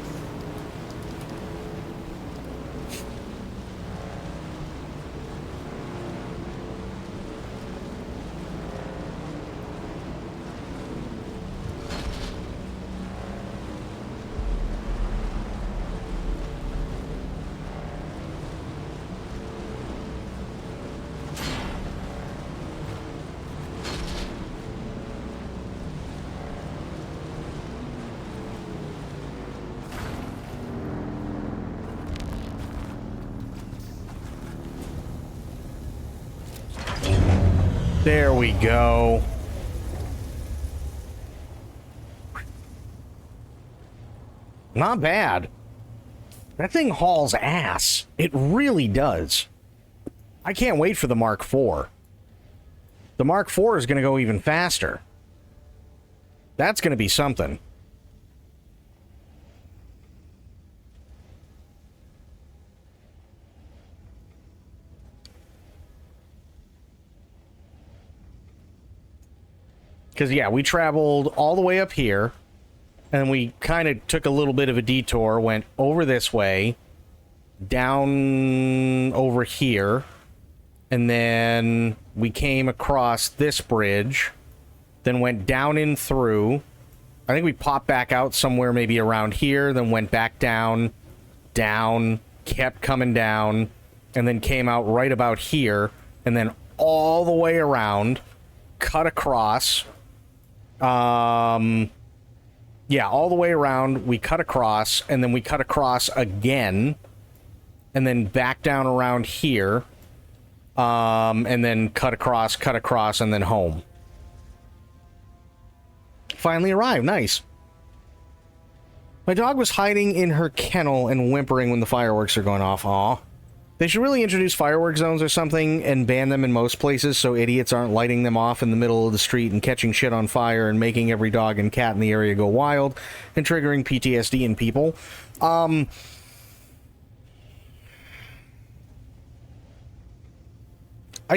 There we go. Not bad. That thing hauls ass. It really does. I can't wait for the Mark IV. The Mark IV is going to go even faster. That's going to be something. Because, yeah, we traveled all the way up here, and we kind of took a little bit of a detour, went over this way, down over here, and then we came across this bridge, then went down in through. I think we popped back out somewhere maybe around here, then went back down, kept coming down, and then came out right about here, and then all the way around, cut across. Yeah, all the way around, we cut across, and then we cut across again, and then back down around here, and then cut across, and then home. Finally arrived. Nice. My dog was hiding in her kennel and whimpering when the fireworks are going off. Aw. They should really introduce firework zones or something and ban them in most places so idiots aren't lighting them off in the middle of the street and catching shit on fire and making every dog and cat in the area go wild and triggering PTSD in people. I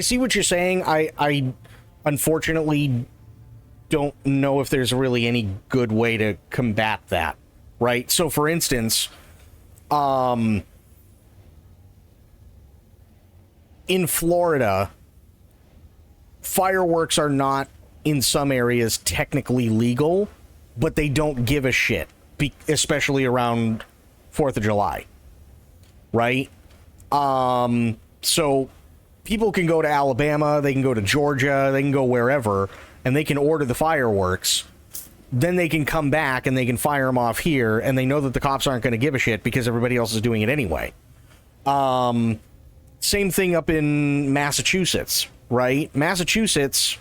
see what you're saying. I unfortunately don't know if there's really any good way to combat that, right? So, for instance, in Florida, fireworks are not, in some areas, technically legal, but they don't give a shit, especially around 4th of July, right? So people can go to Alabama, they can go to Georgia, they can go wherever, and they can order the fireworks, then they can come back and they can fire them off here, and they know that the cops aren't going to give a shit because everybody else is doing it anyway. Same thing up in Massachusetts, right? Massachusetts,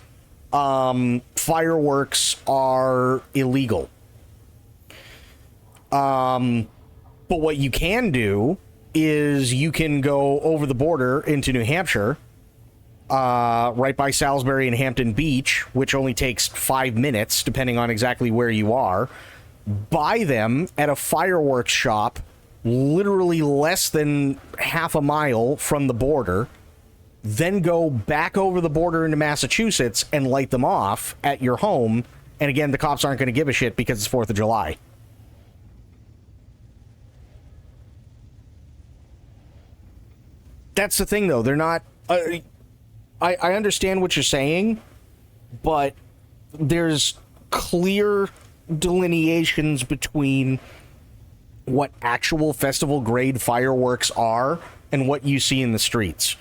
fireworks are illegal. But what you can do is you can go over the border into New Hampshire, right by Salisbury and Hampton Beach, which only takes 5 minutes, depending on exactly where you are. Buy them at a fireworks shop, literally less than half a mile from the border, then go back over the border into Massachusetts and light them off at your home. And again, the cops aren't going to give a shit because it's 4th of July. That's the thing, though. They're not... I understand what you're saying, but there's clear delineations between what actual festival-grade fireworks are and what you see in the streets.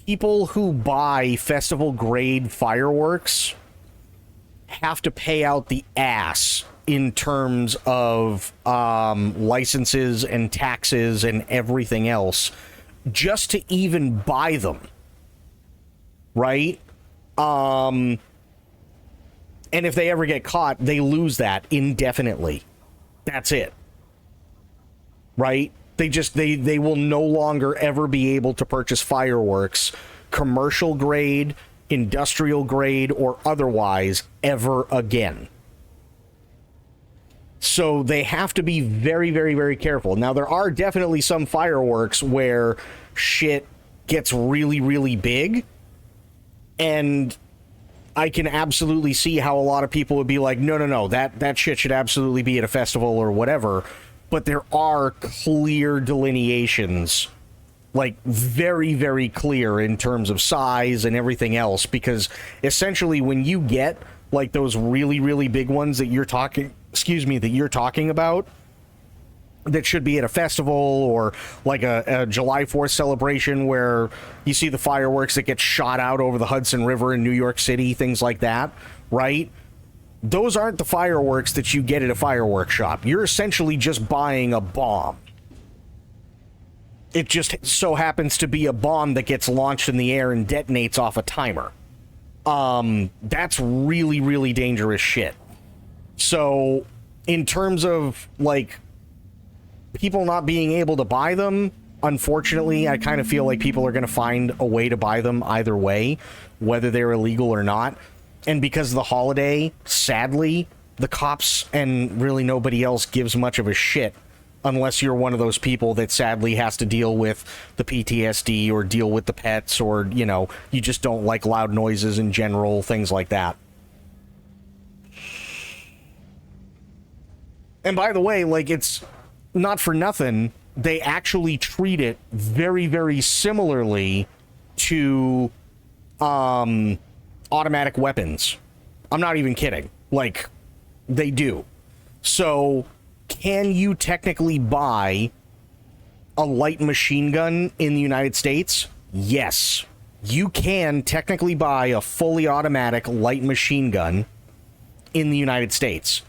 People who buy festival-grade fireworks have to pay out the ass in terms of licenses and taxes and everything else just to even buy them. Right? And if they ever get caught, they lose that indefinitely. That's it. Right? They will no longer ever be able to purchase fireworks, commercial grade, industrial grade, or otherwise, ever again. So they have to be very, very, very careful. Now, there are definitely some fireworks where shit gets really, really big. And I can absolutely see how a lot of people would be like, no, that shit should absolutely be at a festival or whatever. But there are clear delineations, like very, very clear in terms of size and everything else. Because essentially when you get like those really, really big ones that you're talking about, that should be at a festival or like a July 4th celebration where you see the fireworks that get shot out over the Hudson River in New York City, things like that, right? Those aren't the fireworks that you get at a fireworks shop. You're essentially just buying a bomb. It just so happens to be a bomb that gets launched in the air and detonates off a timer. That's really, really dangerous shit. So in terms of like people not being able to buy them, unfortunately, I kind of feel like people are going to find a way to buy them either way, whether they're illegal or not. And because of the holiday, sadly, the cops and really nobody else gives much of a shit unless you're one of those people that sadly has to deal with the PTSD or deal with the pets or, you know, you just don't like loud noises in general, things like that. And by the way, like, it's not for nothing, they actually treat it very, very similarly to automatic weapons. I'm not even kidding. Like, they do. So, can you technically buy a light machine gun in the United States? Yes. You can technically buy a fully automatic light machine gun in the United States.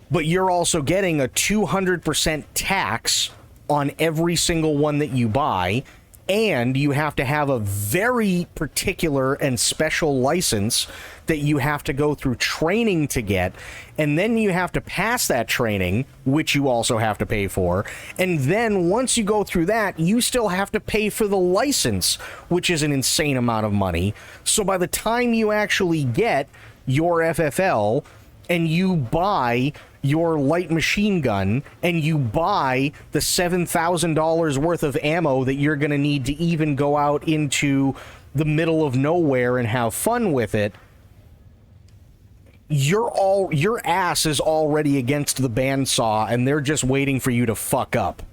But you're also getting a 200% tax on every single one that you buy, and you have to have a very particular and special license that you have to go through training to get, and then you have to pass that training, which you also have to pay for, and then once you go through that, you still have to pay for the license, which is an insane amount of money. So by the time you actually get your FFL and you buy your light machine gun, and you buy the $7,000 worth of ammo that you're going to need to even go out into the middle of nowhere and have fun with it, your ass is already against the bandsaw, and they're just waiting for you to fuck up.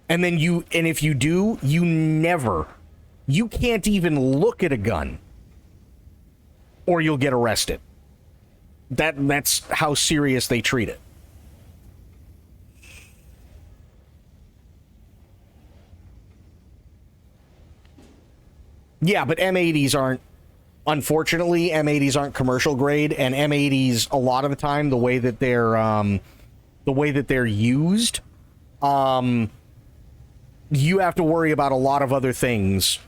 And if you do, you can't even look at a gun, or you'll get arrested. That's how serious they treat it. Yeah, but M80s aren't Unfortunately, M80s aren't commercial grade, and M80s, a lot of the time, the way that they're used, you have to worry about a lot of other things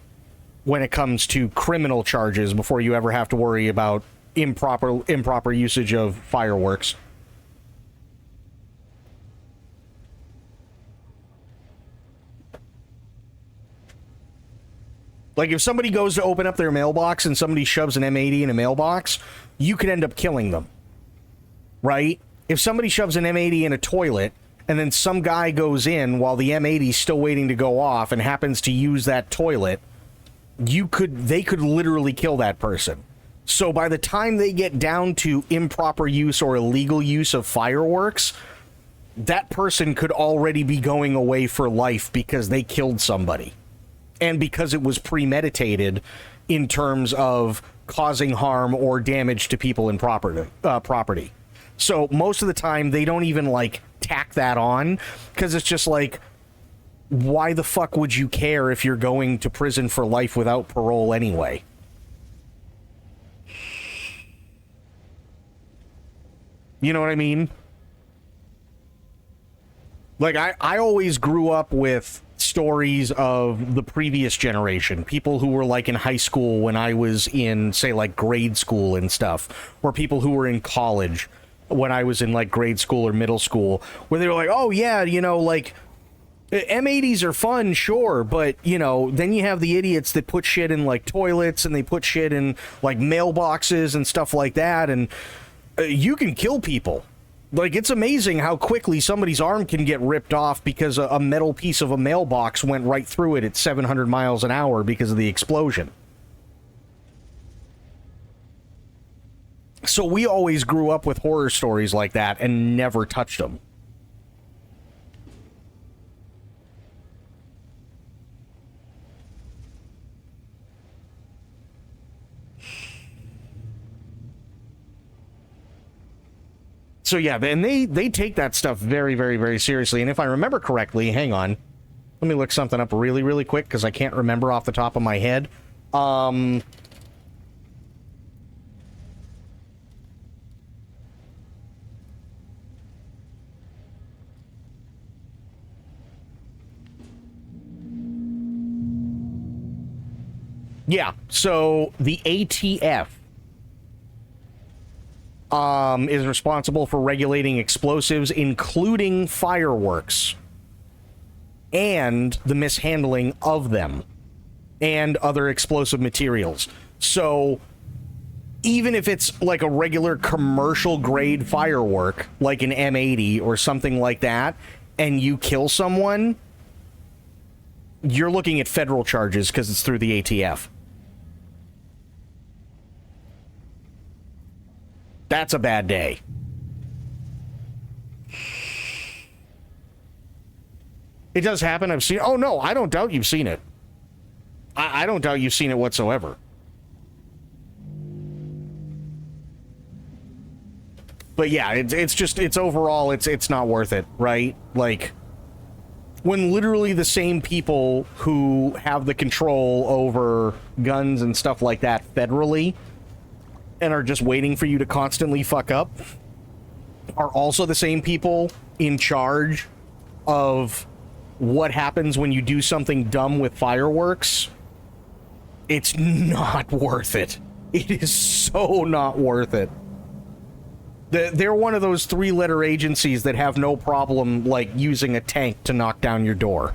when it comes to criminal charges before you ever have to worry about improper usage of fireworks. Like, if somebody goes to open up their mailbox and somebody shoves an M80 in a mailbox, you could end up killing them. Right? If somebody shoves an M80 in a toilet, and then some guy goes in while the M80 is still waiting to go off and happens to use that toilet, they could literally kill that person. So by the time they get down to improper use or illegal use of fireworks, that person could already be going away for life because they killed somebody. And because it was premeditated in terms of causing harm or damage to people and property. So most of the time, they don't even, like, tack that on, because it's just like, why the fuck would you care if you're going to prison for life without parole anyway? You know what I mean? Like, I always grew up with stories of the previous generation, people who were, like, in high school when I was in, say, like, grade school and stuff, or people who were in college when I was in, like, grade school or middle school, where they were like, oh, yeah, you know, like, M80s are fun, sure, but, you know, then you have the idiots that put shit in, like, toilets, and they put shit in, like, mailboxes and stuff like that, and you can kill people. Like, it's amazing how quickly somebody's arm can get ripped off because a metal piece of a mailbox went right through it at 700 miles an hour because of the explosion. So we always grew up with horror stories like that and never touched them. So yeah, and they take that stuff very, very, very seriously. And if I remember correctly, hang on, let me look something up really, really quick because I can't remember off the top of my head. Yeah, so the ATF is responsible for regulating explosives, including fireworks, and the mishandling of them, and other explosive materials. So even if it's like a regular commercial grade firework, like an M80 or something like that, and you kill someone, you're looking at federal charges because it's through the ATF. That's a bad day. It does happen. I've seen... Oh, no, I don't doubt you've seen it. I don't doubt you've seen it whatsoever. But yeah, it's just... It's overall, it's not worth it, right? Like, when literally the same people who have the control over guns and stuff like that federally and are just waiting for you to constantly fuck up are also the same people in charge of what happens when you do something dumb with fireworks. It's not worth it. It is so not worth it. They're one of those three-letter agencies that have no problem, like, using a tank to knock down your door.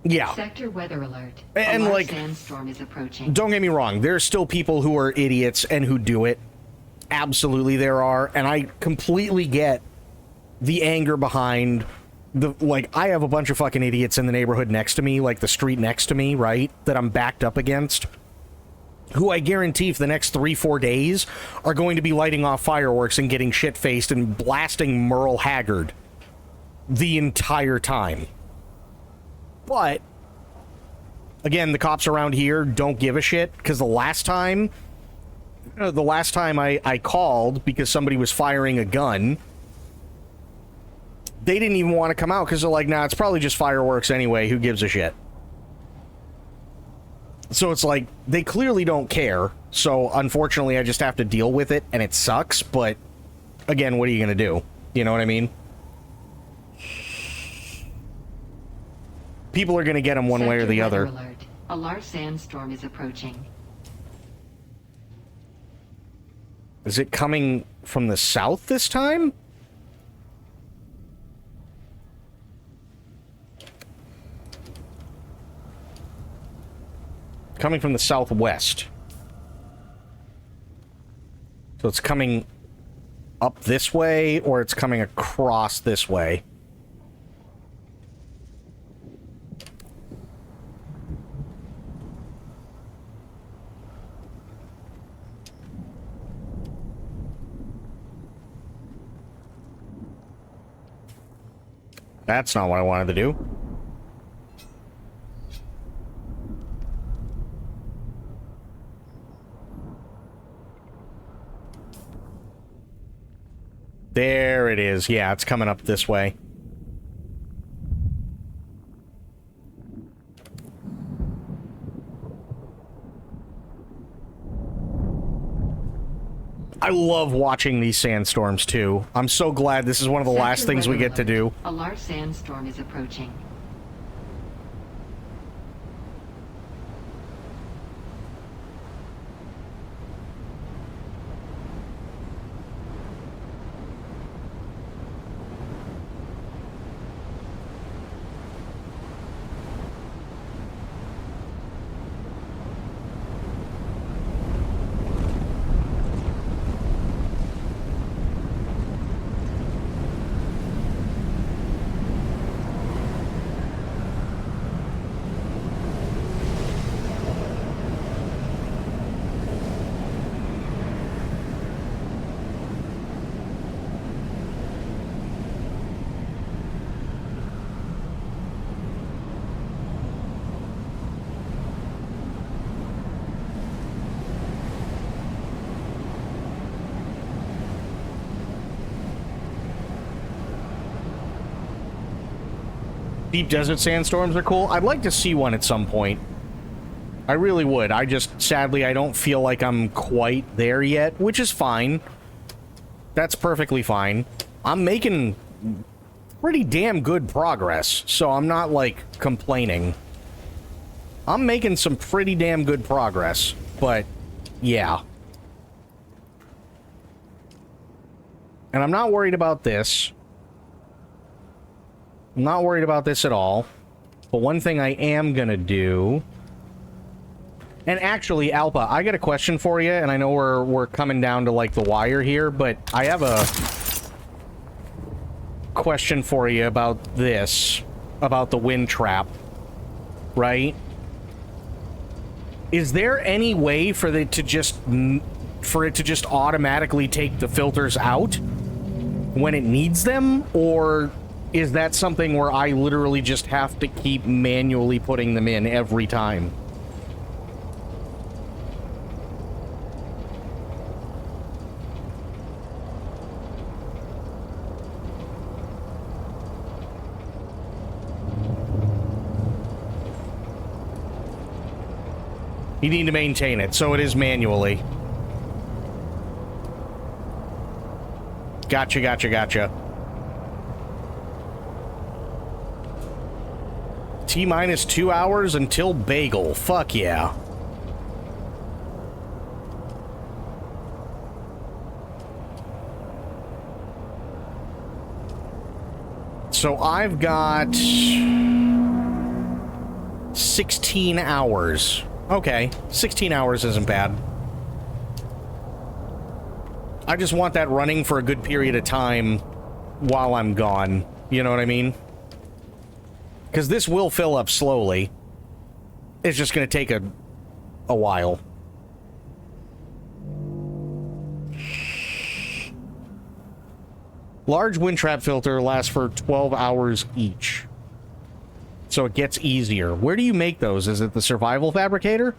Yeah. Sector weather alert. And like, sandstorm is approaching. Don't get me wrong, there's still people who are idiots and who do it. Absolutely there are, and I completely get the anger behind the, like, I have a bunch of fucking idiots in the neighborhood next to me, like the street next to me, right, that I'm backed up against, who I guarantee for the next 3-4 days are going to be lighting off fireworks and getting shit-faced and blasting Merle Haggard the entire time. But, again, the cops around here don't give a shit, because the last time I called because somebody was firing a gun, they didn't even want to come out because they're like, nah, it's probably just fireworks anyway. Who gives a shit? So it's like, they clearly don't care. So unfortunately, I just have to deal with it, and it sucks. But again, what are you going to do? You know what I mean? People are going to get them one way or the other. Alert. A large sandstorm is approaching. Is it coming from the south this time? Coming from the southwest. So it's coming up this way, or it's coming across this way. That's not what I wanted to do. There it is. Yeah, it's coming up this way. I love watching these sandstorms, too. I'm so glad this is one of the last things we get to do. A large sandstorm is approaching. Deep desert sandstorms are cool. I'd like to see one at some point. I really would. I just, sadly, I don't feel like I'm quite there yet, which is fine. That's perfectly fine. I'm making pretty damn good progress, so I'm not, like, complaining. I'm making some pretty damn good progress, but, yeah. And I'm not worried about this. I'm not worried about this at all. But one thing I am gonna do... And actually, Alpa, I got a question for you, and I know we're coming down to, like, the wire here, but I have a question for you about this. About the wind trap. Right? Is there any way for it to just automatically take the filters out when it needs them? Or is that something where I literally just have to keep manually putting them in every time? You need to maintain it, so it is manually. Gotcha, gotcha, gotcha. T-minus 2 hours until bagel. Fuck yeah. So I've got 16 hours. Okay, 16 hours isn't bad. I just want that running for a good period of time while I'm gone. You know what I mean? Because this will fill up slowly. It's just going to take a while. Large wind trap filter lasts for 12 hours each. So it gets easier. Where do you make those? Is it the survival fabricator?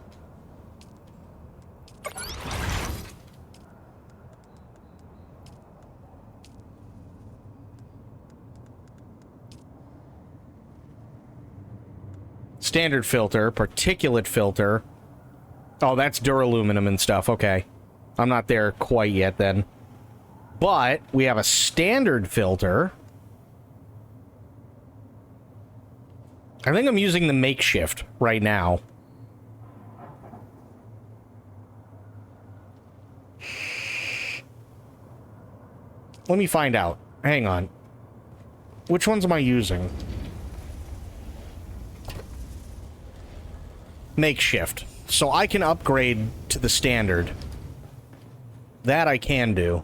standard filter, particulate filter. Oh, that's duraluminum and stuff. Okay. I'm not there quite yet then. But we have a standard filter. I think I'm using the makeshift right now. Let me find out. Hang on. Which ones am I using? Makeshift. So I can upgrade to the standard. That I can do.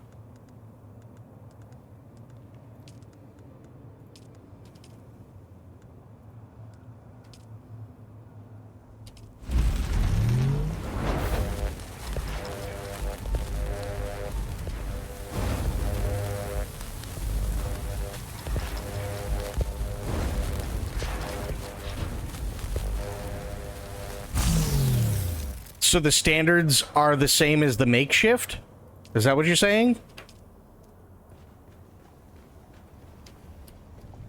So the standards are the same as the makeshift? Is that what you're saying?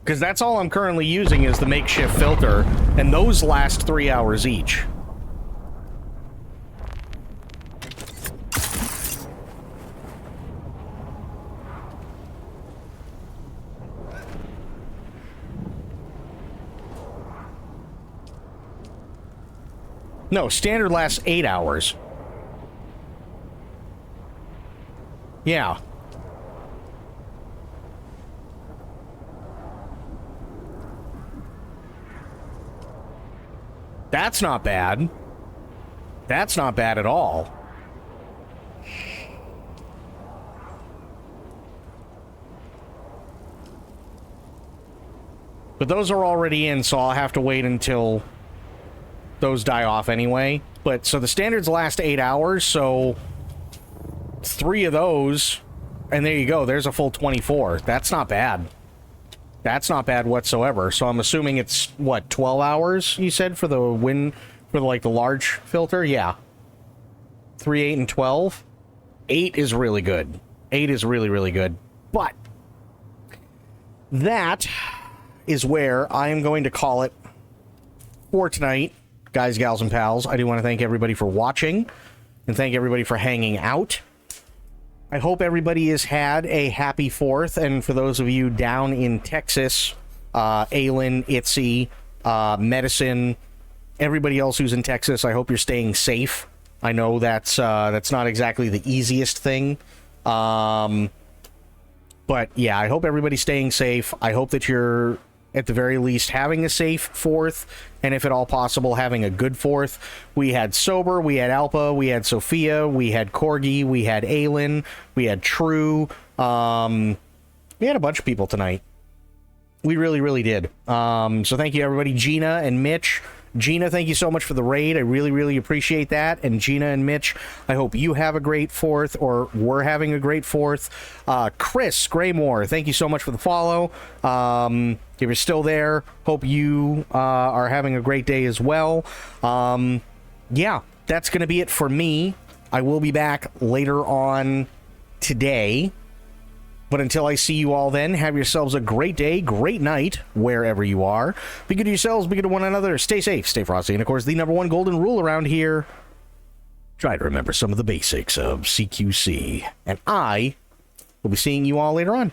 Because that's all I'm currently using is the makeshift filter, and those last 3 hours each. No, standard lasts 8 hours. Yeah. That's not bad. That's not bad at all. But those are already in, so I'll have to wait until those die off anyway. But so the standards last 8 hours, so 3 of those, and there you go, there's a full 24. That's not bad. That's not bad whatsoever. So I'm assuming it's what, 12 hours you said for the like the large filter? Yeah. 3, 8, and 12. 8 is really good. 8 is really, really good. But that is where I am going to call it for tonight. Guys, gals, and pals, I do want to thank everybody for watching and thank everybody for hanging out. I hope everybody has had a happy 4th, and for those of you down in Texas, Aylin, Itzy, Medicine, everybody else who's in Texas, I hope you're staying safe. I know that's not exactly the easiest thing. But yeah, I hope everybody's staying safe. I hope that you're, at the very least, having a safe 4th, and if at all possible, having a good 4th. We had Sober, we had Alpa, we had Sophia, we had Corgi, we had Aylin, we had True. We had a bunch of people tonight. We really, really did. So thank you, everybody. Gina and Mitch. Gina, thank you so much for the raid. I really, really appreciate that. And Gina and Mitch, I hope you have a great 4th, or we're having a great 4th. Chris Graymore, thank you so much for the follow. If you're still there, hope you are having a great day as well. Yeah, that's going to be it for me. I will be back later on today. But until I see you all then, have yourselves a great day, great night, wherever you are. Be good to yourselves, be good to one another, stay safe, stay frosty, and of course, the #1 golden rule around here, try to remember some of the basics of CQC. And I will be seeing you all later on.